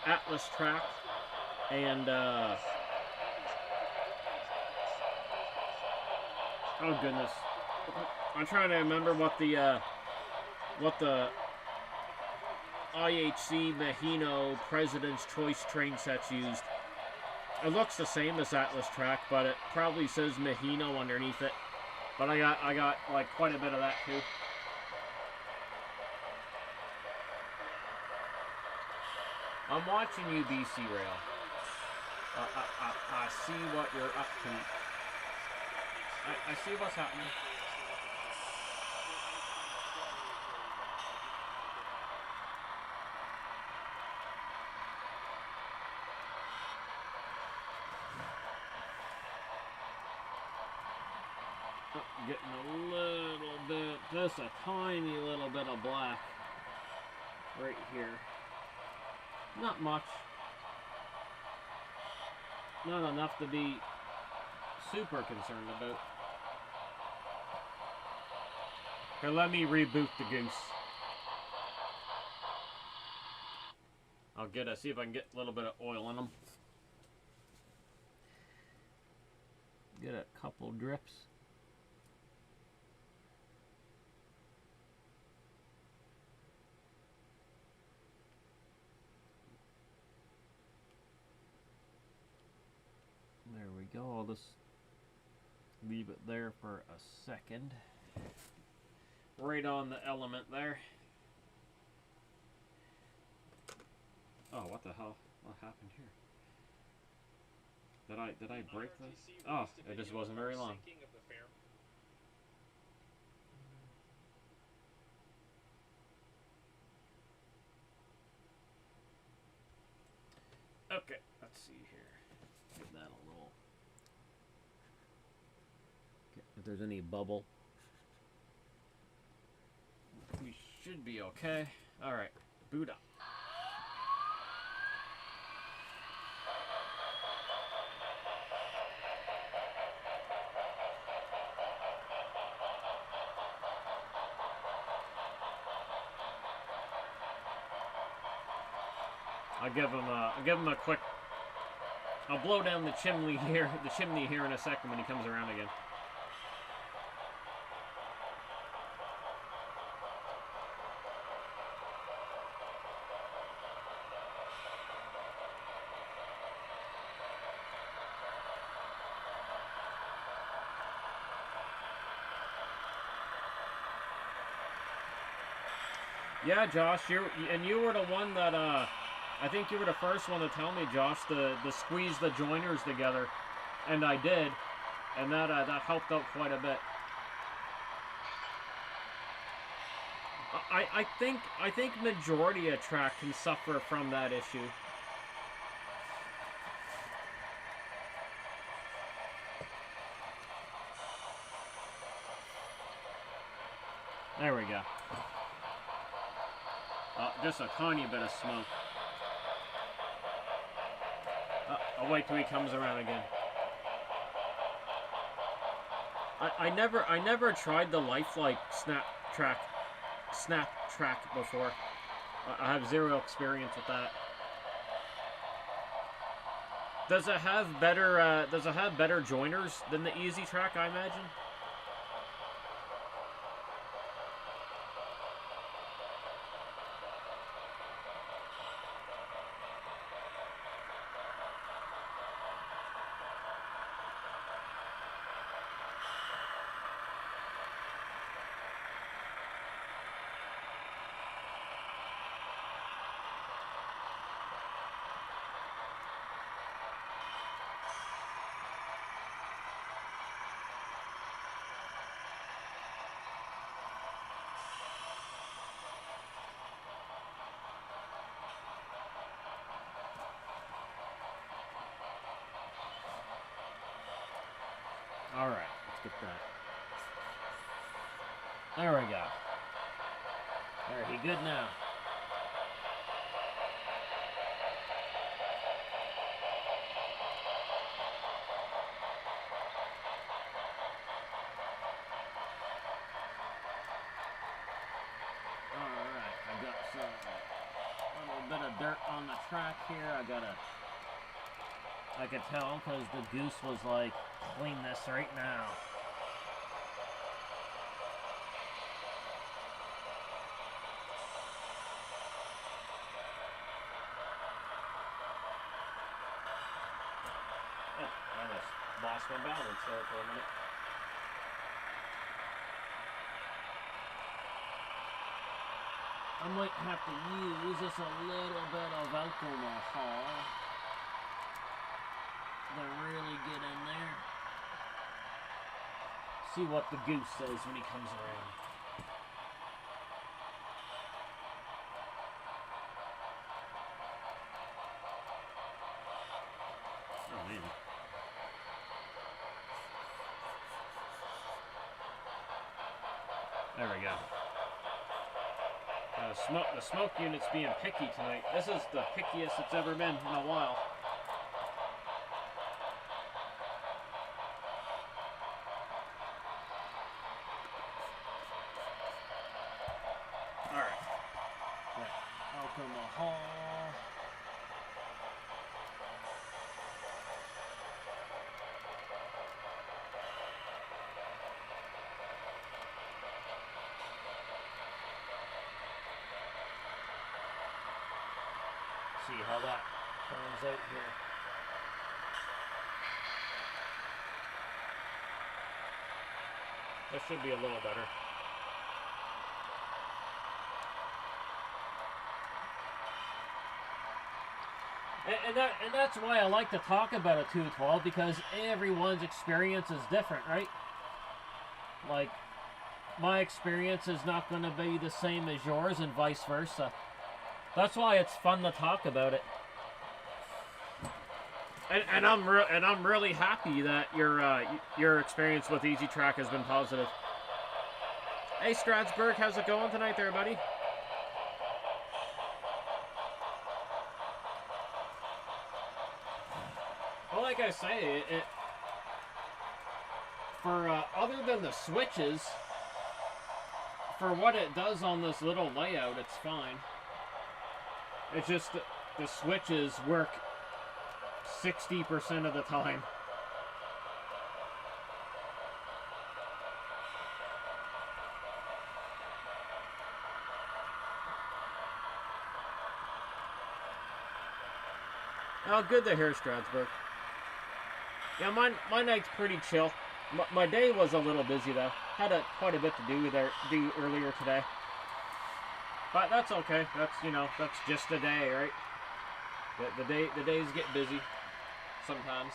Atlas track and, oh goodness. I'm trying to remember what the IHC Mahino President's Choice train sets used. It looks the same as Atlas track, but it probably says Mahino underneath it. But I got like quite a bit of that too. I'm watching you, BC Rail. I see what you're up to. I see what's happening. Getting a little bit, just a tiny little bit of black right here. Not much. Not enough to be super concerned about. Here, let me reboot the goose. I'll see if I can get a little bit of oil in them. Get a couple drips. There we go. I'll just leave it there for a second. Right on the element there. Oh, what the hell? What happened here? Did I break this? Oh, it just wasn't very long. Okay, let's see here. Give that a roll. Okay, if there's any bubble, we should be okay. Alright, boot up. I'll give him a quick. I'll blow down the chimney here in a second when he comes around again. Yeah, Josh, you were the one that I think you were the first one to tell me, Josh, to squeeze the joiners together, and I did, and that helped out quite a bit. I think majority of track can suffer from that issue. There we go. Just a tiny bit of smoke. I'll wait till he comes around again. I never tried the lifelike snap track before. I have zero experience with that. Does it have better joiners than the easy track, I imagine? All right, let's get that. There we go. There, he good now. All right, I got some little bit of dirt on the track here. I could tell because the goose was like, clean this right now. Oh, I just lost my balance there for a minute. I might have to use just a little bit of alcohol to really get in there. See what the goose says when he comes around. Oh man. There we go. The smoke unit's being picky tonight. This is the pickiest it's ever been in a while. Alright. Alcohol. See how that turns out here. That should be a little better. And that's why I like to talk about a 212, because everyone's experience is different, right? Like, my experience is not going to be the same as yours and vice versa. That's why it's fun to talk about it. And I'm really happy that your experience with Easy Track has been positive. Hey Strasburg, how's it going tonight there, buddy? Well, like I say, for other than the switches, for what it does on this little layout, it's fine. It's just the switches work 60% of the time. Oh, good to hear, Strasburg. Yeah, my night's pretty chill. My day was a little busy though. Had quite a bit to do earlier today. But that's okay. That's that's just a day, right? The days get busy sometimes.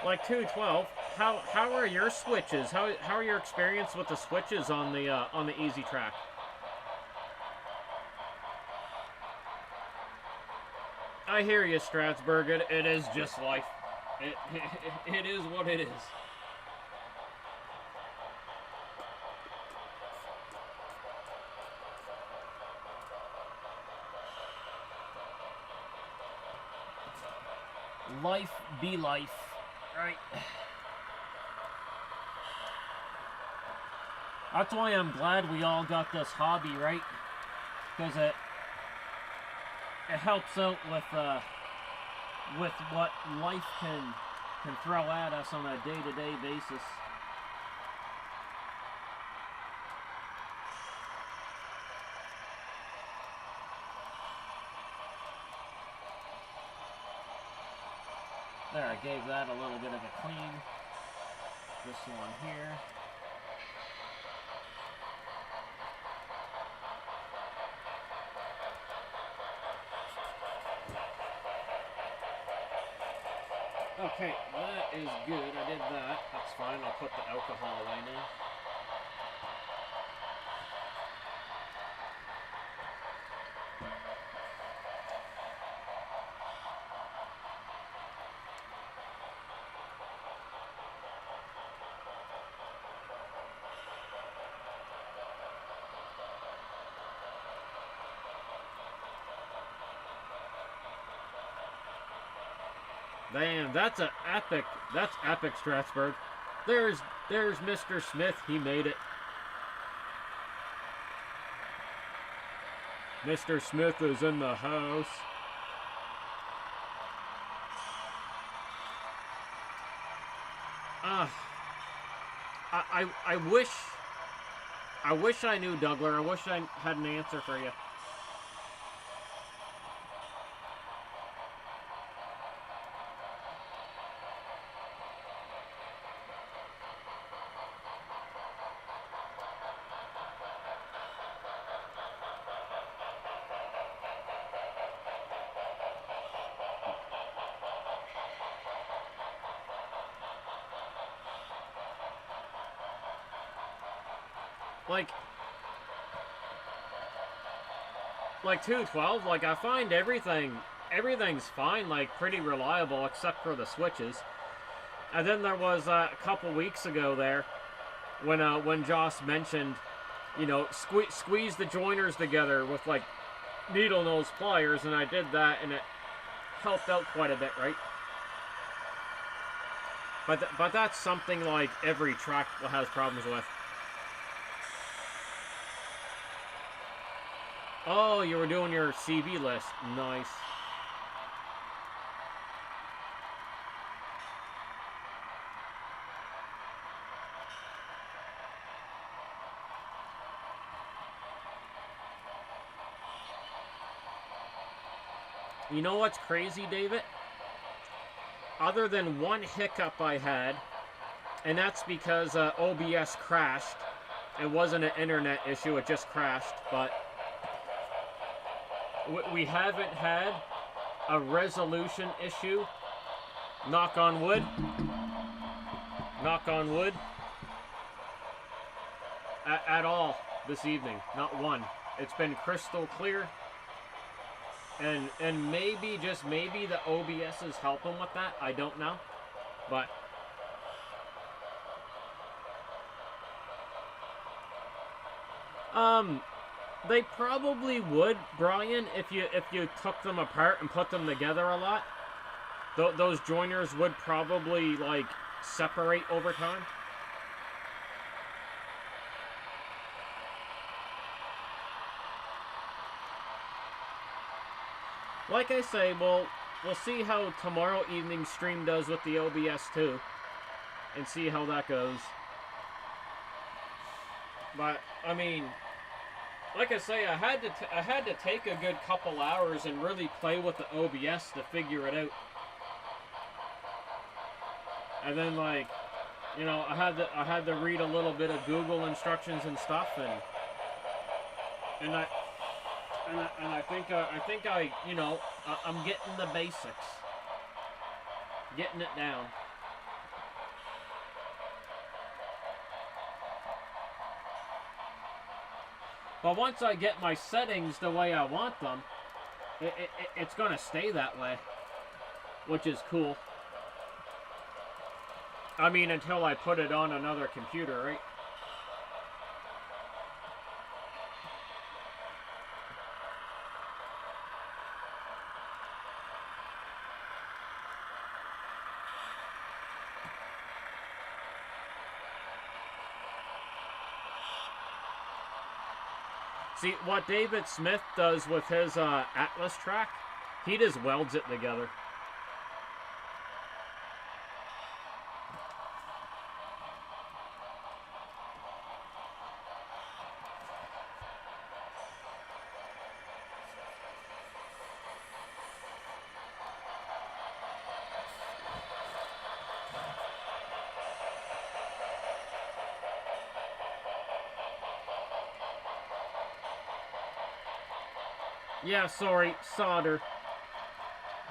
Like 212, how are your switches? How are your experience with the switches on the easy track? I hear you, Strasburg. It is just life. It is what it is. Life be life. Right. That's why I'm glad we all got this hobby, right? Because it helps out with what life can throw at us on a day-to-day basis. There, I gave that a little bit of a clean. This one here. Okay, that is good. I did that. That's fine. I'll put the alcohol away now. Damn, that's epic, Strasburg. There's Mr. Smith. He made it. Mr. Smith is in the house. I wish I knew, Douglas. I wish I had an answer for you. Like 212, like I find everything's fine, like pretty reliable except for the switches. And then there was a couple weeks ago there when Joss mentioned, squeeze the joiners together with like needle nose pliers, and I did that, and it helped out quite a bit, right? But that's something like every track has problems with. Oh, you were doing your CB list. Nice. You know what's crazy, David? Other than one hiccup I had, and that's because OBS crashed. It wasn't an internet issue, it just crashed, but we haven't had a resolution issue, knock on wood, at all this evening. Not one. It's been crystal clear, and maybe, just maybe, the OBS is helping with that. I don't know, but They probably would, Brian, if you took them apart and put them together a lot. Those joiners would probably like separate over time. Like I say, we'll see how tomorrow evening's stream does with the OBS too, and see how that goes. But I mean, like I say, I had to take a good couple hours and really play with the OBS to figure it out. And then, like, you know, I had to read a little bit of Google instructions and stuff, and I think I you know, I'm getting the basics, getting it down. But once I get my settings the way I want them, it's gonna stay that way, which is cool. I mean, until I put it on another computer, right? See, what David Smith does with his Atlas track, he just welds it together. Yeah, sorry, solder.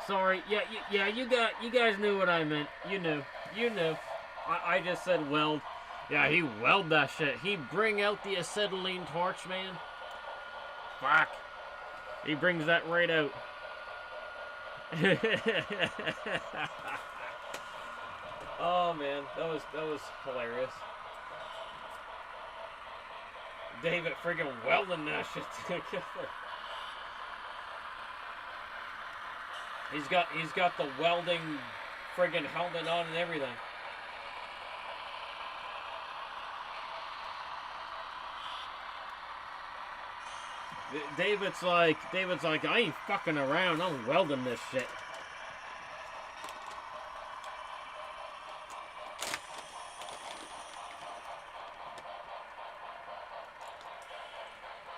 Sorry, yeah, you guys knew what I meant. You knew. I just said weld. Yeah, he weld that shit. He bring out the acetylene torch, man. Fuck. He brings that right out. Oh man, that was hilarious. David friggin' welding that shit together. He's got the welding friggin' helmet on and everything. David's like, I ain't fucking around, I'm welding this shit.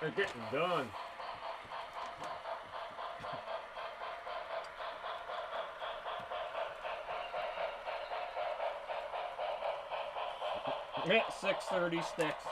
They're getting done. Yeah, 630 sticks.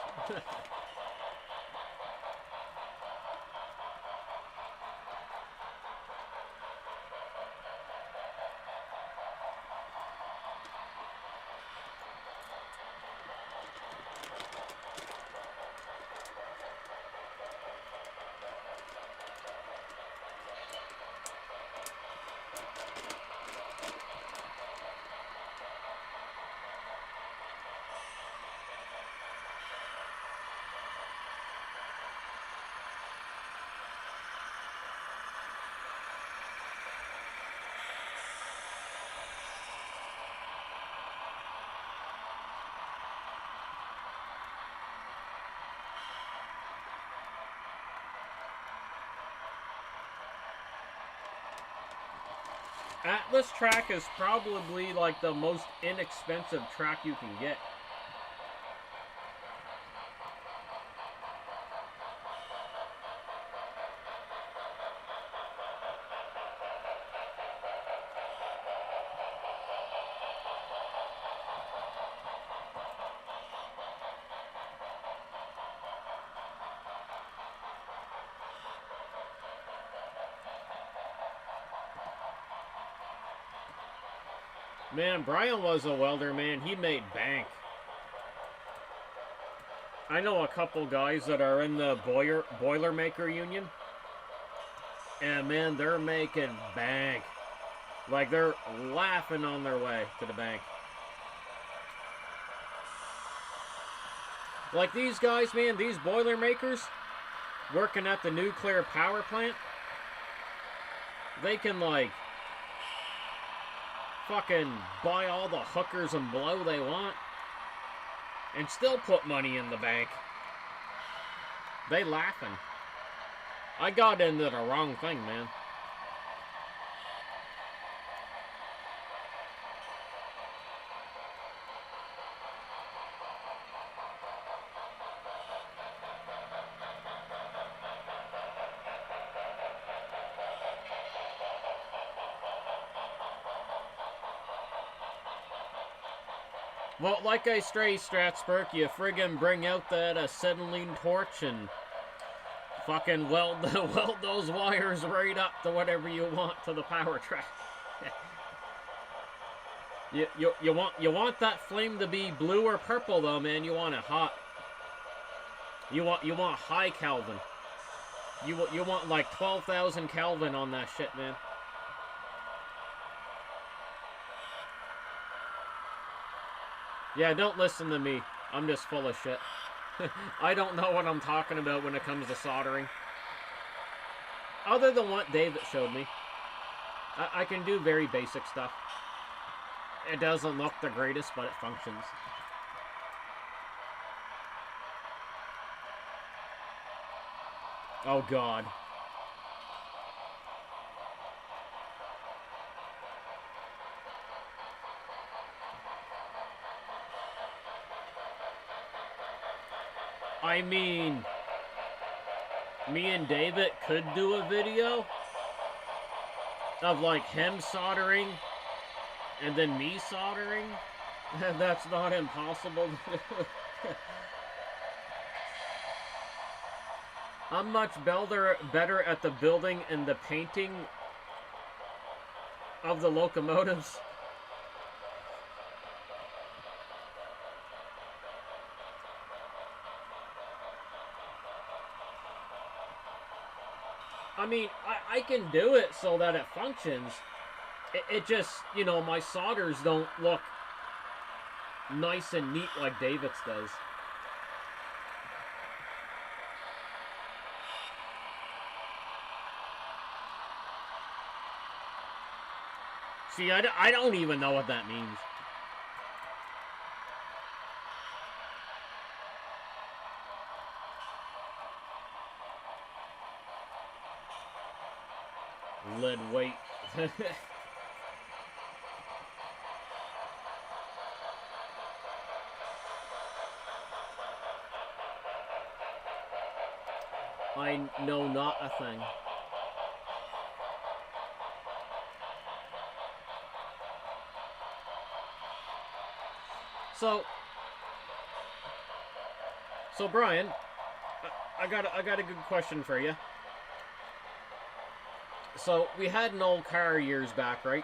Atlas track is probably like the most inexpensive track you can get. Man, Brian was a welder, man. He made bank. I know a couple guys that are in the Boilermaker Union. And man, they're making bank. Like they're laughing on their way to the bank. Like these guys, man, these Boilermakers, working at the nuclear power plant, they can, like, fucking buy all the hookers and blow they want and still put money in the bank. They laughing. I got into the wrong thing, man. Well, like I say, Stratsburg, you friggin' bring out that acetylene torch and fucking weld those wires right up to whatever you want to the power track. you want that flame to be blue or purple though, man. You want it hot. You want high Kelvin. You want like 12,000 Kelvin on that shit, man. Yeah, don't listen to me. I'm just full of shit. I don't know what I'm talking about when it comes to soldering. Other than what David showed me. I can do very basic stuff. It doesn't look the greatest, but it functions. Oh, God. I mean, me and David could do a video of like him soldering and then me soldering. That's not impossible. I'm much better at the building and the painting of the locomotives. I mean, I can do it so that it functions. It just, you know, my solders don't look nice and neat like David's does. See, I don't even know what that means. Lead weight. I know not a thing. So Brian, I got a good question for you. So we had an old car years back, right?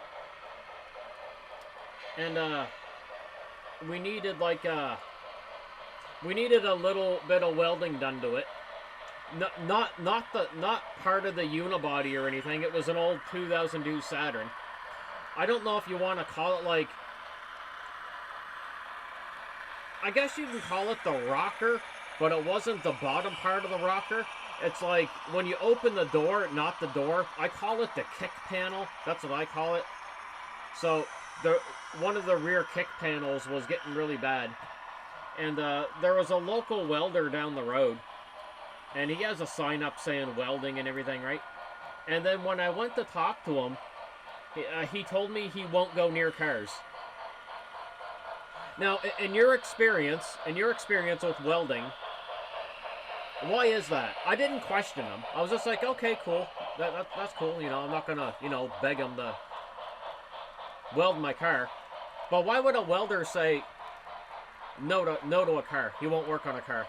And we needed like a little bit of welding done to it. Not part of the unibody or anything. It was an old 2002 Saturn. I don't know if you want to call it like, I guess you can call it the rocker, but it wasn't the bottom part of the rocker. It's like when you open the door, not the door. I call it the kick panel. That's what I call it. So one of the rear kick panels was getting really bad. And there was a local welder down the road. And he has a sign up saying welding and everything, right? And then when I went to talk to him, he told me he won't go near cars. Now, in your experience with welding, why is that? I didn't question him. I was just like, okay, cool. That's cool. You know, I'm not gonna, you know, beg him to weld my car. But why would a welder say no to a car? He won't work on a car.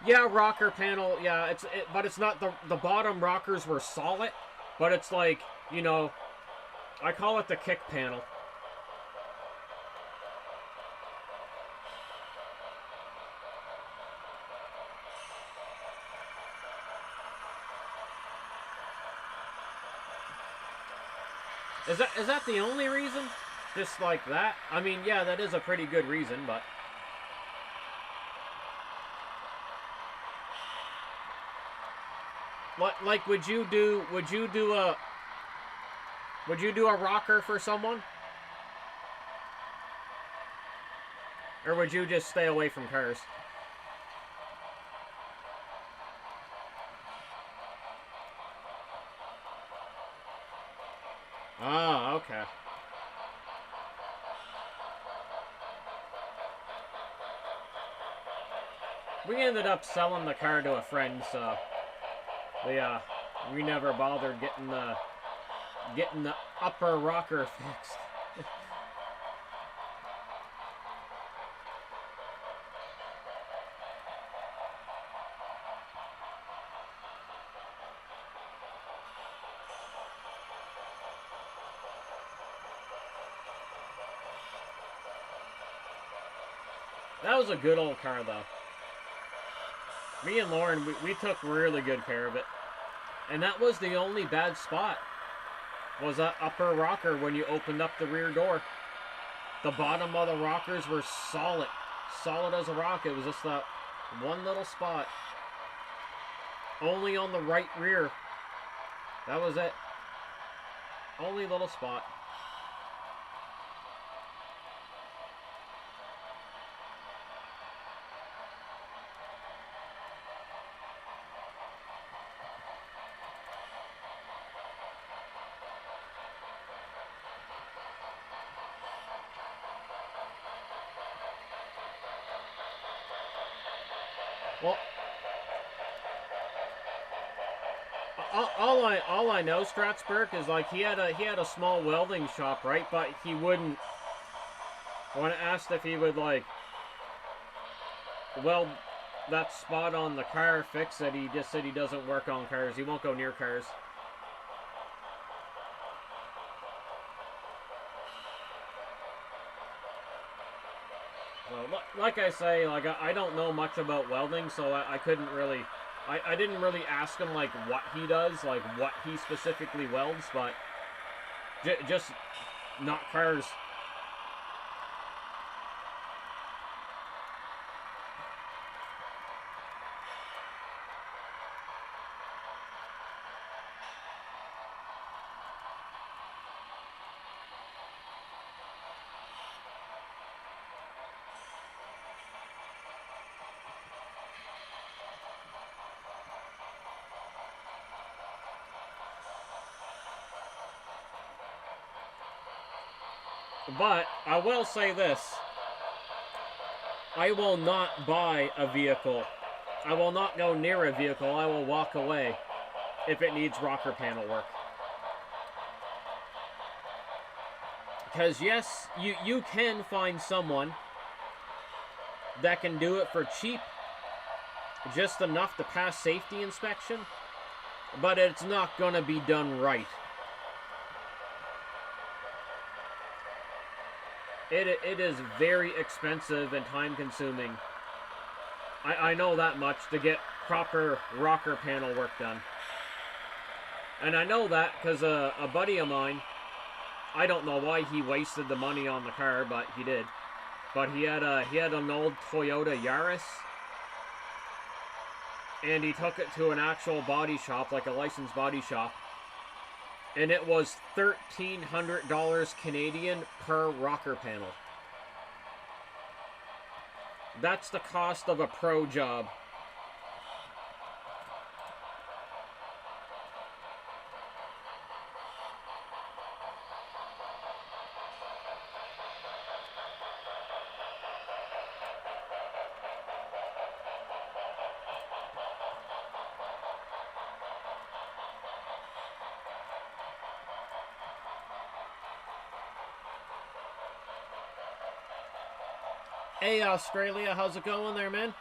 Yeah, rocker panel. Yeah, but it's not the bottom rockers were solid, but it's like, you know, I call it the kick panel. Is that the only reason? Just like that? I mean, yeah, that is a pretty good reason, but Like, would you do a rocker for someone? Or would you just stay away from cars? Oh, okay. We ended up selling the car to a friend, so we never bothered getting the upper rocker fixed. That was a good old car, though. Me and Lauren, we took really good care of it. And that was the only bad spot, was that upper rocker when you opened up the rear door. The bottom of the rockers were solid. Solid as a rock. It was just that one little spot. Only on the right rear. That was it. Only little spot. Well, all I know, Stratsburg, is like he had a small welding shop, right? But he wouldn't. When asked if he would like weld that spot on the car, fix it, he just said he doesn't work on cars. He won't go near cars. Well, like I say, like I don't know much about welding, so I couldn't really, I didn't really ask him like what he does, like what he specifically welds, but just not cars. But I will say this. I will not buy a vehicle. I will not go near a vehicle. I will walk away if it needs rocker panel work. Because yes, you can find someone that can do it for cheap, just enough to pass safety inspection, but it's not going to be done right. It is very expensive and time consuming. I know that much, to get proper rocker panel work done. And I know that because a buddy of mine, I don't know why he wasted the money on the car, but he did. But he had an old Toyota Yaris, and he took it to an actual body shop, like a licensed body shop. And it was $1,300 Canadian per rocker panel. That's the cost of a pro job. Hey, Australia, how's it going there, man?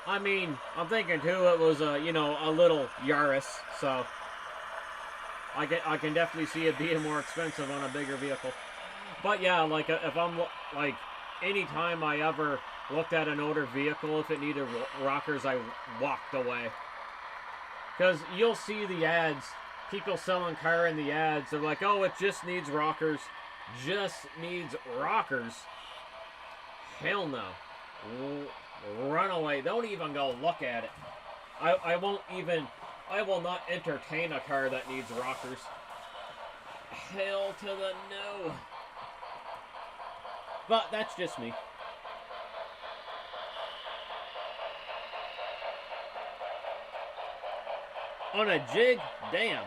I mean, I'm thinking too, it was a little Yaris, so I can definitely see it being more expensive on a bigger vehicle. But yeah, like if I'm like, anytime I ever looked at an older vehicle, if it needed rockers, I walked away. Because you'll see the ads, people selling car in the ads, they're like, oh, it just needs rockers. just needs rockers, hell no. Run away. Don't even go look at it. I won't even... I will not entertain a car that needs rockers. Hell to the no. But that's just me. On a jig? Damn.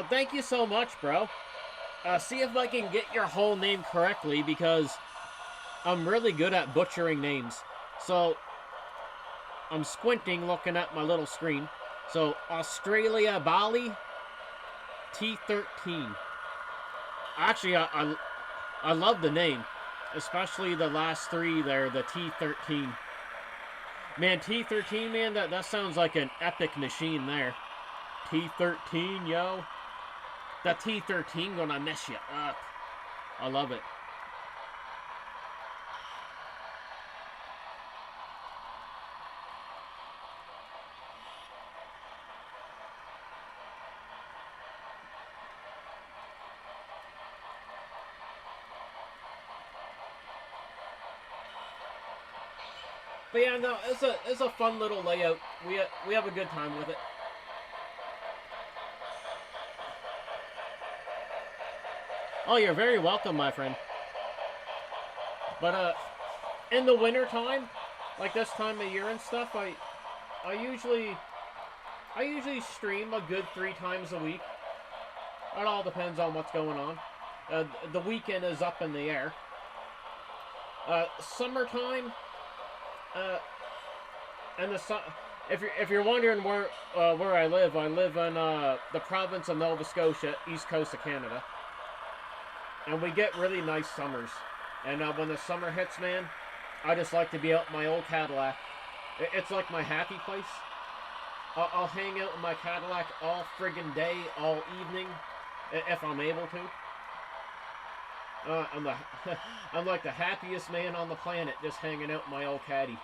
Thank you so much, bro. See if I can get your whole name correctly, because I'm really good at butchering names. So, I'm squinting looking at my little screen. So, Australia Bali T13. Actually, I love the name. Especially the last three there, the T13. Man, T13, man, that sounds like an epic machine there. T13, yo. That T13 gonna mess you up. I love it. But yeah, no, it's a fun little layout. We have a good time with it. Oh, you're very welcome, my friend. But in the winter time, like this time of year and stuff, I usually stream a good 3 times a week. It all depends on what's going on. The weekend is up in the air. Summertime. And if you're wondering where I live in the province of Nova Scotia, east coast of Canada, and we get really nice summers. And when the summer hits, man, I just like to be out in my old Cadillac. It's like my happy place. I'll hang out in my Cadillac all friggin' day, all evening, if I'm able to. I'm like the happiest man on the planet, just hanging out in my old caddy.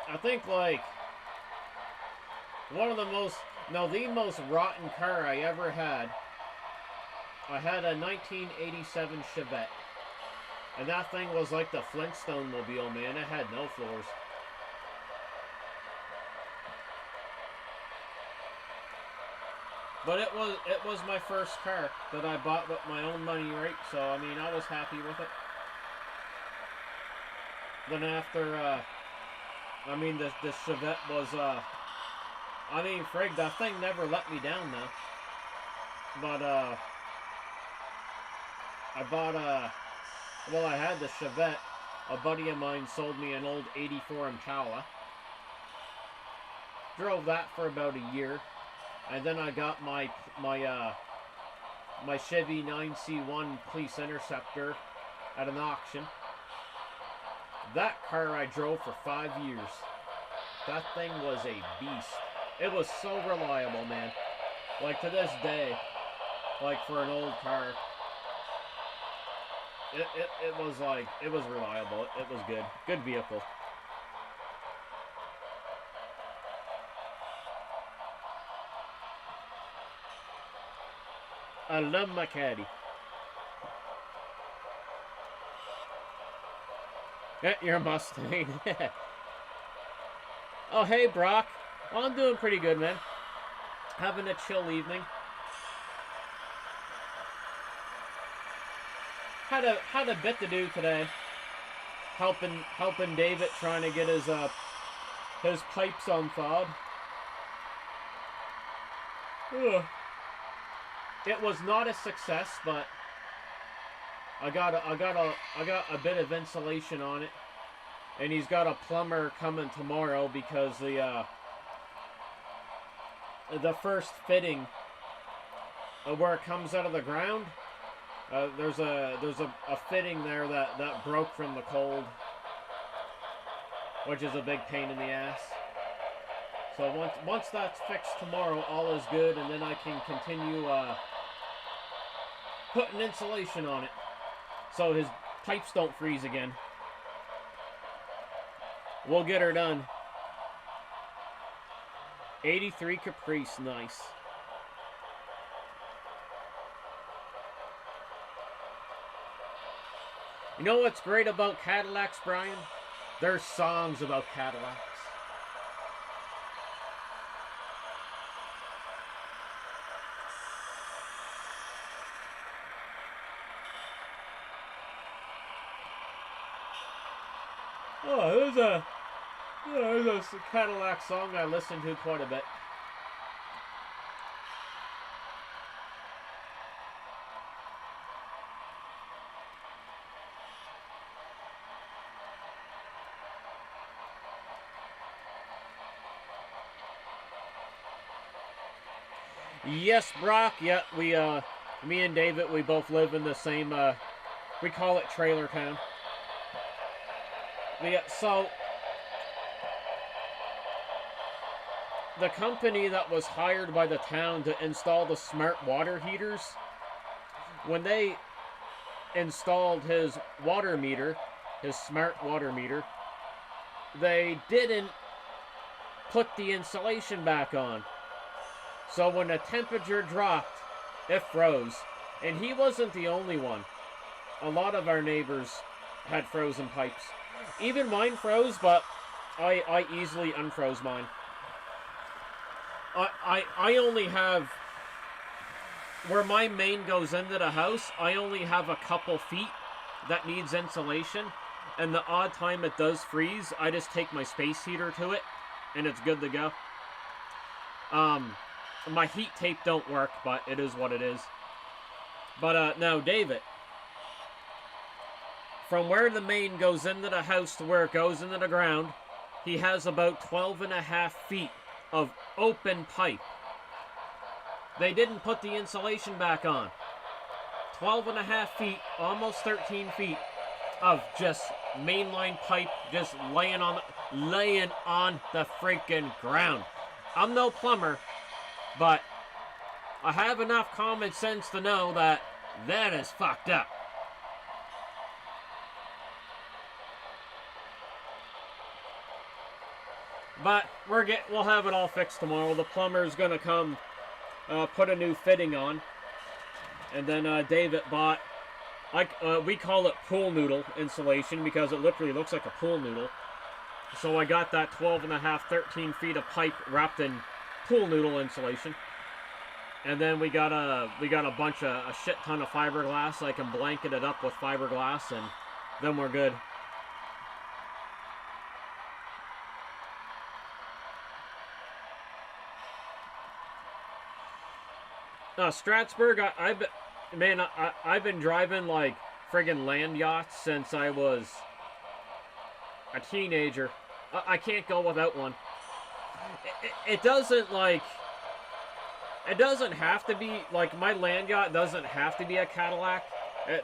I think, like, the most rotten car I ever had, I had a 1987 Chevette. And that thing was like the Flintstone mobile, man. It had no floors. But it was my first car that I bought with my own money, right? So, I mean, I was happy with it. Then after, I mean, the Chevette was, I mean, frig, that thing never let me down, though. But, I bought, well, I had the Chevette. A buddy of mine sold me an old 84 Impala. Drove that for about a year. And then I got my Chevy 9C1 Police Interceptor at an auction. That car I drove for 5 years. That thing was a beast. It was so reliable, man. Like, to this day, like, for an old car, it was like, it was reliable. It was good. Good vehicle. I love my caddy. You're a Mustang. Oh, hey, Brock. Well, I'm doing pretty good, man. Having a chill evening. Had a bit to do today. Helping David trying to get his pipes unthawed. Ugh. It was not a success, but I got a bit of insulation on it, and he's got a plumber coming tomorrow because the first fitting where it comes out of the ground, there's a fitting there that broke from the cold, which is a big pain in the ass. So once that's fixed tomorrow, all is good, and then I can continue putting insulation on it, so his pipes don't freeze again. We'll get her done. 83 Caprice, nice. You know what's great about Cadillacs, Brian? There's songs about Cadillacs. Oh, there's a Cadillac song I listen to quite a bit. Yes, Brock. Yeah, me and David, we both live in the same, we call it Trailer Town. Yeah, so the company that was hired by the town to install the smart water heaters, when they installed his water meter, his smart water meter, they didn't put the insulation back on. So when the temperature dropped, it froze. And he wasn't the only one. A lot of our neighbors had frozen pipes. Even mine froze, but I easily unfroze mine. I only have, where my main goes into the house, I only have a couple feet that needs insulation. And the odd time it does freeze, I just take my space heater to it, and it's good to go. My heat tape don't work, but it is what it is. But now, David, from where the main goes into the house to where it goes into the ground, he has about 12.5 feet of open pipe. They didn't put the insulation back on. 12.5 feet, almost 13 feet of just mainline pipe just laying on the freaking ground. I'm no plumber, but I have enough common sense to know that that is fucked up. But we'll have it all fixed tomorrow. The plumber's gonna come put a new fitting on, and then David bought, we call it pool noodle insulation because it literally looks like a pool noodle. So I got that 12.5, 13 feet of pipe wrapped in pool noodle insulation, and then we got a bunch of a shit ton of fiberglass. I can blanket it up with fiberglass, and then we're good. Strasbourg, I've been driving like friggin' land yachts since I was a teenager. I can't go without one. It doesn't have to be, like, my land yacht doesn't have to be a Cadillac.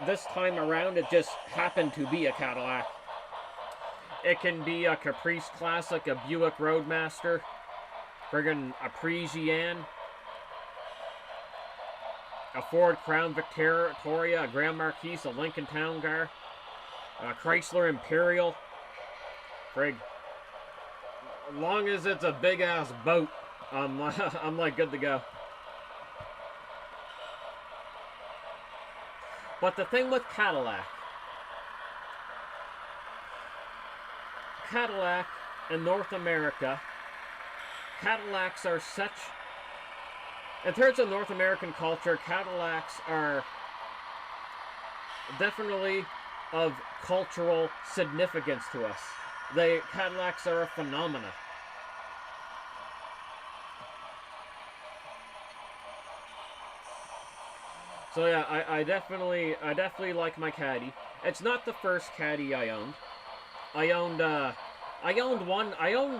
This time around, it just happened to be a Cadillac. It can be a Caprice Classic, a Buick Roadmaster, friggin' a Parisienne, a Ford Crown Victoria, a Grand Marquis, a Lincoln Town Car, a Chrysler Imperial. Frig. As long as it's a big ass boat, I'm like good to go. But the thing with Cadillac in North America, Cadillacs are such, in terms of North American culture, Cadillacs are definitely of cultural significance to us. Cadillacs are a phenomena. So yeah, I definitely like my Caddy. It's not the first Caddy I owned. I owned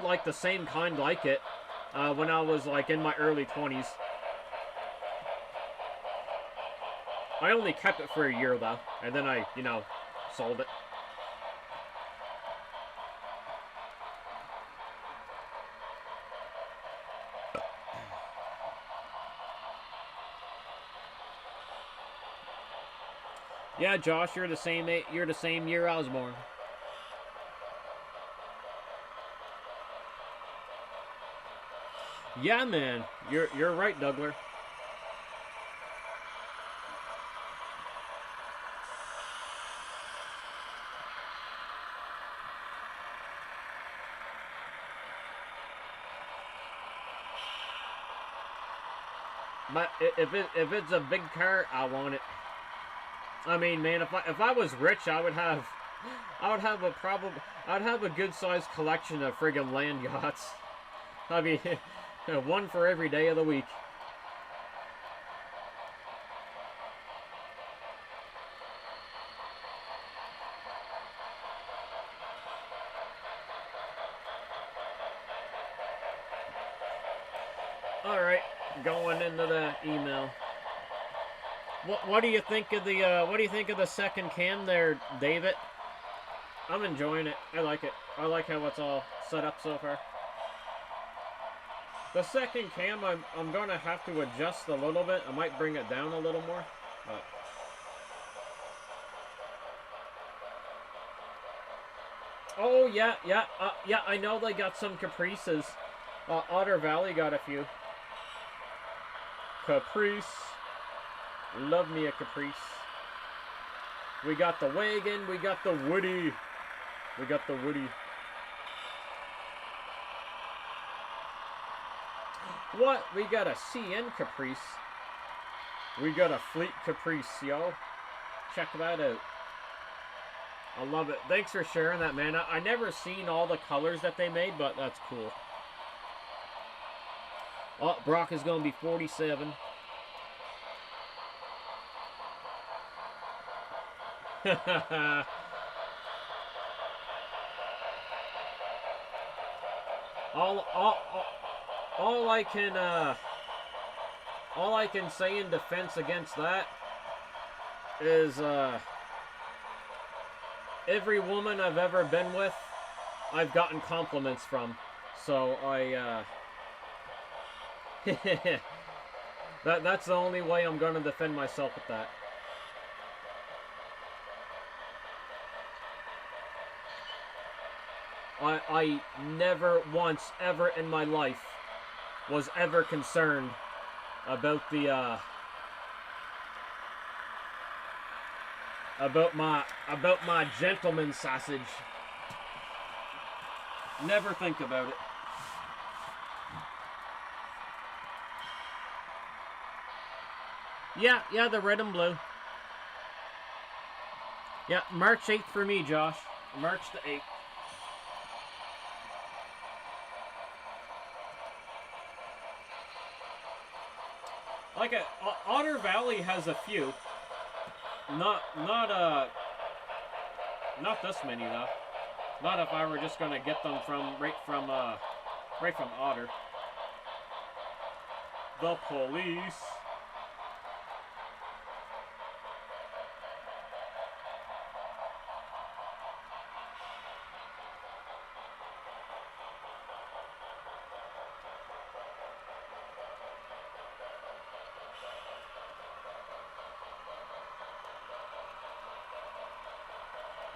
like the same kind like it when I was like in my early 20s. I only kept it for a year though, and then I, you know, sold it. Yeah, Josh, you're the same. You're the same year I was born. Yeah, man, you're right, Douglas. But if it's a big car, I want it. I mean, man, if I was rich, I would have a good sized collection of friggin' land yachts. I mean, one for every day of the week. All right, going into the email. What do you think of the second cam there, David? I'm enjoying it. I like it. I like how it's all set up so far. The second cam, I'm gonna have to adjust a little bit. I might bring it down a little more. But oh yeah. I know they got some Caprices. Otter Valley got a few. Caprice. Love me a Caprice. We got the wagon. We got the Woody. We got the Woody. What? We got a CN Caprice. We got a Fleet Caprice, yo. Check that out. I love it. Thanks for sharing that, man. I never seen all the colors that they made, but that's cool. Oh, Brock is going to be 47. all I can say in defense against that is every woman I've ever been with, I've gotten compliments from. So that's the only way I'm going to defend myself with that. I never once ever in my life was ever concerned about the about my gentleman sausage. Never think about it. Yeah, the red and blue. Yeah, March 8th for me, Josh. March the 8th. Like Otter Valley has a few. Not this many though. Not if I were just gonna get them right from Otter. The police.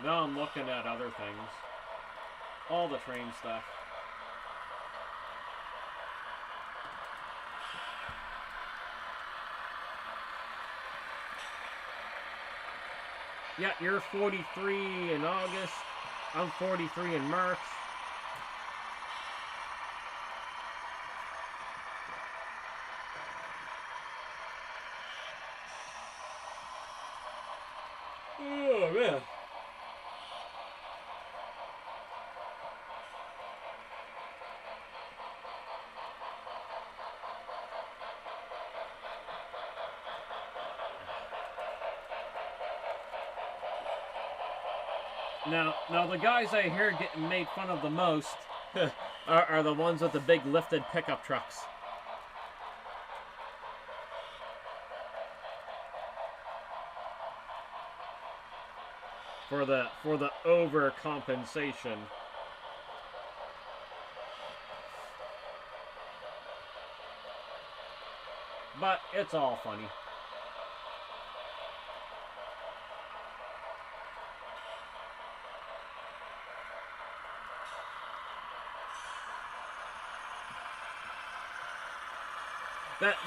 Now I'm looking at other things. All the train stuff. Yeah, you're 43 in August. I'm 43 in March. Oh, man. Now the guys I hear getting made fun of the most are the ones with the big lifted pickup trucks. for the overcompensation. But it's all funny.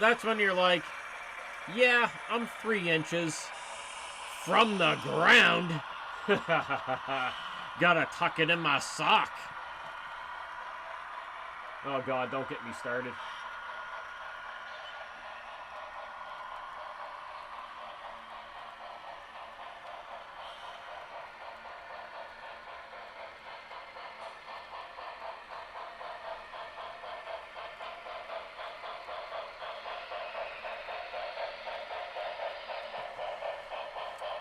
That's when you're like, yeah, I'm 3 inches from the ground. Gotta tuck it in my sock. Oh God, don't get me started.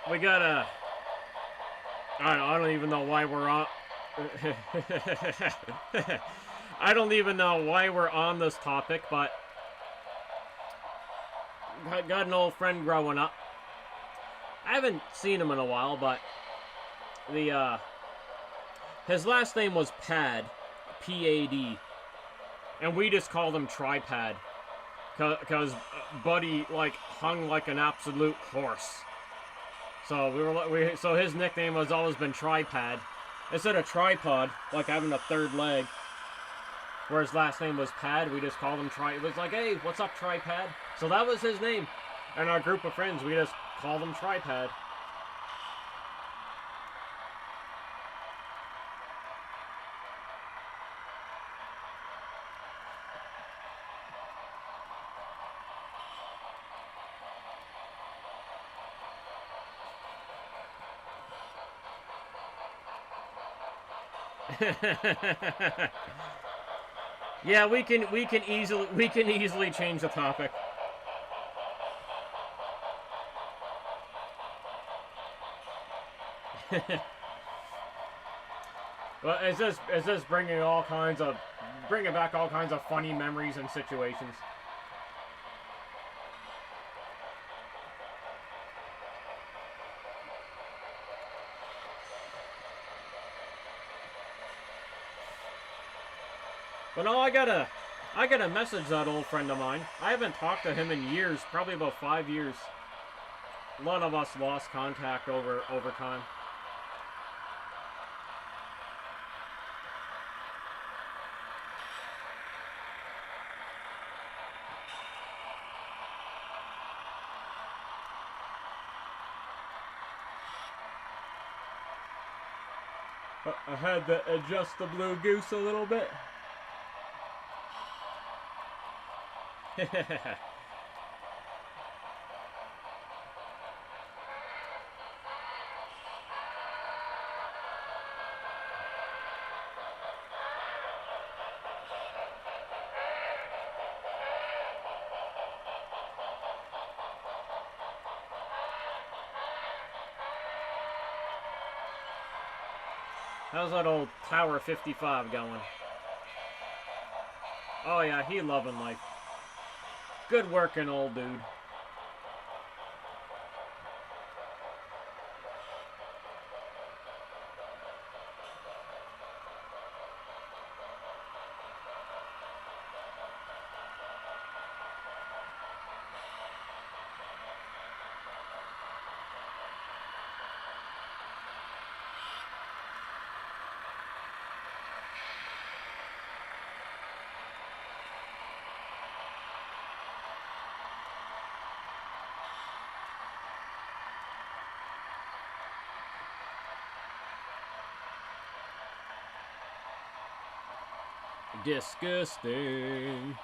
We gotta... I don't even know why we're on... I don't even know why we're on this topic, but... Got an old friend growing up. I haven't seen him in a while, but... His last name was Pad. P-A-D. And we just called him Tripad. Because Buddy, like, hung like an absolute horse. So so his nickname has always been Tripad. Instead of tripod, like having a third leg, where his last name was Pad, we just called him It was like, hey, what's up, Tripad? So that was his name. And our group of friends, we just called him Tripad. Yeah, we can easily change the topic. Well, it's just bringing back all kinds of funny memories and situations. But no, I gotta message that old friend of mine. I haven't talked to him in years, probably about 5 years. A lot of us lost contact over time. I had to adjust the blue goose a little bit. How's that old Tower 55 going? Oh yeah, he loving life. Good working old dude. Disgusting.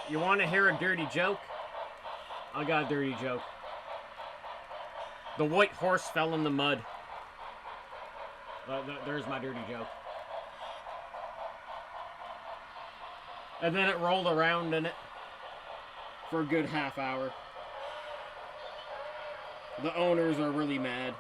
You want to hear a dirty joke? I got a dirty joke. The white horse fell in the mud. There's my dirty joke. And then it rolled around in it for a good half hour. The owners are really mad.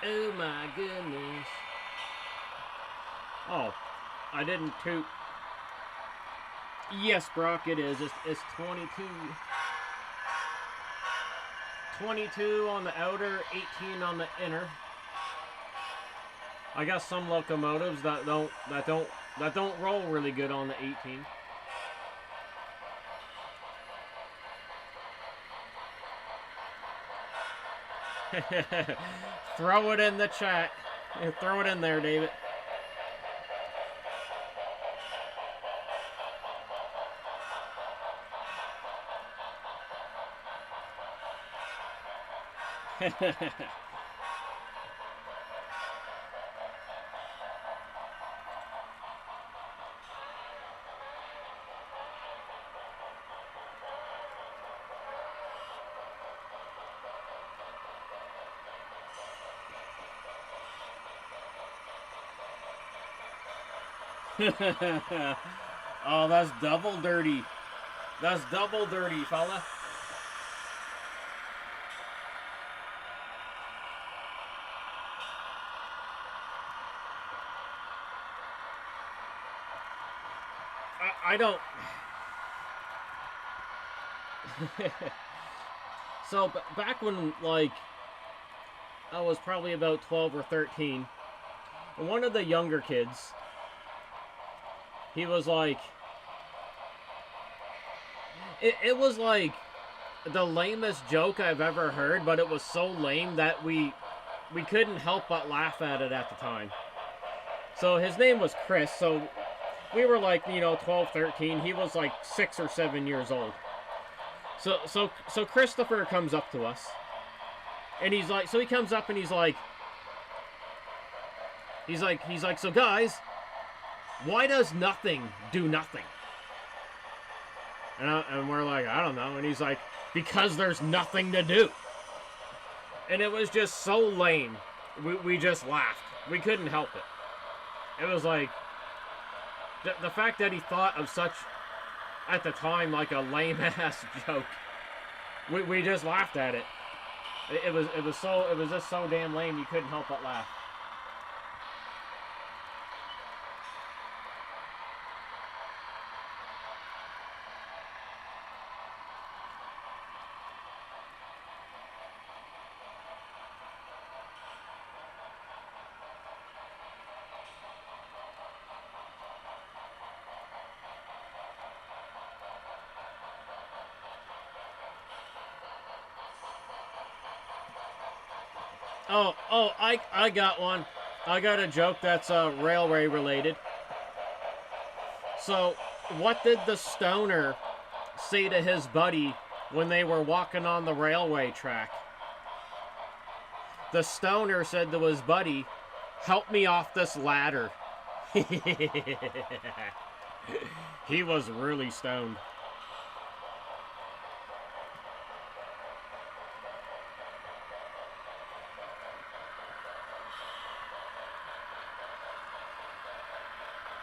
Oh my goodness. Oh, I didn't toot. Yes, Brock, it is. It's 22. 22 on the outer, 18 on the inner. I got some locomotives that don't roll really good on the 18. Throw it in the chat. Throw it in there, David. Oh, that's double dirty. That's double dirty, fella. I don't. So back when, like, I was probably about 12 or 13, one of the younger kids, he was like, it was like the lamest joke I've ever heard, but it was so lame that we couldn't help but laugh at it at the time. So his name was Chris, so we were like, 12, 13. He was like 6 or 7 years old. So Christopher comes up to us, and he's like, so he comes up and he's like, so guys, why does nothing do nothing? And we're like, I don't know. And he's like, because there's nothing to do. And it was just so lame. We just laughed. We couldn't help it. It was like, the fact that he thought of such, at the time, like a lame-ass joke. We just laughed at it. It was just so damn lame you couldn't help but laugh. Oh, I got one. I got a joke that's railway related. So, what did the stoner say to his buddy when they were walking on the railway track? The stoner said to his buddy, "Help me off this ladder." He was really stoned.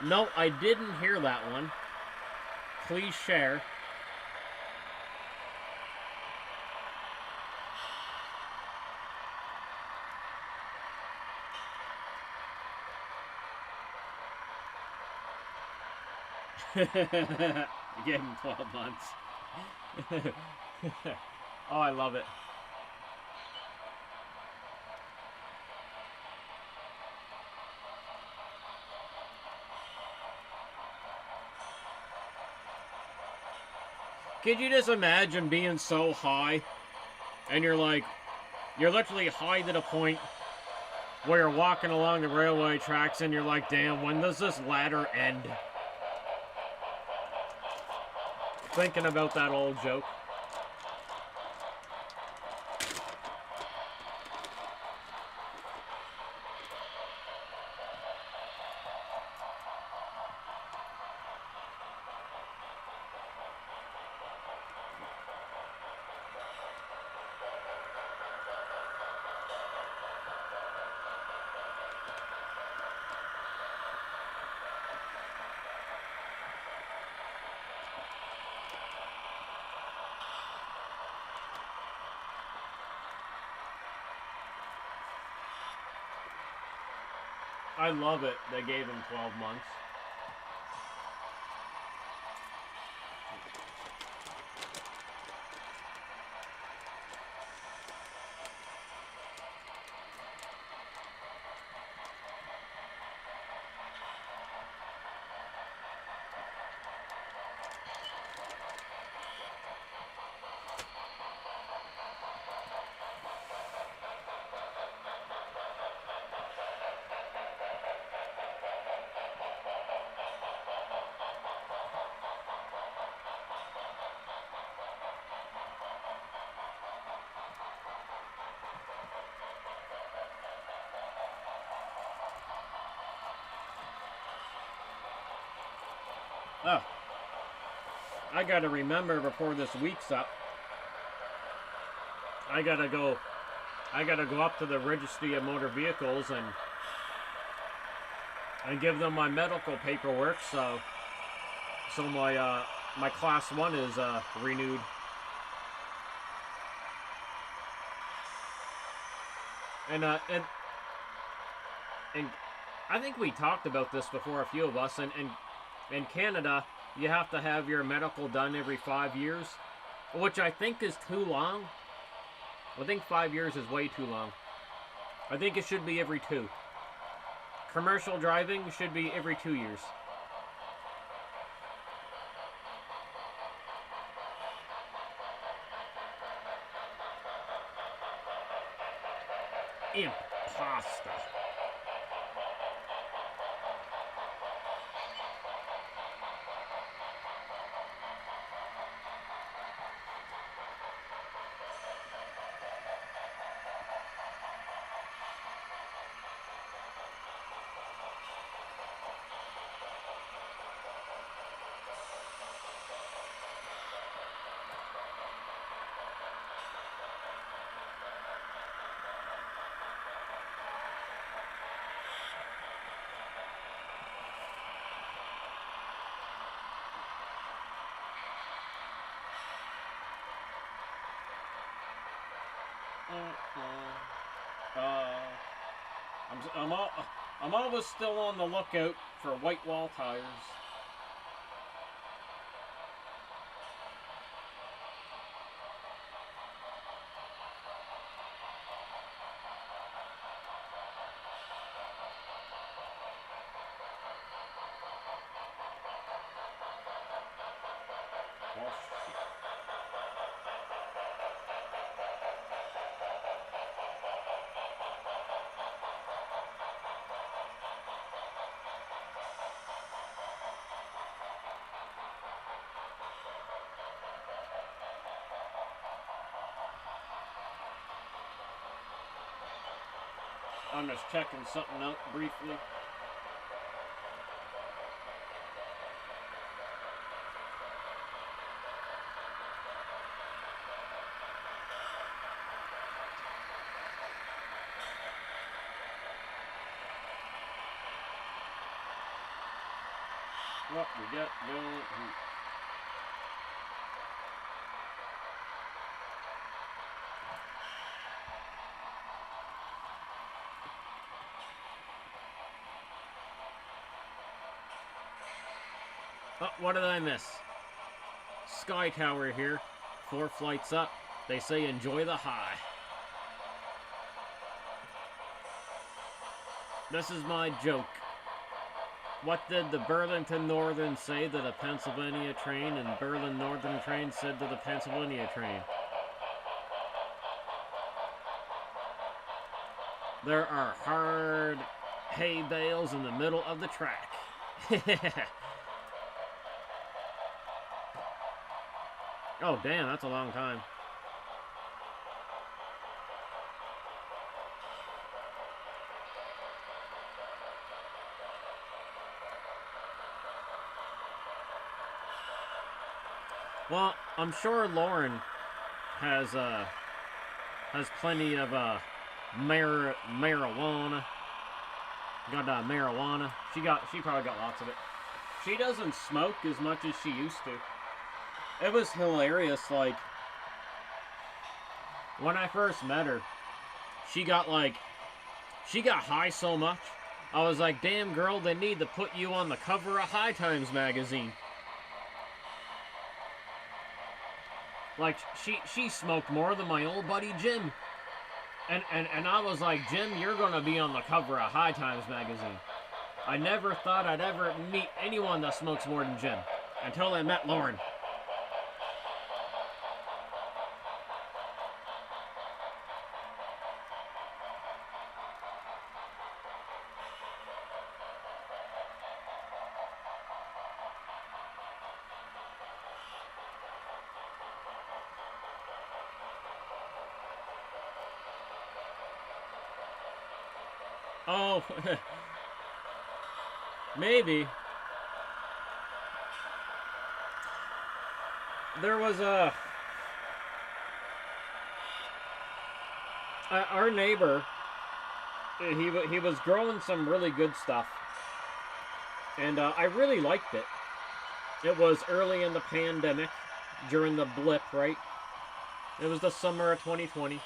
No, I didn't hear that one. Please share. Give him 12 months. Oh, I love it. Could you just imagine being so high and you're literally high to the point where you're walking along the railway tracks and you're like, damn, when does this ladder end? Thinking about that old joke. I love it. They gave him 12 months. Oh, I gotta remember before this week's up. I gotta go up to the Registry of Motor Vehicles and give them my medical paperwork, so my my class 1 is renewed. And I think we talked about this before, a few of us, and in Canada, you have to have your medical done every 5 years, which I think is too long. I think 5 years is way too long. I think it should be every 2. Commercial driving should be every 2 years. Impasta. I'm always still on the lookout for white wall tires. I'm just checking something out briefly. What we got going? Oh, what did I miss? Sky Tower here. 4 flights up. They say enjoy the high. This is my joke. What did the Burlington Northern say to the Pennsylvania train, and Berlin Northern train said to the Pennsylvania train? There are hard hay bales in the middle of the track. Oh, damn, that's a long time. Well, I'm sure Lauren has plenty of marijuana. Got marijuana. She probably got lots of it. She doesn't smoke as much as she used to. It was hilarious, like, when I first met her, she got high so much I was like, damn girl, they need to put you on the cover of High Times magazine. Like, she smoked more than my old buddy Jim. And I was like, Jim, you're gonna be on the cover of High Times magazine. I never thought I'd ever meet anyone that smokes more than Jim. Until I met Lauren. Oh, maybe. There was our neighbor. He was growing some really good stuff, and I really liked it. It was early in the pandemic, during the blip, right? It was the summer of 2020.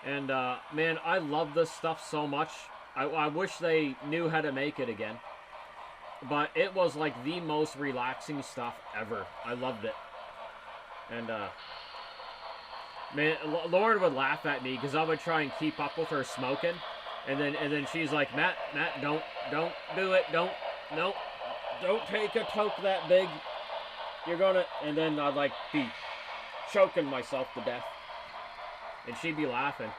And, man, I love this stuff so much. I wish they knew how to make it again. But it was, like, the most relaxing stuff ever. I loved it. And, man, Lauren would laugh at me because I would try and keep up with her smoking. And then she's like, Matt, don't do it. Don't take a toke that big. You're gonna... And then I'd, like, be choking myself to death. And she'd be laughing.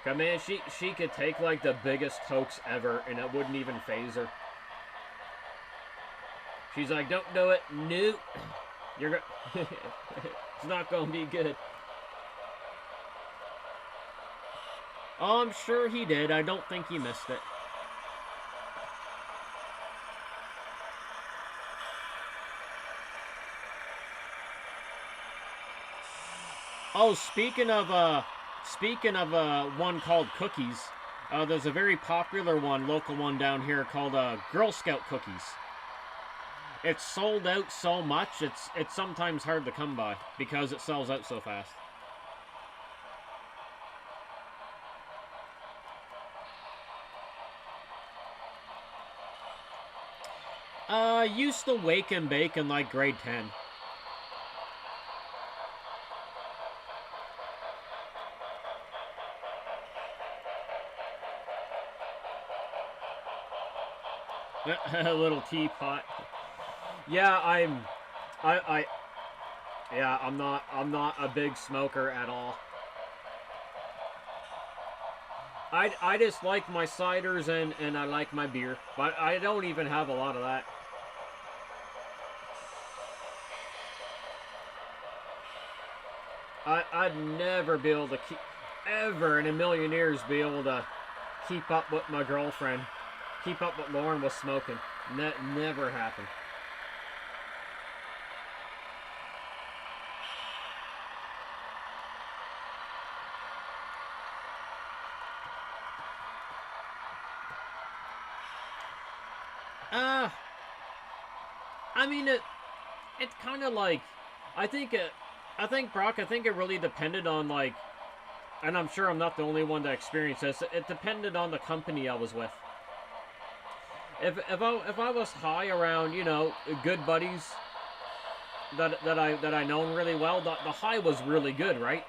Cause man, she could take like the biggest tokes ever and it wouldn't even phase her. She's like, don't do it. No. You're gonna... It's not gonna be good. Oh, I'm sure he did. I don't think he missed it. Oh, speaking of one called Cookies, there's a very popular one, local one down here called Girl Scout Cookies. It's sold out so much, it's sometimes hard to come by because it sells out so fast. Used to wake and bake in like grade 10. A little teapot. Yeah, I'm not a big smoker at all. I just like my ciders and I like my beer, but I don't even have a lot of that. I'd never be able to ever in a million years be able to keep up with my girlfriend. Keep up what Lauren was smoking. Never happened. I mean, it's kind of like, I think Brock, I think it really depended on like, and I'm sure I'm not the only one that experienced this, it depended on the company I was with. If I was high around, you know, good buddies that I known really well, the high was really good, right?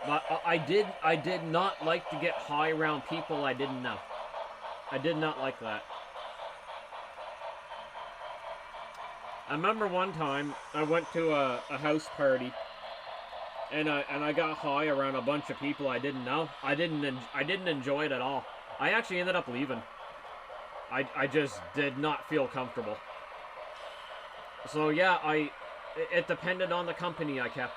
But I did not like to get high around people I didn't know. I did not like that. I remember one time I went to a house party, and I got high around a bunch of people I didn't know. I didn't enjoy it at all. I actually ended up leaving. I just did not feel comfortable. So yeah, it depended on the company I kept.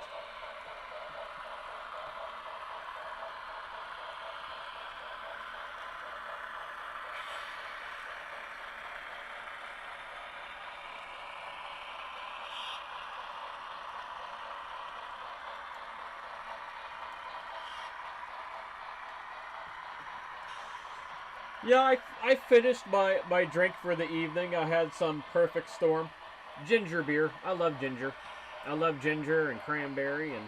Yeah, I finished my drink for the evening. I had some Perfect Storm. Ginger beer. I love ginger. I love ginger and cranberry and...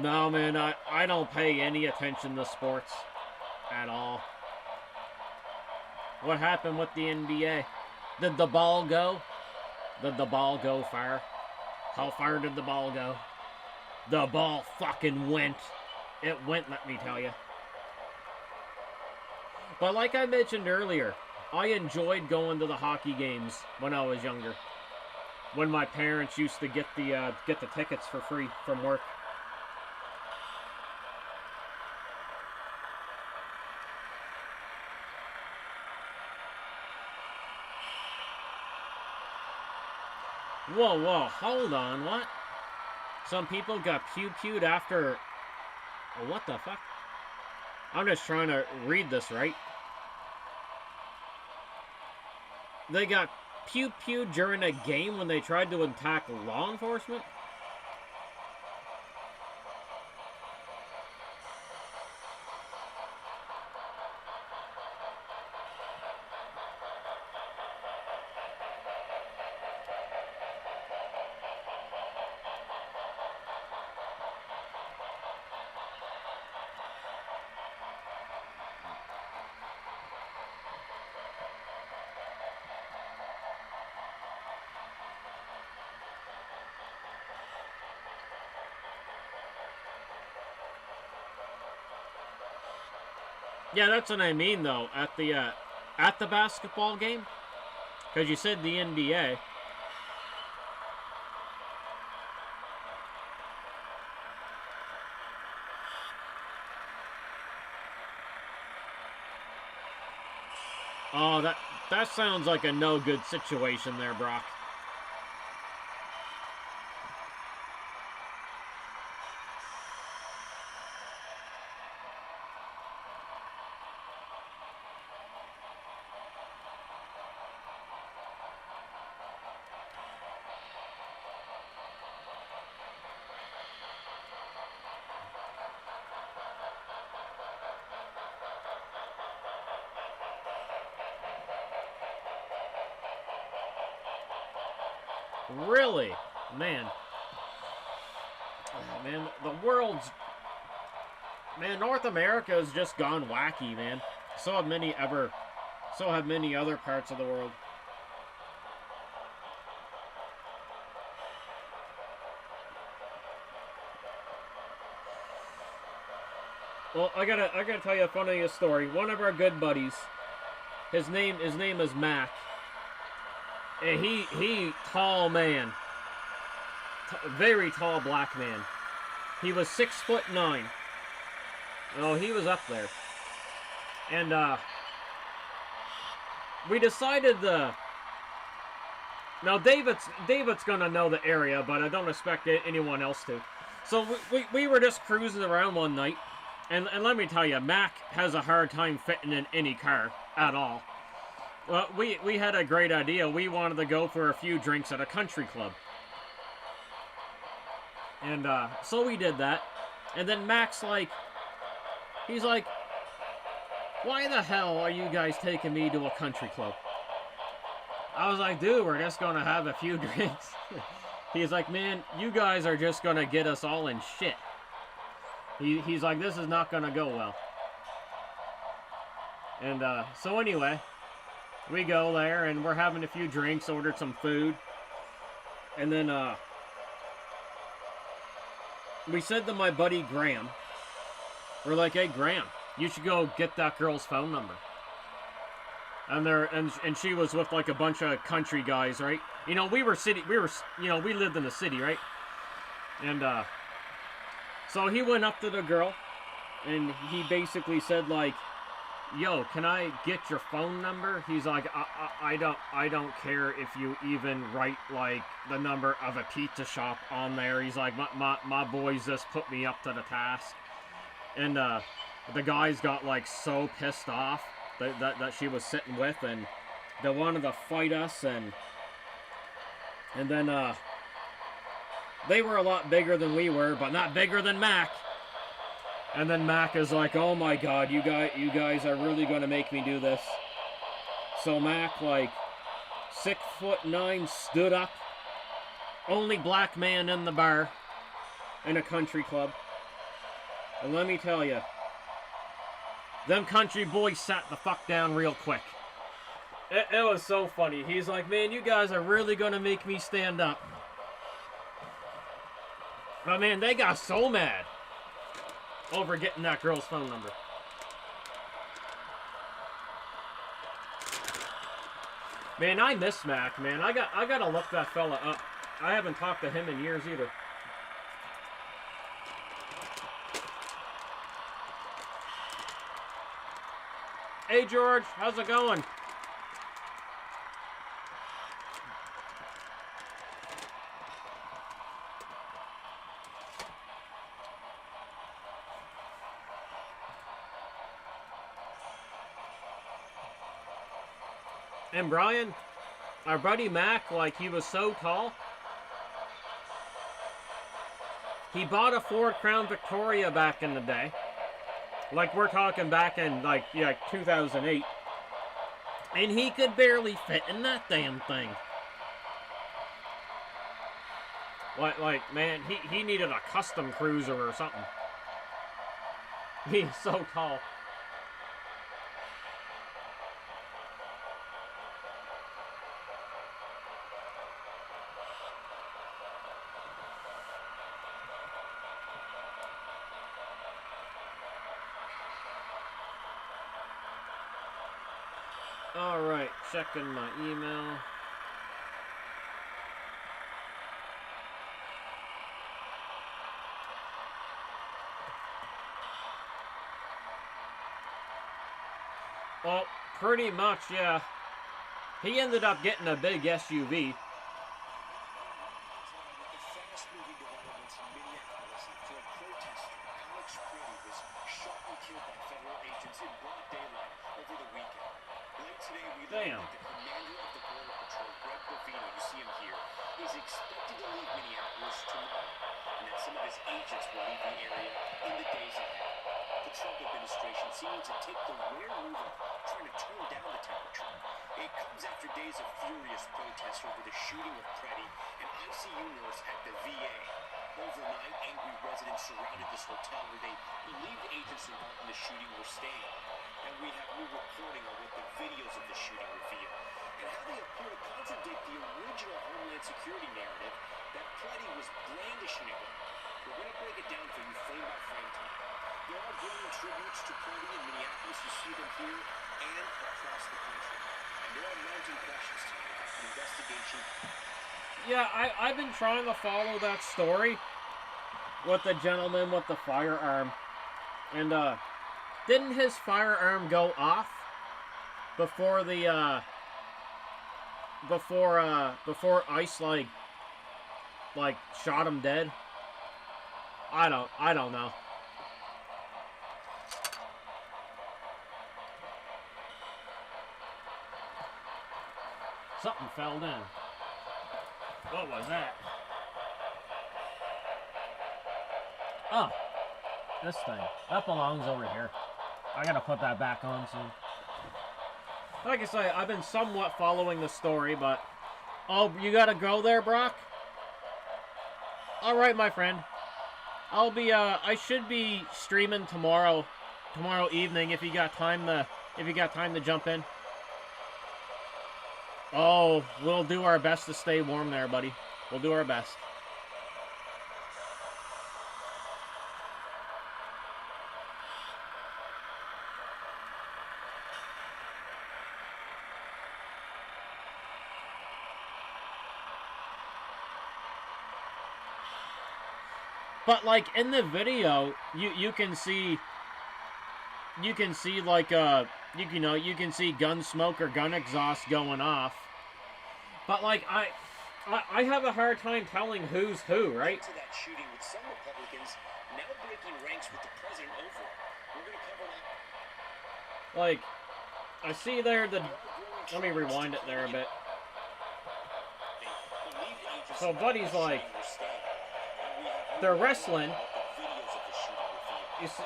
No, man, I don't pay any attention to sports at all. What happened with the NBA? Did the ball go? Did the ball go far? How far did the ball go? The ball fucking went. It went, let me tell you. But like I mentioned earlier, I enjoyed going to the hockey games when I was younger. When my parents used to get the tickets for free from work. Whoa, whoa, hold on, what? Some people got pew-pewed after... What the fuck? I'm just trying to read this right. They got pew-pewed during a game when they tried to attack law enforcement? Yeah, that's what I mean, though. At the basketball game, because you said the NBA. Oh, that sounds like a no good situation there, Brock. Really? Man. Man, the world's... Man, North America has just gone wacky, man. So have many other parts of the world. Well, I gotta tell you a funny story. One of our good buddies, his name is Mac. And he tall man. Very tall black man. He was 6'9". Oh, he was up there. And we decided now David's gonna know the area, but I don't expect anyone else to. So we were just cruising around one night, and let me tell you, Mac has a hard time fitting in any car at all. Well, we had a great idea. We wanted to go for a few drinks at a country club. And so we did that. And then Mac's like, he's like, why the hell are you guys taking me to a country club? I was like, dude, we're just going to have a few drinks. He's like, man, you guys are just going to get us all in shit. He's like, this is not going to go well. And so anyway... We go there, and we're having a few drinks, ordered some food. And then, we said to my buddy Graham, we're like, hey, Graham, you should go get that girl's phone number. And she was with, like, a bunch of country guys, right? You know, we lived in the city, right? And, so he went up to the girl, and he basically said, like, yo, can I get your phone number? He's like, I don't care if you even write, like, the number of a pizza shop on there. He's like, my boys just put me up to the task. And the guys got, like, so pissed off that she was sitting with, and they wanted to fight us, and then they were a lot bigger than we were, but not bigger than Mac. And then Mac is like, oh my god, you guys are really going to make me do this. So Mac, like, 6'9", stood up. Only black man in the bar in a country club. And let me tell you, them country boys sat the fuck down real quick. It was so funny. He's like, man, you guys are really gonna make me stand up. But man, they got so mad over getting that girl's phone number. Man, I miss Mac, man. I gotta look that fella up. I haven't talked to him in years either. Hey George, how's it going? And Brian, our buddy Mac, like, he was so tall. He bought a Ford Crown Victoria back in the day. Like, we're talking back in, like, yeah, 2008. And he could barely fit in that damn thing. Like man, he needed a custom cruiser or something. He's so tall. Alright, checking my email. Well, pretty much, yeah. He ended up getting a big SUV. Damn. The commander of the Border Patrol, Greg Bovino, you see him here, is expected to leave Minneapolis tomorrow, and that some of his agents will leave the area in the days ahead. The Trump administration seeming to take the rare move of trying to turn down the temperature. It comes after days of furious protests over the shooting of Preddy, an ICU nurse at the VA. Overnight, angry residents surrounded this hotel where they believed agents involved in the shooting were staying. And we have new reporting on what the videos of the shooting reveal, and how they appear to contradict the original Homeland Security narrative that Preddy was brandishing a gun. We're going to break it down for you frame by frame tonight. There are brilliant tributes to Preddy in Minneapolis. You see them here and across the country. And there are mounting questions tonight about the investigation. Yeah, I've been trying to follow that story with the gentleman with the firearm. And, didn't his firearm go off before the, before ICE, like shot him dead? I don't know. Something fell down. What was that? Oh, this thing. That belongs over here. I gotta put that back on soon. Like I say, I've been somewhat following the story, but... Oh, you gotta go there, Brock? Alright, my friend. I'll be, I should be streaming tomorrow evening if you got time to jump in. Oh, we'll do our best to stay warm there, buddy. We'll do our best. But like in the video, you can see like you can see gun smoke or gun exhaust going off. But like I have a hard time telling who's who, right? To that shooting with some Republicans now breaking ranks with the president over it. We're going to cover that. Like I see there the let me rewind it there a bit. So Buddy's like they're wrestling. You see,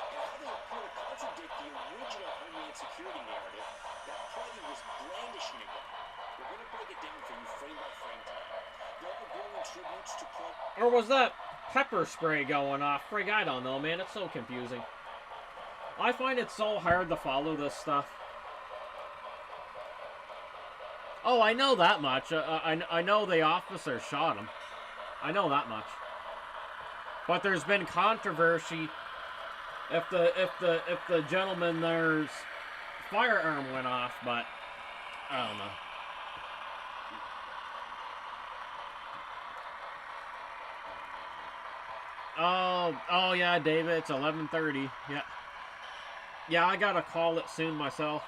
or was that pepper spray going off. Frig, I don't know, man. It's so confusing. I find it so hard to follow this stuff. Oh, I know that much. I know the officer shot him. I know that much. But there's been controversy if the gentleman there's firearm went off, but I don't know. Oh yeah, David, it's 11:30. Yeah. Yeah, I gotta call it soon myself.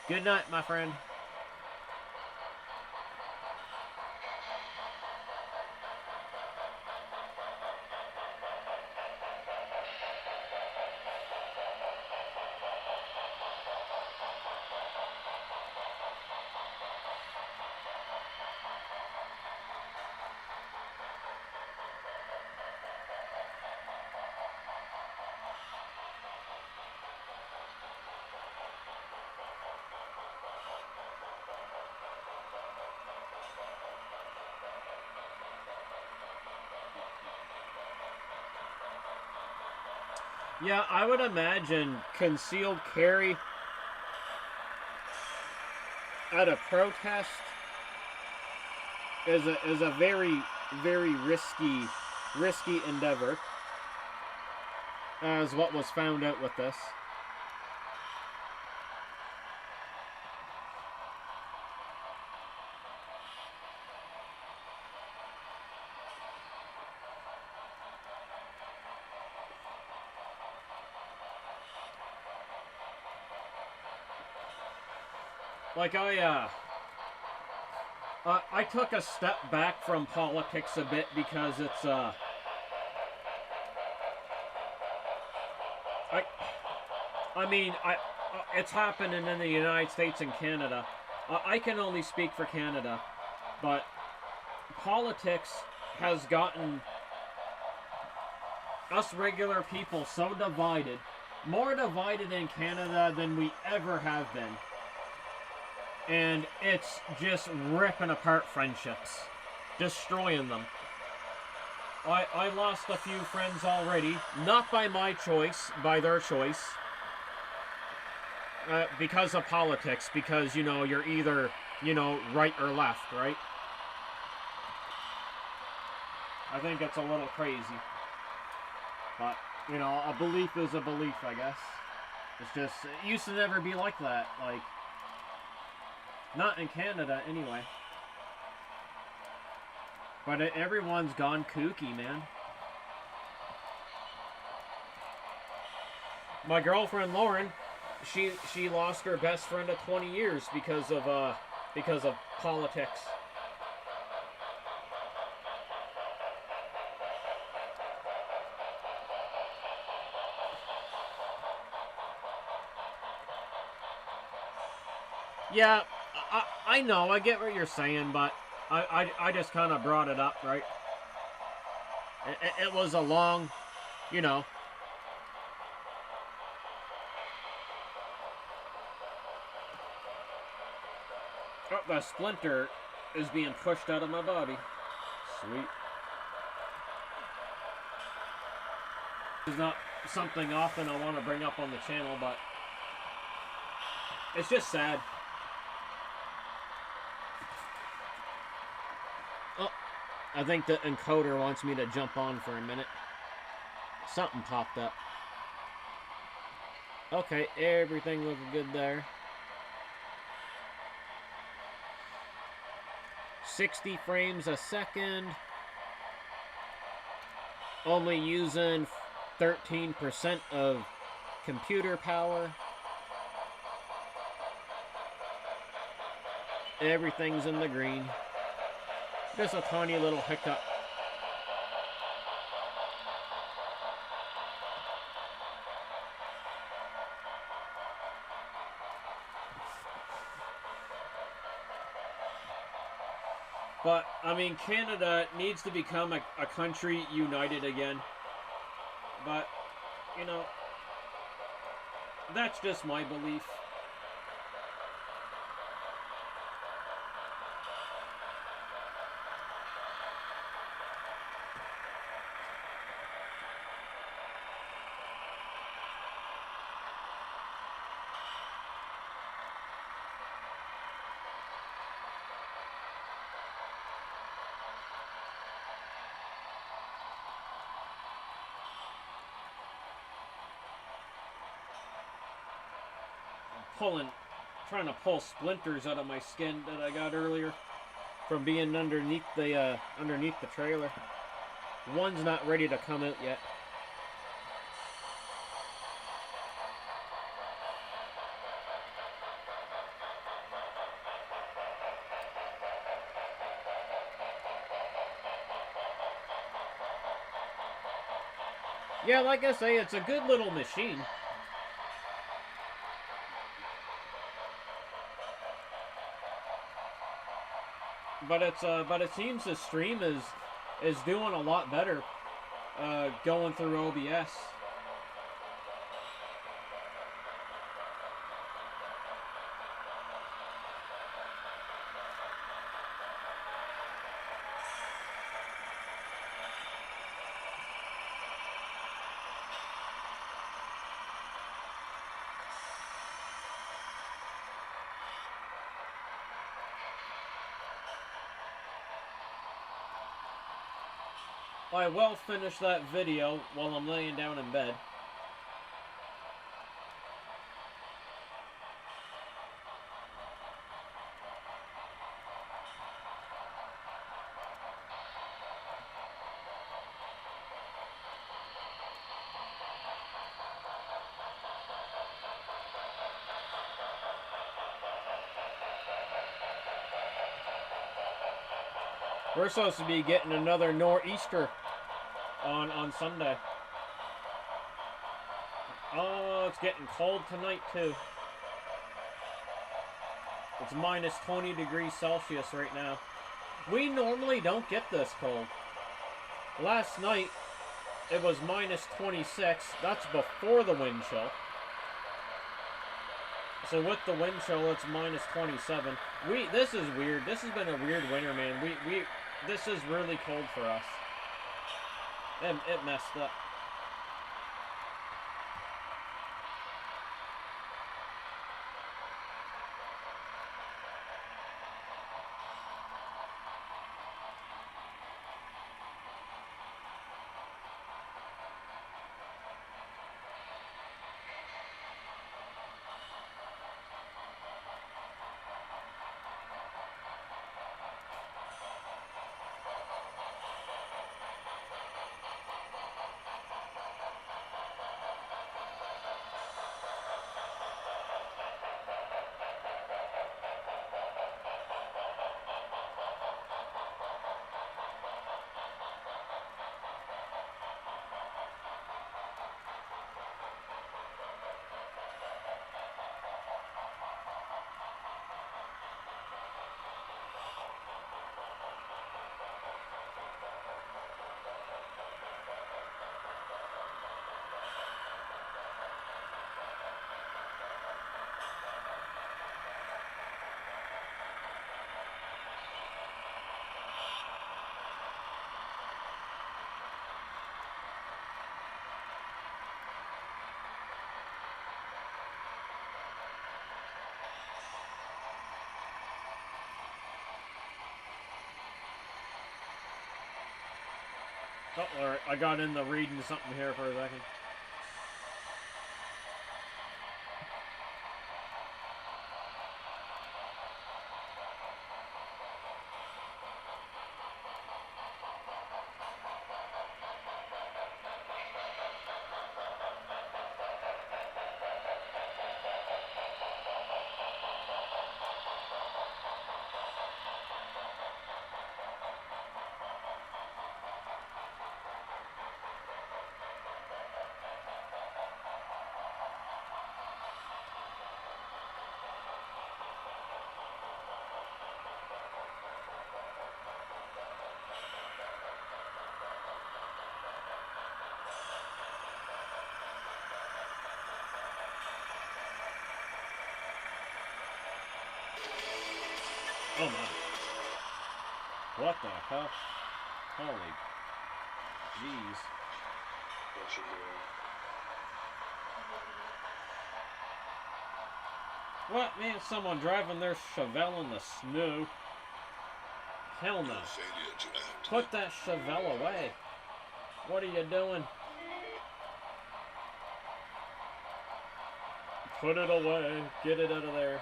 Good night, my friend. Yeah, I would imagine concealed carry at a protest is a very, very risky endeavor, as what was found out with this. Like I took a step back from politics a bit because it's it's happening in the United States and Canada. I can only speak for Canada, but politics has gotten us regular people so divided, more divided in Canada than we ever have been. And it's just ripping apart friendships, destroying them. I lost a few friends already, not by my choice, by their choice, because of politics, because, you know, you're either, you know, right or left, right? I think it's a little crazy. But, you know, a belief is a belief, I guess. It's just, it used to never be like that, like, not in Canada, anyway. But everyone's gone kooky, man. My girlfriend Lauren, she lost her best friend of 20 years because of politics. Yeah, I know, I get what you're saying, but I just kind of brought it up, right? It was a long, you know. Oh, the splinter is being pushed out of my body. Sweet. This is not something often I want to bring up on the channel, but it's just sad. I think the encoder wants me to jump on for a minute. Something popped up. Okay, everything looking good there. 60 frames a second. Only using 13% of computer power. Everything's in the green. Just a tiny little hiccup. But, I mean, Canada needs to become a country united again. But, you know, That's just my belief. Trying to pull splinters out of my skin that I got earlier from being underneath the trailer. One's not ready to come out yet. Yeah, like I say, it's a good little machine. But it seems the stream is doing a lot better going through OBS. I will finish that video while I'm laying down in bed. We're supposed to be getting another nor'easter on Sunday. Oh, it's getting cold tonight too. It's minus 20 degrees Celsius right now. We normally don't get this cold. Last night, it was minus 26. That's before the wind chill. So with the wind chill, it's minus 27. This is weird. This has been a weird winter, man. This is really cold for us. It messed up. Oh, alright, I got in the reading something here for a second. Oh my. What the hell? Holy jeez. What you doing? What, man? Someone driving their Chevelle in the snow? Hell no. Put that Chevelle away. What are you doing? Put it away. Get it out of there.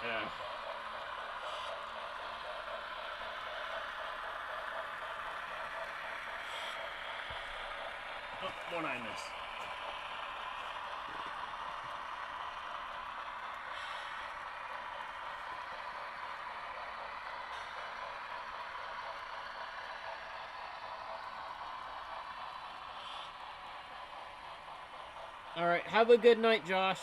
Yeah. Oh, what I miss? All right, have a good night, Josh.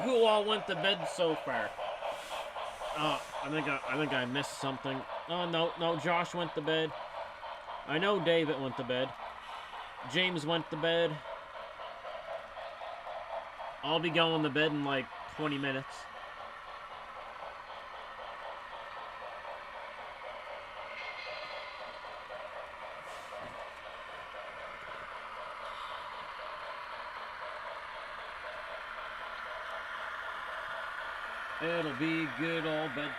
Who all went to bed so far? I think I missed something. Oh no, Josh went to bed. I know David went to bed. James went to bed. I'll be going to bed in like 20 minutes. It'll be good old bedtime.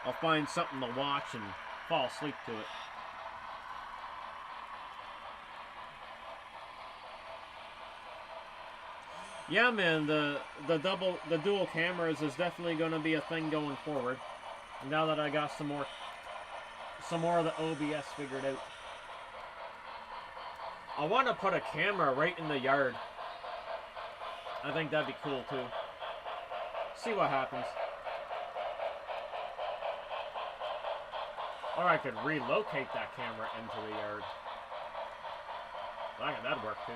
I'll find something to watch and fall asleep to it. Yeah, man, the dual cameras is definitely going to be a thing going forward. Now that I got some more of the OBS figured out. I want to put a camera right in the yard. I think that'd be cool too. See what happens. Or I could relocate that camera into the yard. I think that'd work too.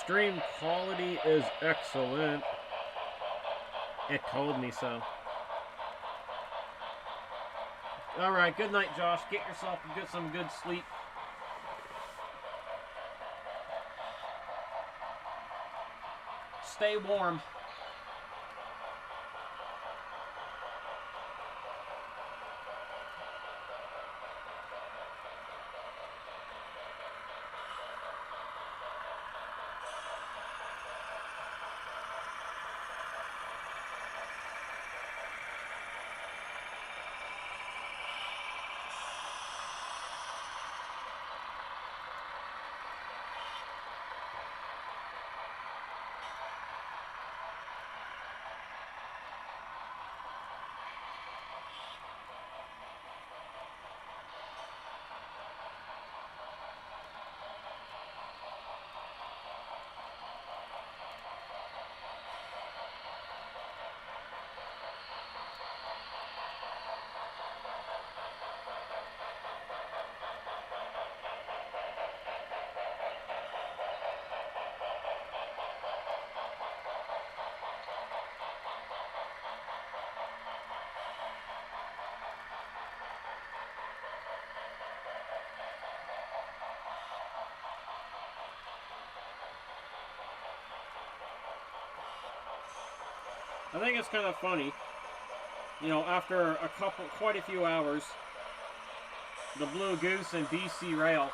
Stream quality is excellent. It told me so. Alright, good night, Josh. Get yourself some good sleep. Stay warm. I think it's kind of funny. You know, after quite a few hours, the Blue Goose and BC Rail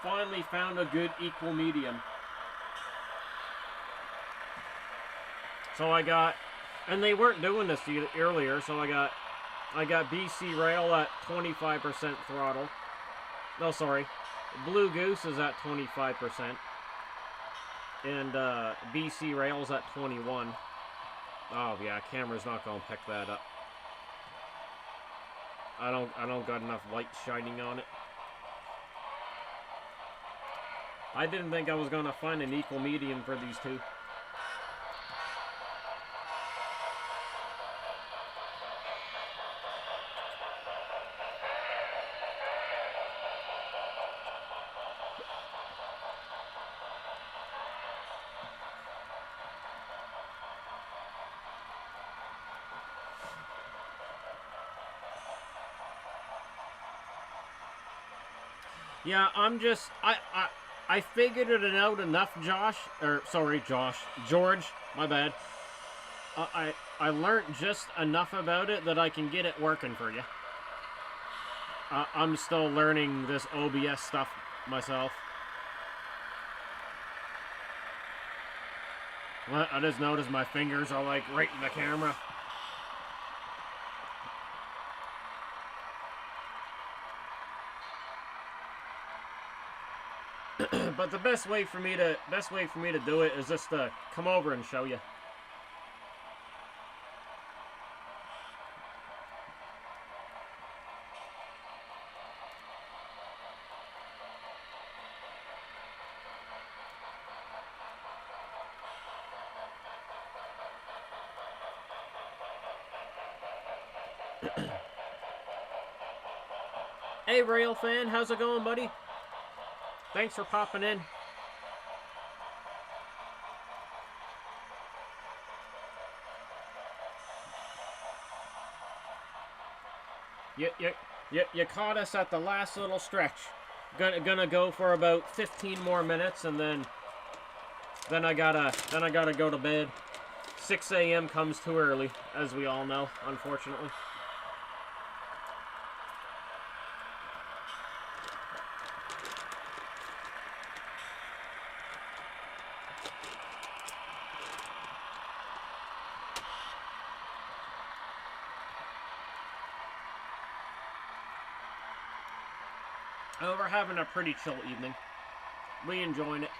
finally found a good equal medium. So I got, and they weren't doing this earlier, so I got BC Rail at 25% throttle. No, sorry, Blue Goose is at 25%, and BC Rail's at 21. Oh yeah, camera's not gonna pick that up. I don't got enough light shining on it. I didn't think I was gonna find an equal medium for these two. Yeah, I figured it out enough, George, my bad. I learned just enough about it that I can get it working for you. I'm still learning this OBS stuff myself. I just noticed my fingers are like right in the camera. But the best way for me to do it is just to come over and show you. Hey, Rail fan, how's it going, buddy? Thanks for popping in. You caught us at the last little stretch. Gonna go for about 15 more minutes, and then I gotta go to bed. 6 a.m. comes too early, as we all know, unfortunately. Oh, we're having a pretty chill evening. We enjoying it.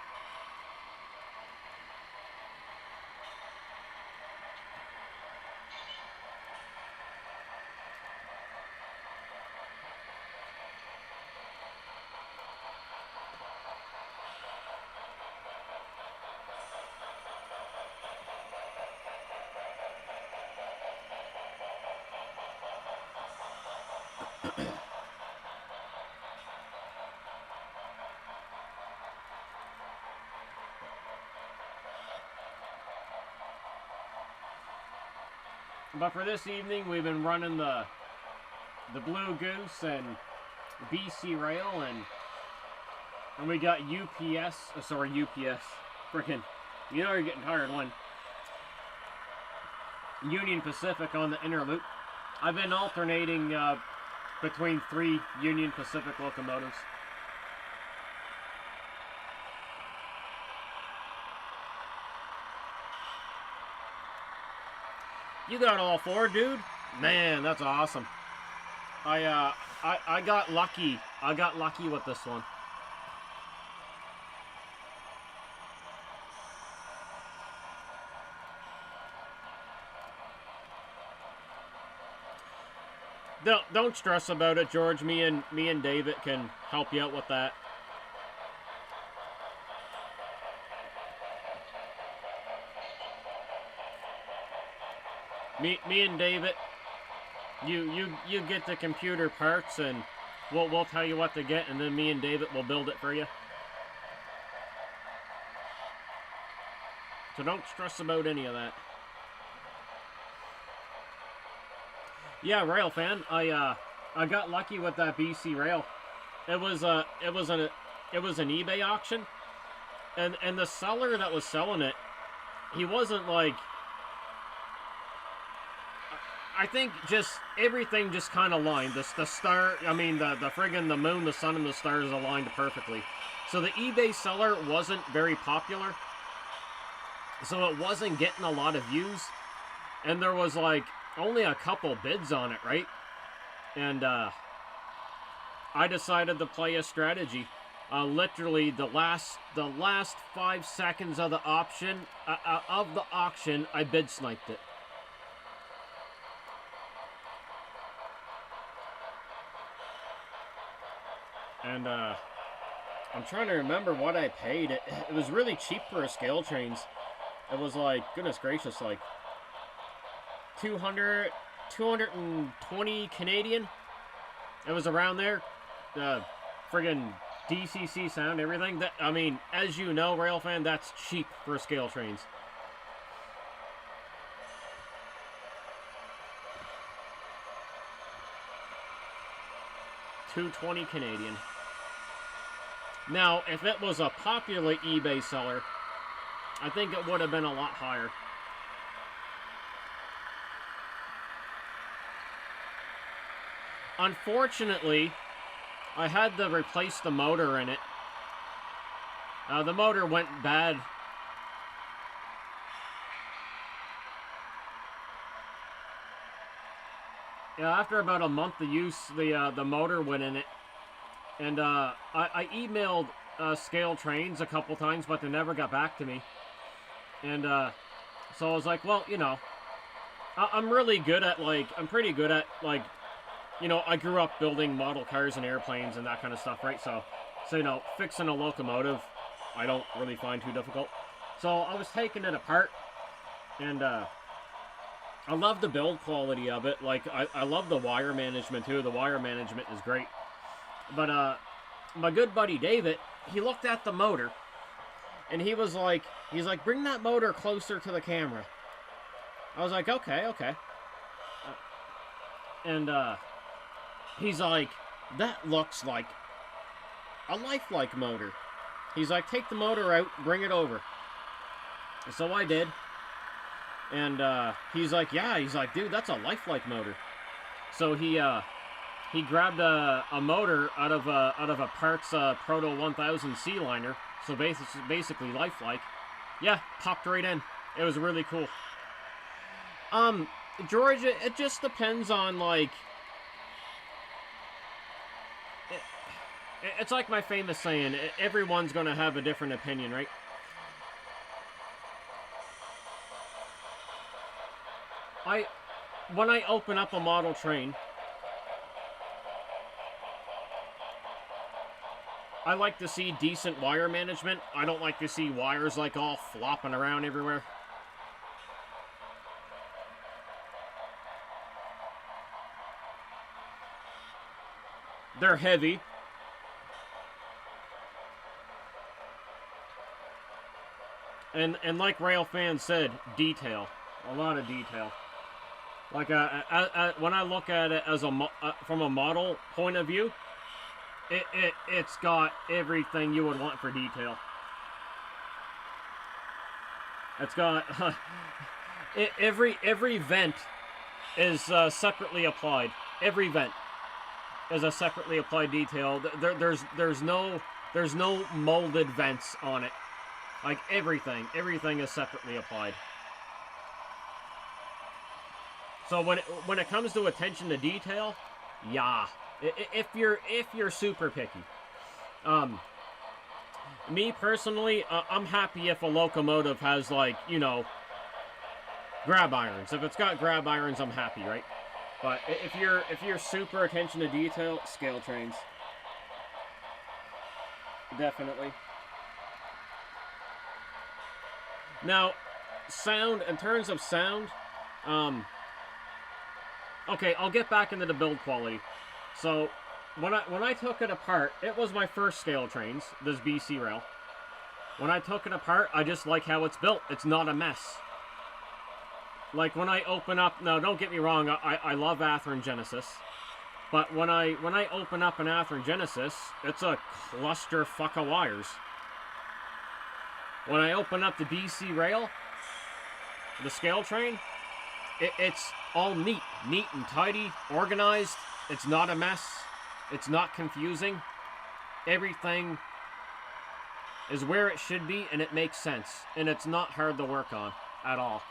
But for this evening, we've been running the Blue Goose and BC Rail, and we got UPS. Freaking, you know you're getting tired one. Union Pacific on the inner loop. I've been alternating between 3 Union Pacific locomotives. You got all 4, dude? Man, that's awesome. I got lucky. I got lucky with this one. Don't stress about it, George. Me and David can help you out with that. Me and David, you get the computer parts, and we'll tell you what to get, and then me and David will build it for you. So don't stress about any of that. Yeah, Rail fan, I got lucky with that BC Rail. It was an eBay auction, and the seller that was selling it, he wasn't like I think just everything just kind of aligned. The star, I mean, the friggin' the moon, the sun, and the stars aligned perfectly. So the eBay seller wasn't very popular. So it wasn't getting a lot of views. And there was like only a couple bids on it, right? And I decided to play a strategy. Literally the last 5 seconds of the auction, I bid sniped it. And I'm trying to remember what I paid. It was really cheap for a scale trains. It was like, goodness gracious, like 220 Canadian. It was around there. Friggin' DCC sound, everything. That, I mean, as you know, Railfan, that's cheap for scale trains. $220 Canadian. Now, if it was a popular eBay seller, I think it would have been a lot higher. Unfortunately, I had to replace the motor in it. The motor went bad. Yeah, after about a month of use, the motor went in it. And I emailed Scale Trains a couple times, but they never got back to me. And so I was like, well, you know, I'm really good at, like, I'm pretty good at, like, you know, I grew up building model cars and airplanes and that kind of stuff, right? So you know, fixing a locomotive, I don't really find too difficult. So I was taking it apart, and I love the build quality of it. Like, I love the wire management too. The wire management is great. But my good buddy David, he looked at the motor, and he's like, bring that motor closer to the camera. I was like, okay. And he's like, that looks like a lifelike motor. He's like, take the motor out, bring it over. So I did. And he's like, yeah. He's like, dude, that's a lifelike motor. So he grabbed a motor out of a Parts Proto 1000 C liner. So basically lifelike. Yeah, popped right in. It was really cool. George, it just depends on, like, it's like my famous saying, everyone's gonna have a different opinion, right? When I open up a model train, I like to see decent wire management. I don't like to see wires, like, all flopping around everywhere. They're heavy. And like Railfan said, detail. A lot of detail. Like, when I look at it as from a model point of view, it's got everything you would want for detail. It's got every vent is separately applied. Every vent is a separately applied detail. There's no molded vents on it. Like, everything is separately applied. So when it comes to attention to detail, yeah, if you're super picky. Me personally, I'm happy if a locomotive has, like, you know, grab irons. If it's got grab irons, I'm happy, right? But if you're super attention to detail, Scale Trains. Definitely. Now, sound, in terms of sound, okay, I'll get back into the build quality. So, when I took it apart, it was my first Scale Trains, this BC rail. When I took it apart, I just like how it's built. It's not a mess. Like, when I open up, now don't get me wrong, I love Athearn Genesis. But when I open up an Athearn Genesis, it's a clusterfuck of wires. When I open up the BC rail, the Scale Train, it's all neat and tidy, organized. It's not a mess. It's not confusing. Everything is where it should be, and it makes sense. And it's not hard to work on at all.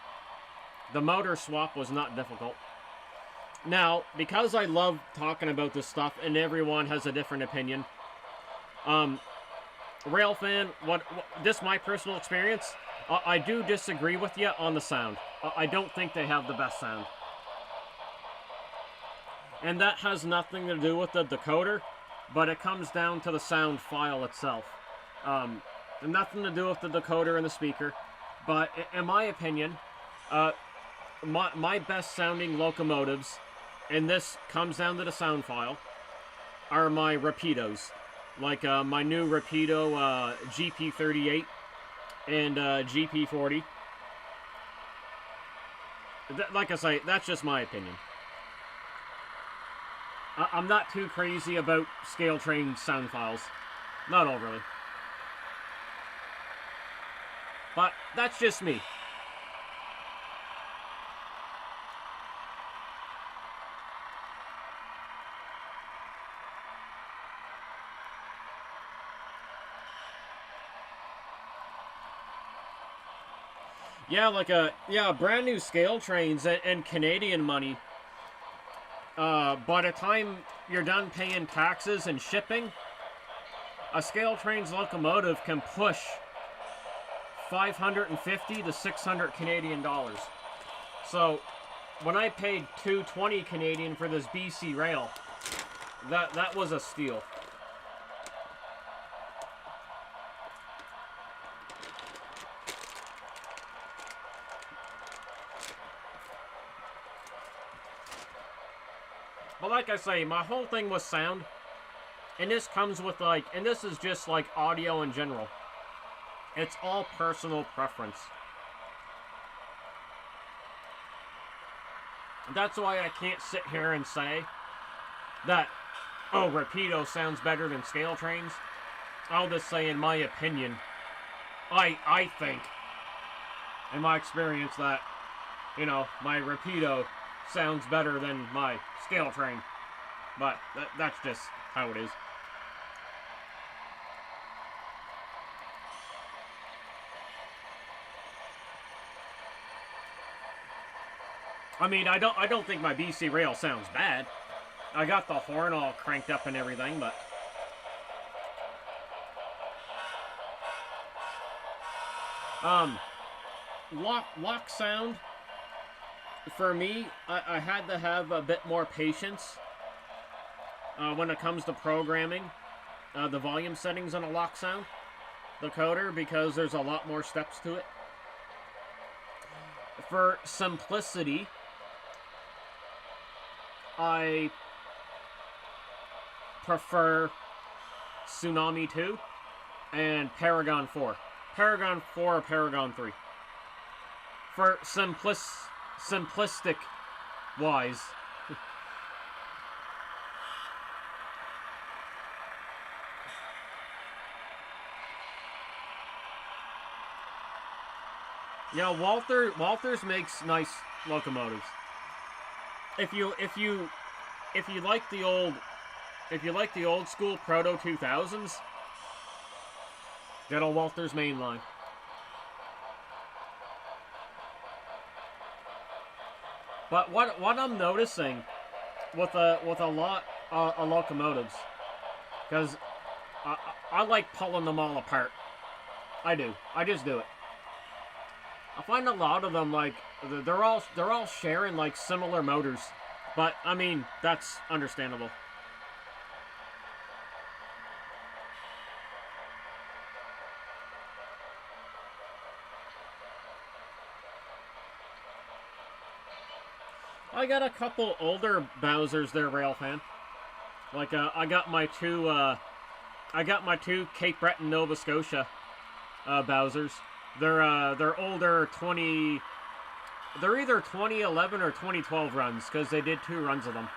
The motor swap was not difficult. Now, because I love talking about this stuff, and everyone has a different opinion, Railfan, this is my personal experience. I do disagree with you on the sound. I don't think they have the best sound. And that has nothing to do with the decoder, but it comes down to the sound file itself. Nothing to do with the decoder and the speaker, but in my opinion, my best sounding locomotives, and this comes down to the sound file, are my Rapidos. Like my new Rapido GP38 and GP40. Like I say, that's just my opinion. I'm not too crazy about scale train sound files. Not overly. But that's just me. Yeah, like brand new scale trains and Canadian money. By the time you're done paying taxes and shipping, a scale train's locomotive can push 550 to 600 Canadian dollars. So, when I paid $220 Canadian for this BC rail, that was a steal. But like I say, my whole thing was sound. And this comes with and this is just like audio in general. It's all personal preference. That's why I can't sit here and say that, oh, Rapido sounds better than scale trains. I'll just say, in my opinion, I think, in my experience, that, my Rapido sounds better than my scale train. But that's just how it is. I mean, I don't think my BC rail sounds bad. I got the horn all cranked up and everything, but lock sound, for me, I had to have a bit more patience when it comes to programming the volume settings on a lock sound decoder, because there's a lot more steps to it. For simplicity, I prefer Tsunami 2 and Paragon 4. Paragon 4 or Paragon 3. For simplistic wise. Yeah, Walters makes nice locomotives. If you like the old school proto 2000s, get a Walters mainline. But what I'm noticing with a lot of locomotives, because I like pulling them all apart. I do. I just do it. I find a lot of them, they're all sharing similar motors, but I mean, that's understandable. I got a couple older Bowsers there, Railfan. I got my two Cape Breton, Nova Scotia Bowsers. They're older, they're either 2011 or 2012 runs, because they did 2 runs of them.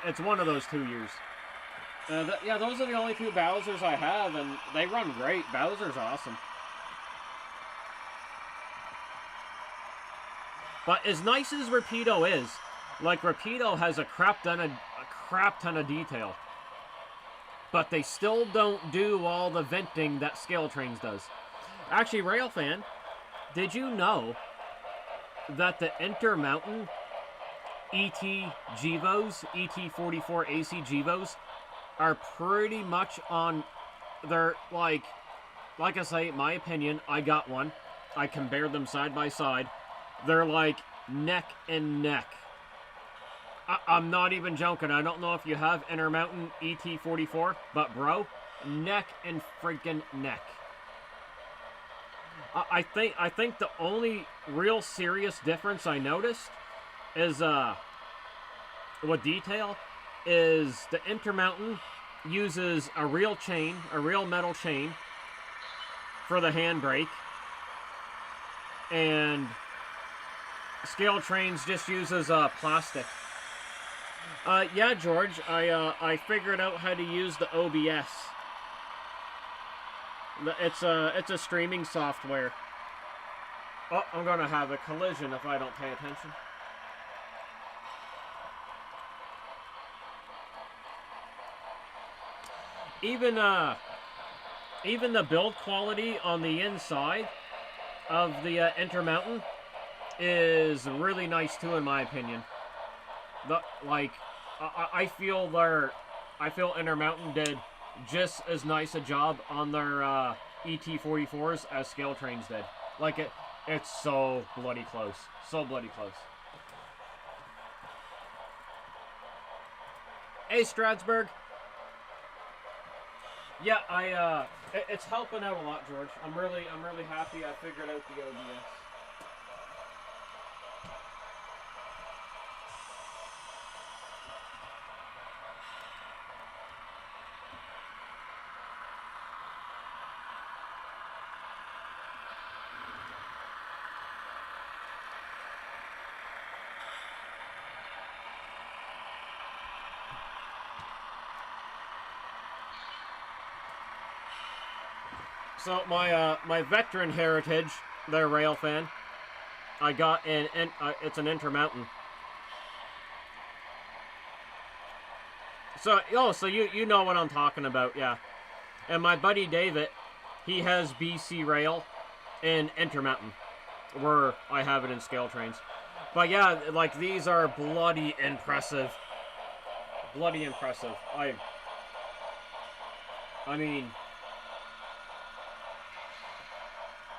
It's one of those 2 years. Yeah, those are the only 2 Bowsers I have, and they run great. Bowser's awesome. But as nice as Rapido is, like Rapido has a crap ton of detail. But they still don't do all the venting that Scale Trains does. Actually, Railfan, did you know that the Intermountain ET Gevos, ET44 AC Gevos, are pretty much on their, like I say, my opinion, I got one. I compared them side by side. They're like neck and neck. I'm not even joking. I don't know if you have Intermountain ET44, but bro, neck and freaking neck. I think the only real serious difference I noticed is what detail is the Intermountain uses a real chain, a real metal chain for the handbrake, and Scale Trains just uses plastic. Yeah, George, I figured out how to use the OBS. It's a streaming software. Oh, I'm gonna have a collision if I don't pay attention. Even the build quality on the inside of the Intermountain is really nice too, in my opinion. I feel Intermountain did just as nice a job on their ET44s as Scale Trains did. Like it's so bloody close, so bloody close. Hey, Strasburg. Yeah, it's helping out a lot, George. I'm really happy I figured out the OBS. So my veteran heritage, their Railfan, I got it's an Intermountain. So you know what I'm talking about, yeah. And my buddy David, he has BC Rail and Intermountain, where I have it in Scale Trains. But yeah, like these are bloody impressive. Bloody impressive.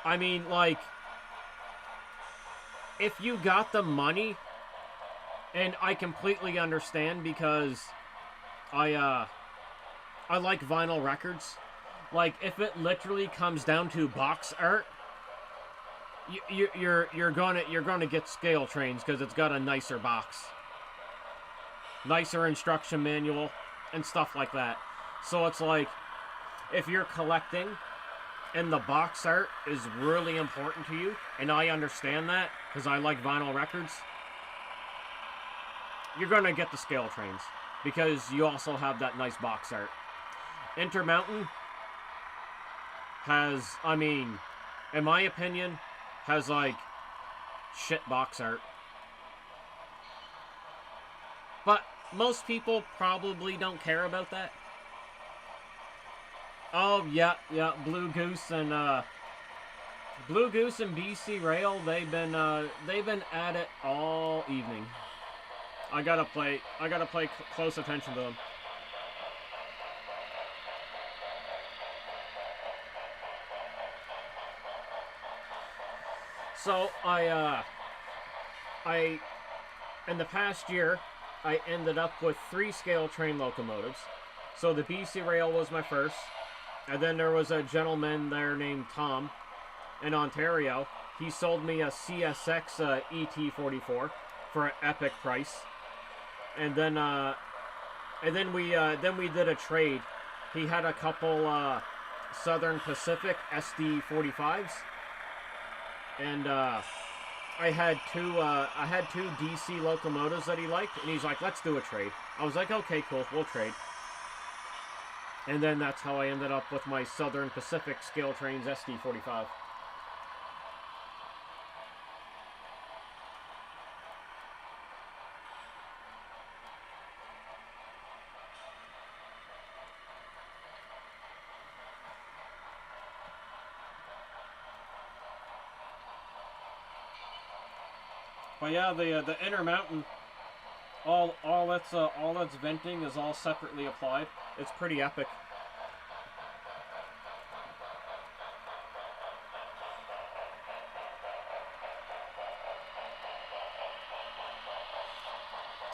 I mean, like, if you got the money, and I completely understand because I like vinyl records. Like, if it literally comes down to box art, you're gonna get Scale Trains because it's got a nicer box, nicer instruction manual, and stuff like that. So it's like, if you're collecting and the box art is really important to you, and I understand that because I like vinyl records, you're gonna get the Scale Trains because you also have that nice box art. Intermountain has, I mean, in my opinion, has like shit box art. But most people probably don't care about that. Oh yeah, Blue Goose and BC Rail, they've been at it all evening. I gotta pay close attention to them. So I in the past year, I ended up with 3 Scale Train locomotives. So the BC Rail was my first. And then there was a gentleman there named Tom in Ontario. He sold me a CSX ET44 for an epic price. And then we did a trade. He had a couple Southern Pacific SD45s, and I had two DC locomotives that he liked, and he's like, "Let's do a trade." I was like, "Okay, cool, we'll trade." And then that's how I ended up with my Southern Pacific Scale Trains SD45. But yeah, the inner mountain, all that's venting is all separately applied. It's pretty epic.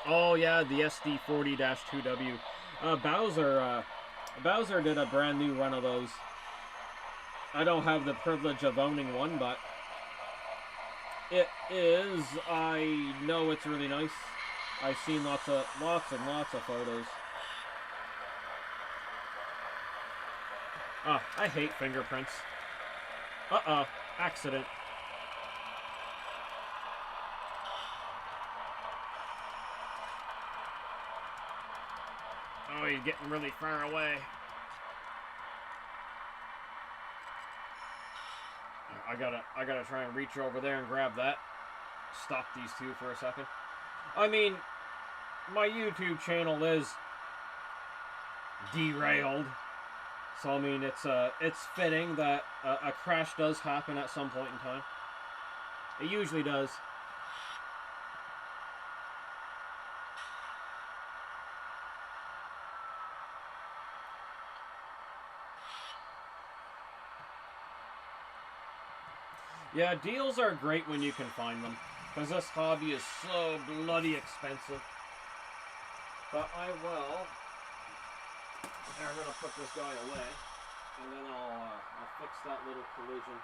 Oh yeah, the SD40-2W. Bowser did a brand new run of those. I don't have the privilege of owning one, but it is. I know it's really nice. I've seen lots and lots of photos. Ah, I hate fingerprints. Accident. Oh, he's getting really far away. I gotta try and reach over there and grab that. Stop these two for a second. I mean, my YouTube channel is derailed, so I mean it's fitting that a crash does happen at some point in time. It usually does. Yeah, deals are great when you can find them, because this hobby is so bloody expensive. But I'm gonna put this guy away, and then I'll fix that little collision.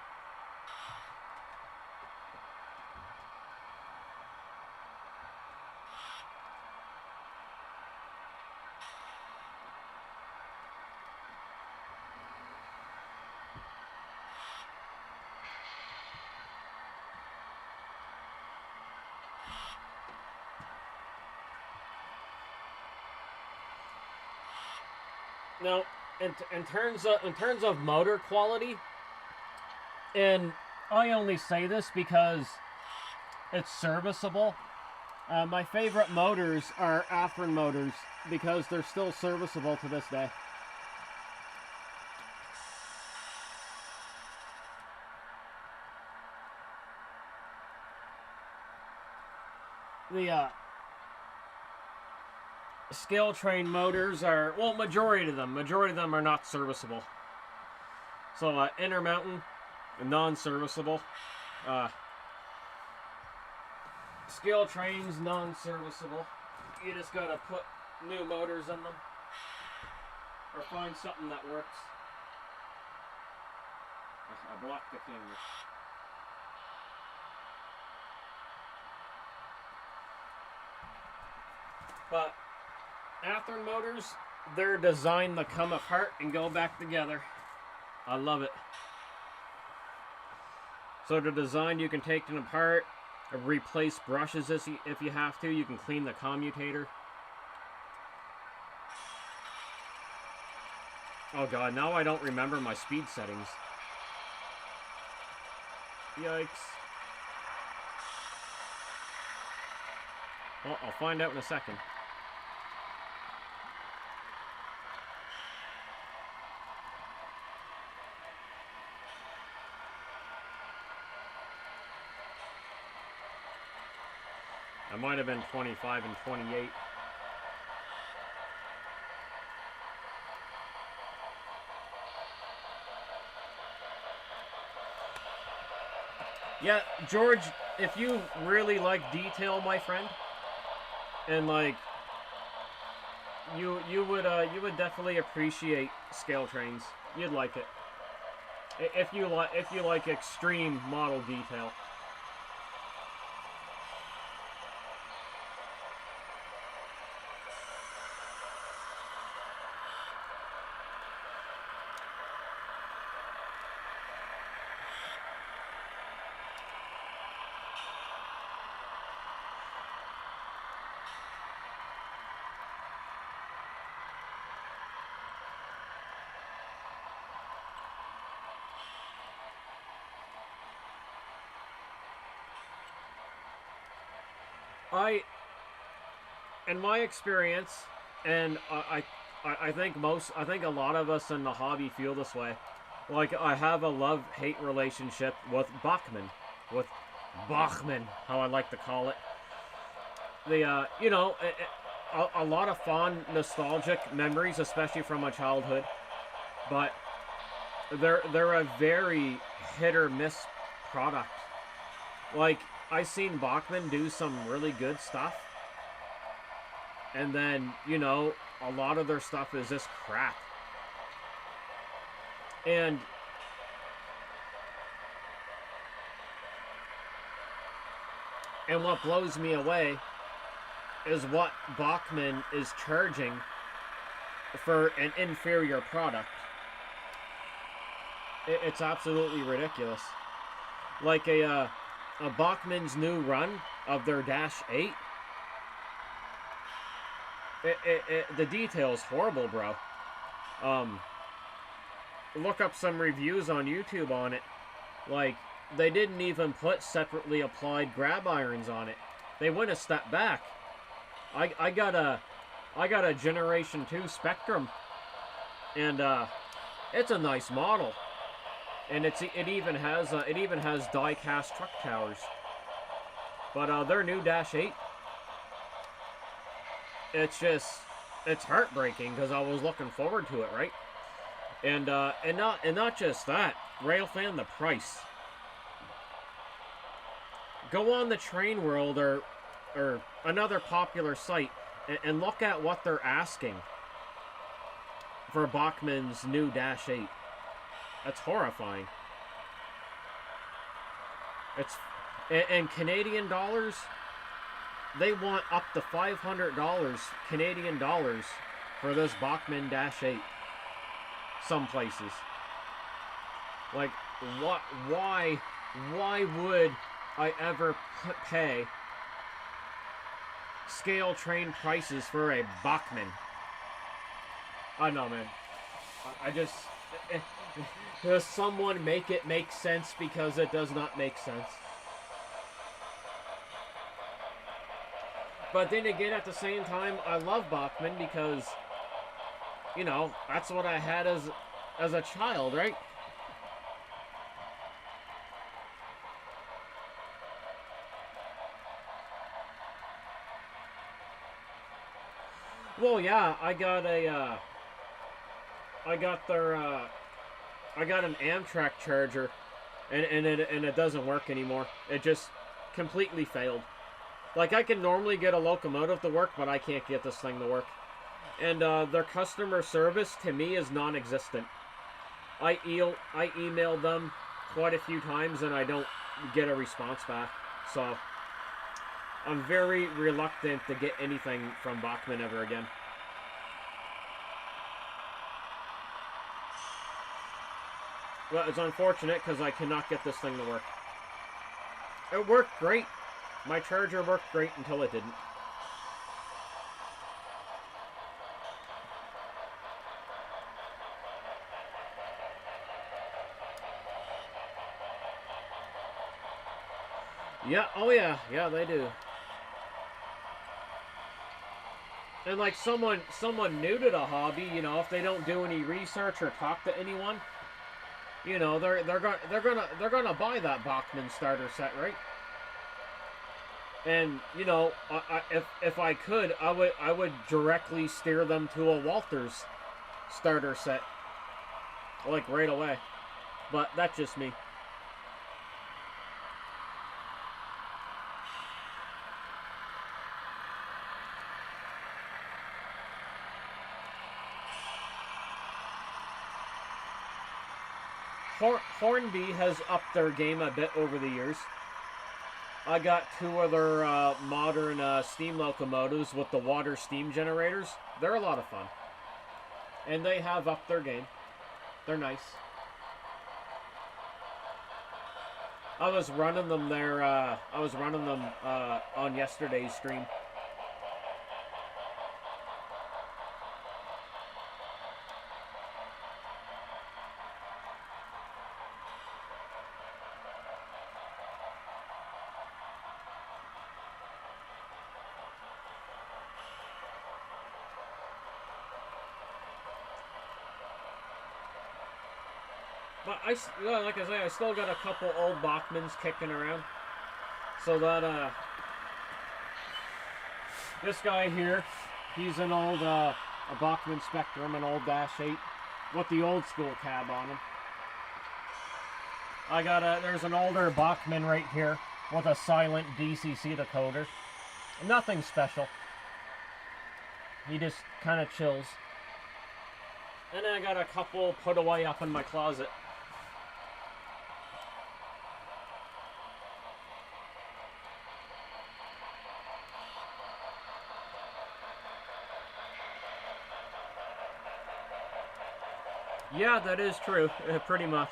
Now, in terms of motor quality, and I only say this because it's serviceable. My favorite motors are Afrin motors because they're still serviceable to this day. The scale train motors are, well, majority of them are not serviceable. So Intermountain, non-serviceable. Scale trains, non-serviceable. You just gotta put new motors in them, or find something that works. I blocked the camera. But Athearn motors, they're designed to come apart and go back together. I love it. So they're designed, you can take them apart, replace brushes if you have to. You can clean the commutator. Oh god, now I don't remember my speed settings. Yikes. Well, I'll find out in a second. I might have been 25 and 28. Yeah, George, if you really like detail, my friend, and like you would definitely appreciate scale trains. You'd like it. If you like extreme model detail. In my experience, and I think a lot of us in the hobby feel this way. Like, I have a love-hate relationship with Bachmann, with Bachman, how I like to call it. The you know, a lot of fond nostalgic memories, especially from my childhood, but they're a very hit or miss product. Like, I seen Bachman do some really good stuff, and then, you know, a lot of their stuff is just crap. And what blows me away is what Bachman is charging for an inferior product. It's absolutely ridiculous. Like a Bachman's new run of their Dash 8. The detail's horrible, bro. Look up some reviews on YouTube on it. Like, they didn't even put separately applied grab irons on it. They went a step back. I got a Generation 2 Spectrum, and it's a nice model, and it even has die-cast truck towers. But their new Dash 8, it's heartbreaking because I was looking forward to it, right? And not just that, Railfan, the price. Go on the Train World or another popular site and look at what they're asking for Bachman's new Dash 8. That's horrifying. It's and Canadian dollars, they want up to $500 Canadian dollars for this Bachman Dash 8. Some places. Like, what? Why would I ever pay scale train prices for a Bachman? I don't know, man. I just... Does someone make it make sense, because it does not make sense. But then again, at the same time, I love Bachman because, you know, that's what I had as a child, right? Well, yeah, I got an Amtrak charger, and it doesn't work anymore. It just completely failed. Like, I can normally get a locomotive to work, but I can't get this thing to work. And their customer service, to me, is non-existent. I emailed them quite a few times, and I don't get a response back. So, I'm very reluctant to get anything from Bachman ever again. Well, it's unfortunate because I cannot get this thing to work. It worked great. My charger worked great until it didn't. Yeah, oh yeah, they do. And like someone new to the hobby, you know, if they don't do any research or talk to anyone, you know, they're gonna buy that Bachman starter set, right? And you know, if I could, I would directly steer them to a Walters starter set, like right away. But that's just me. Hornby has upped their game a bit over the years. I got two other modern steam locomotives with the water steam generators. They're a lot of fun. And they have upped their game. They're nice. I was running them there, on yesterday's stream. But like I say, I still got a couple old Bachmans kicking around. So that, this guy here, he's an old, a Bachmann Spectrum, an old Dash 8 with the old school cab on him. I got there's an older Bachmann right here with a silent DCC decoder. Nothing special. He just kind of chills. And then I got a couple put away up in my closet. Yeah, that is true, pretty much.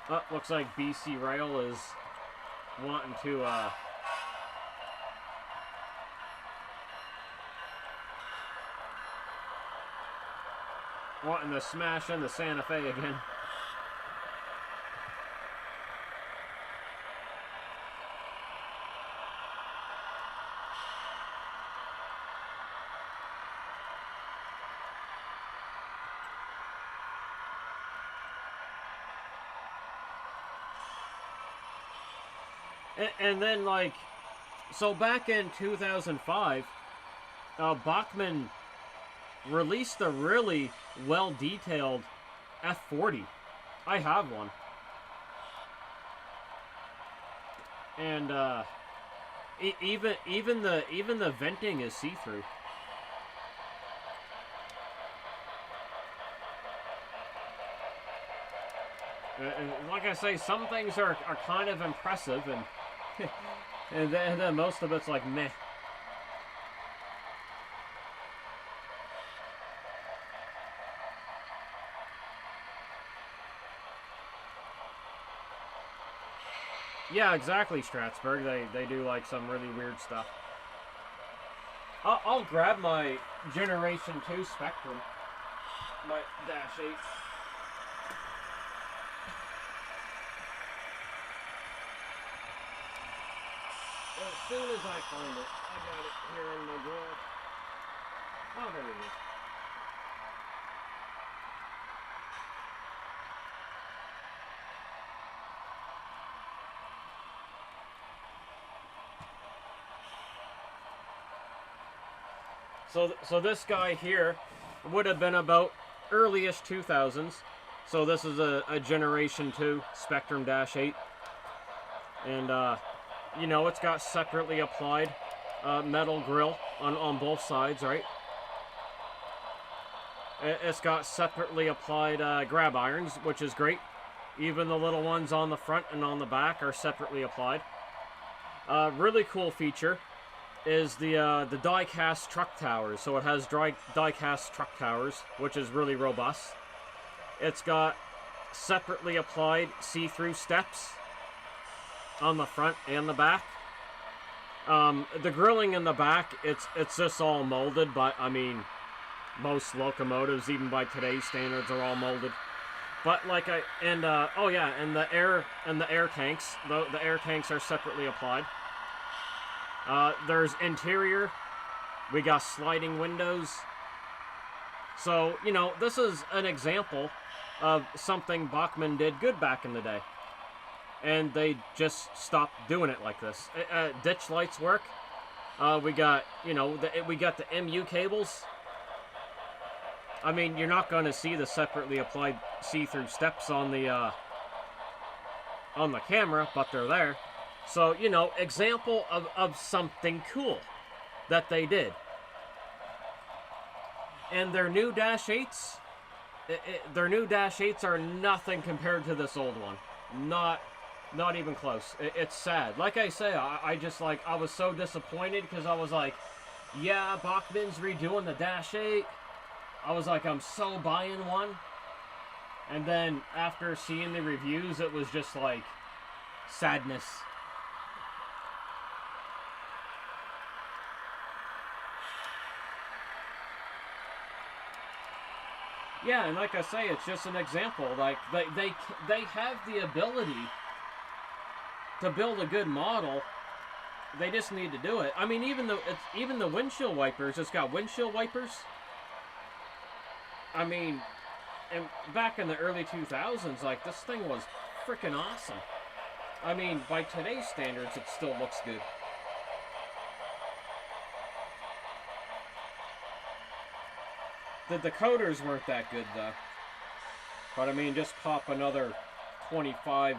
Oh, looks like BC Rail is wanting to, wanting to smash in the Santa Fe again. And then, like, so back in 2005, Bachmann released a really well-detailed F40. I have one. And, even the venting is see-through. Like I say, some things are kind of impressive, and and then most of it's like meh. Yeah, exactly, Strasbourg. They do like some really weird stuff. I'll grab my Generation 2 Spectrum, my Dash 8. As soon as I find it, I got it here in my drawer. Oh, there it is. So this guy here would have been about early-ish 2000s. So this is a Generation 2 Spectrum Dash 8. And, you know, it's got separately applied metal grill on both sides, right? It's got separately applied grab irons, which is great. Even the little ones on the front and on the back are separately applied. Really cool feature is the die-cast truck towers. So it has die-cast truck towers, which is really robust. It's got separately applied see-through steps on the front and the back. The grilling in the back, it's just all molded, but I mean, most locomotives, even by today's standards, are all molded. But like oh yeah, and the air tanks, the air tanks are separately applied. There's interior. We got sliding windows. So, you know, this is an example of something Bachmann did good back in the day. And they just stopped doing it like this. Ditch lights work. We got, you know, we got the MU cables. I mean, you're not going to see the separately applied see-through steps on the camera, but they're there. So, you know, example of something cool that they did. And their new Dash 8s, are nothing compared to this old one. Not even close. It's sad. Like I say, I just like, I was so disappointed because I was like, yeah, Bachmann's redoing the Dash 8. I was like, I'm so buying one. And then after seeing the reviews, it was just like sadness. Yeah, and like I say, it's just an example. Like they have the ability to build a good model. They just need to do it. I mean, even the windshield wipers, it's got windshield wipers. I mean, And back in the early 2000s, like, this thing was freaking awesome. I mean, by today's standards, it still looks good. The decoders weren't that good, though. But I mean, just pop another $25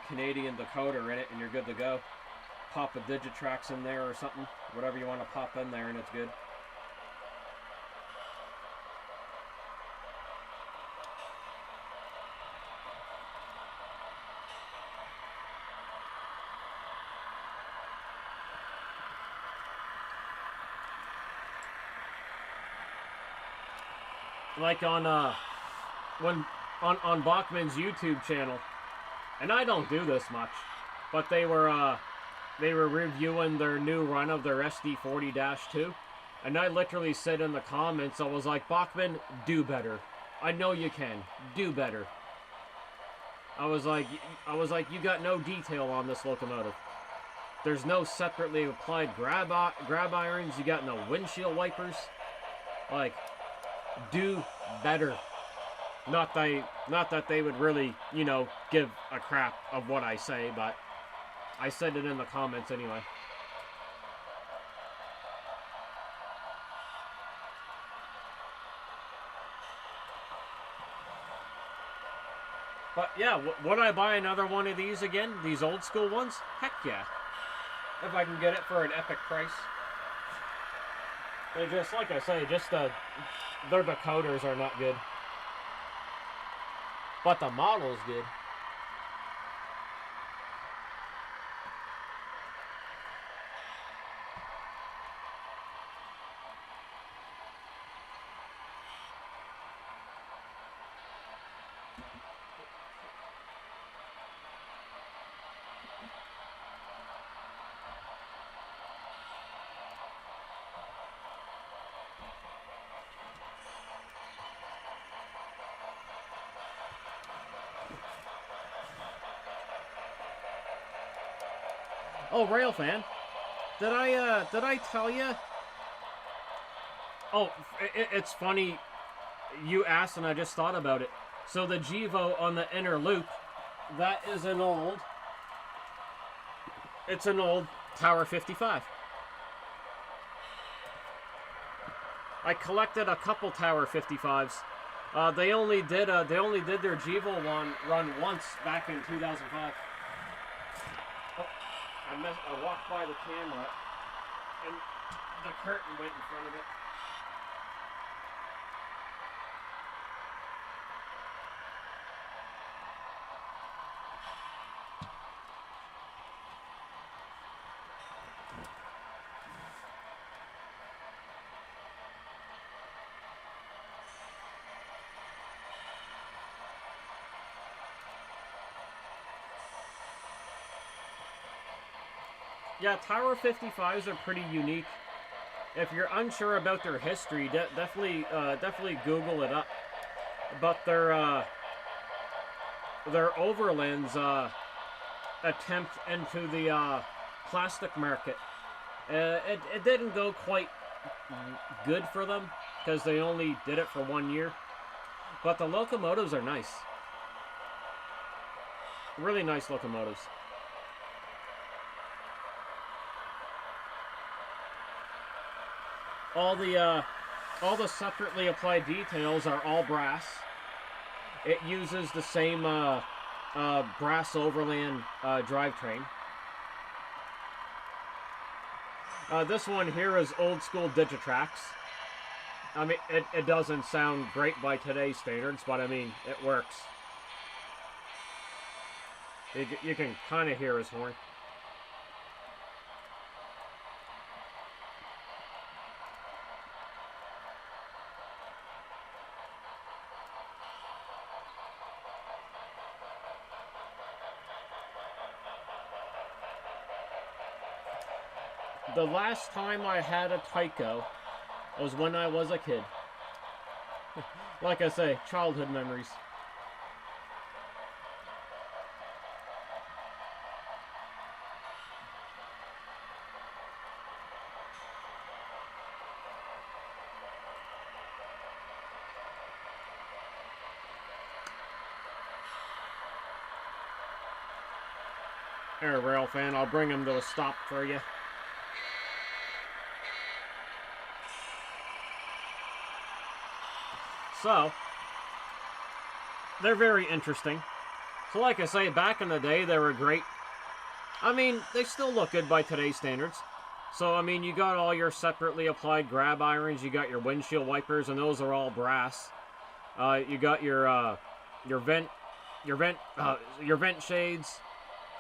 Canadian decoder in it and you're good to go. Pop a Digitrax in there or something. Whatever you want to pop in there and it's good. Like on on Bachman's YouTube channel, and I don't do this much, but they were reviewing their new run of their SD40-2, and I literally said in the comments, I was like, Bachman, do better. I know you can. Do better. I was like, you got no detail on this locomotive. There's no separately applied grab irons. You got no windshield wipers. Like, do better. Not that they would really, you know, give a crap of what I say, but I said it in the comments anyway. But yeah, would I buy another one of these again? These old school ones? Heck yeah. If I can get it for an epic price. They're just, like I say, just their decoders are not good. But the model's good. Oh, Railfan, did I tell you? Oh, it's funny you asked and I just thought about it. So the Gevo on the inner loop, that is an old Tower 55. I collected a couple Tower 55s. They only did their Gevo run once back in 2005. I walked by the camera, and the curtain went in front of it. Yeah, Tower 55s are pretty unique. If you're unsure about their history, definitely Google it up. But their Overland's attempt into the plastic market, it didn't go quite good for them because they only did it for 1 year. But the locomotives are nice. Really nice locomotives. All the separately applied details are all brass. It uses the same brass Overland drivetrain. This one here is old school Digitrax. I mean, it doesn't sound great by today's standards, but I mean, it works. You can kind of hear his horn. The last time I had a Tyco was when I was a kid. Like I say, childhood memories. There, rail fan. I'll bring him to a stop for you. So, they're very interesting. So like I say, back in the day, they were great. I mean, they still look good by today's standards. So, I mean, you got all your separately applied grab irons, you got your windshield wipers, and those are all brass. You got your vent shades,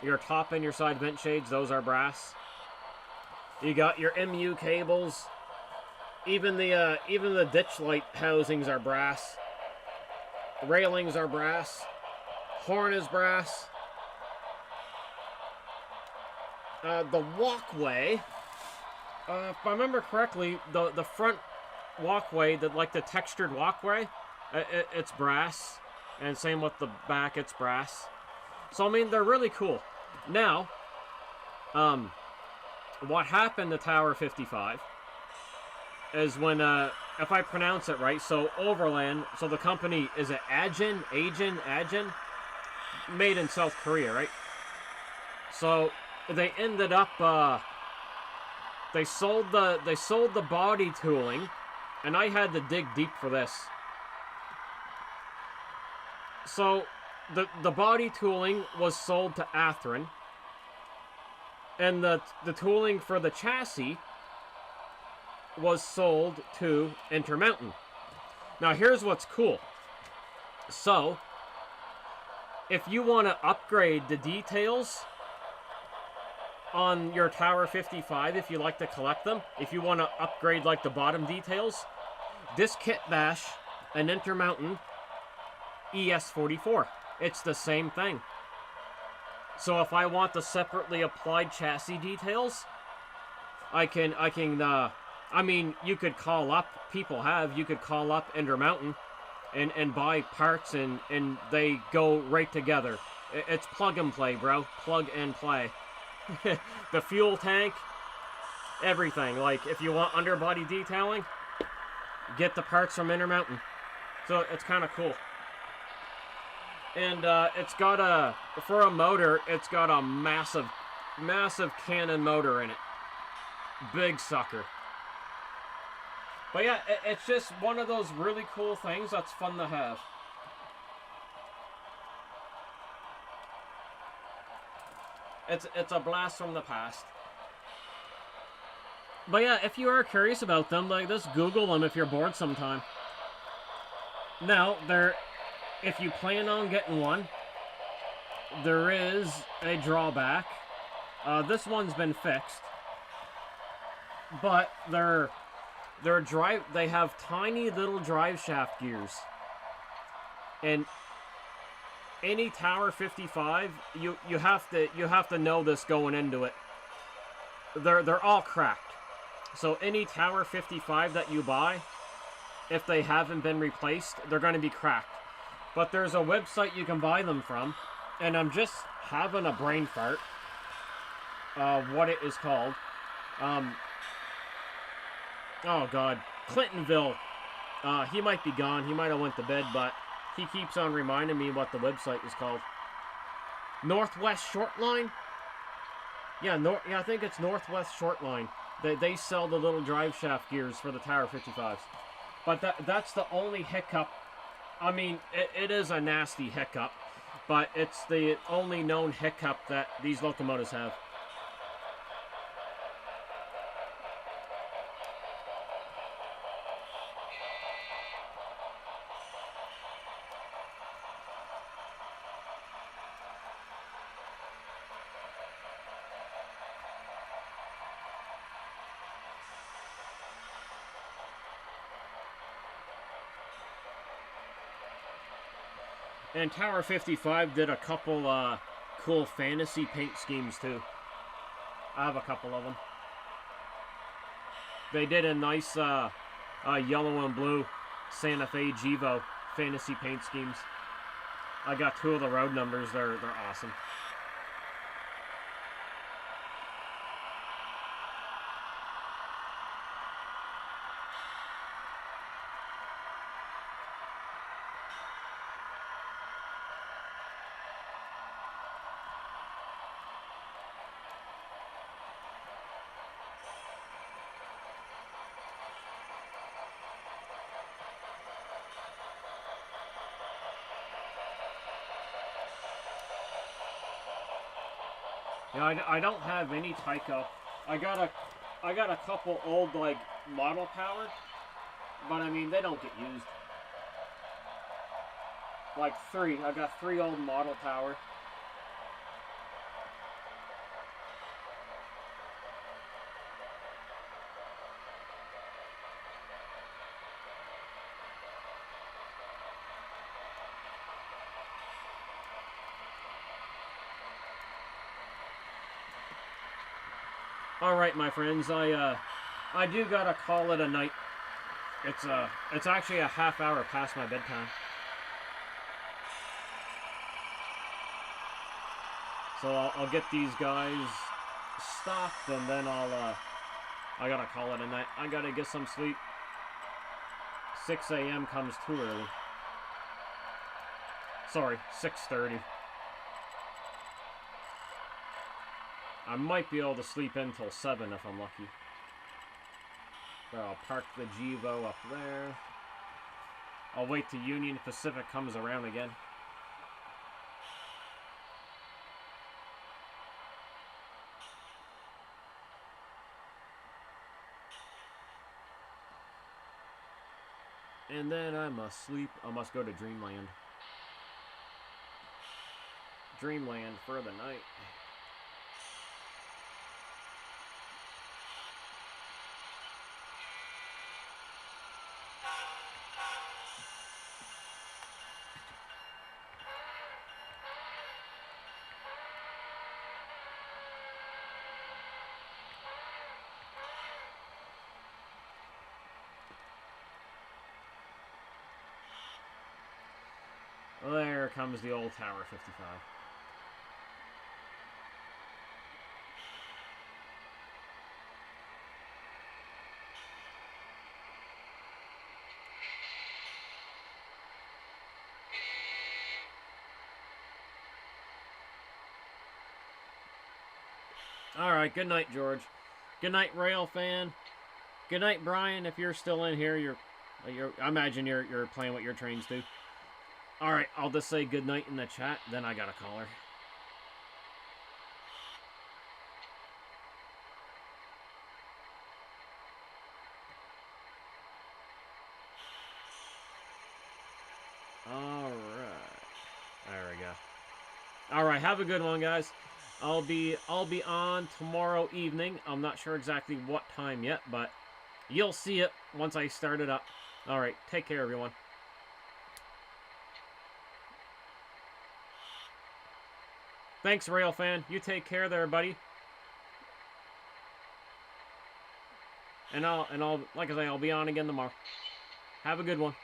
your top and your side vent shades, those are brass. You got your MU cables. Even the ditch light housings are brass. Railings are brass. Horn is brass. The walkway, if I remember correctly, the front walkway, the textured walkway, it's brass, and same with the back, it's brass. So I mean, they're really cool. Now, what happened to Tower 55 is when, if I pronounce it right, so Overland, so the company, is it Ajin, made in South Korea, right? So they ended up, they sold the body tooling, and I had to dig deep for this. So the body tooling was sold to Athearn, and the tooling for the chassis was sold to Intermountain. Now here's what's cool. So if you want to upgrade the details on your Tower 55, if you like to collect them, if you want to upgrade like the bottom details, this kit bash an Intermountain ES44. It's the same thing. So if I want the separately applied chassis details, I mean, you could call up, you could call up Intermountain and buy parts, and they go right together. It's plug and play, bro. Plug and play. The fuel tank, everything. Like, if you want underbody detailing, get the parts from Intermountain. So it's kind of cool. And it's got for a motor, it's got a massive Cannon motor in it. Big sucker. But yeah, it's just one of those really cool things that's fun to have. It's a blast from the past. But yeah, if you are curious about them, like, just Google them if you're bored sometime. Now, if you plan on getting one, there is a drawback. This one's been fixed, but they have tiny little drive shaft gears, and any Tower 55, you have to know this going into it. They're all cracked. So any Tower 55 that you buy, if they haven't been replaced, they're going to be cracked. But there's a website you can buy them from, and I'm just having a brain fart. What it is called. Oh God, Clintonville. He might be gone. He might have went to bed, but he keeps on reminding me what the website is called. Northwest Shortline? Yeah, I think it's Northwest Shortline. They sell the little drive shaft gears for the Tower 55s. But that's the only hiccup. I mean, it is a nasty hiccup, but it's the only known hiccup that these locomotives have. And Tower 55 did a couple cool fantasy paint schemes too. I have a couple of them. They did a nice yellow and blue Santa Fe Gevo fantasy paint schemes. I got 2 of the road numbers. They're awesome. Yeah, I don't have any Tyco. I got a couple old like model power, but I mean they don't get used. Like three. I got 3 old model power. All right, my friends. I do gotta call it a night. It's actually a half hour past my bedtime. So I'll get these guys stopped, and then I gotta call it a night. I gotta get some sleep. 6 a.m. comes too early. Sorry, 6:30. I might be able to sleep in till 7 if I'm lucky. But I'll park the Gevo up there. I'll wait till Union Pacific comes around again. And then I must sleep. I must go to Dreamland. Dreamland for the night. There comes the old Tower 55. Alright, good night, George. Good night, Rail fan. Good night, Brian. If you're still in here, I imagine you're playing with your trains too. Alright, I'll just say good night in the chat, then I got a caller. Alright. There we go. Alright, have a good one, guys. I'll be on tomorrow evening. I'm not sure exactly what time yet, but you'll see it once I start it up. Alright, take care, everyone. Thanks, Railfan. You take care there, buddy. And I'll like I say, I'll be on again tomorrow. Have a good one.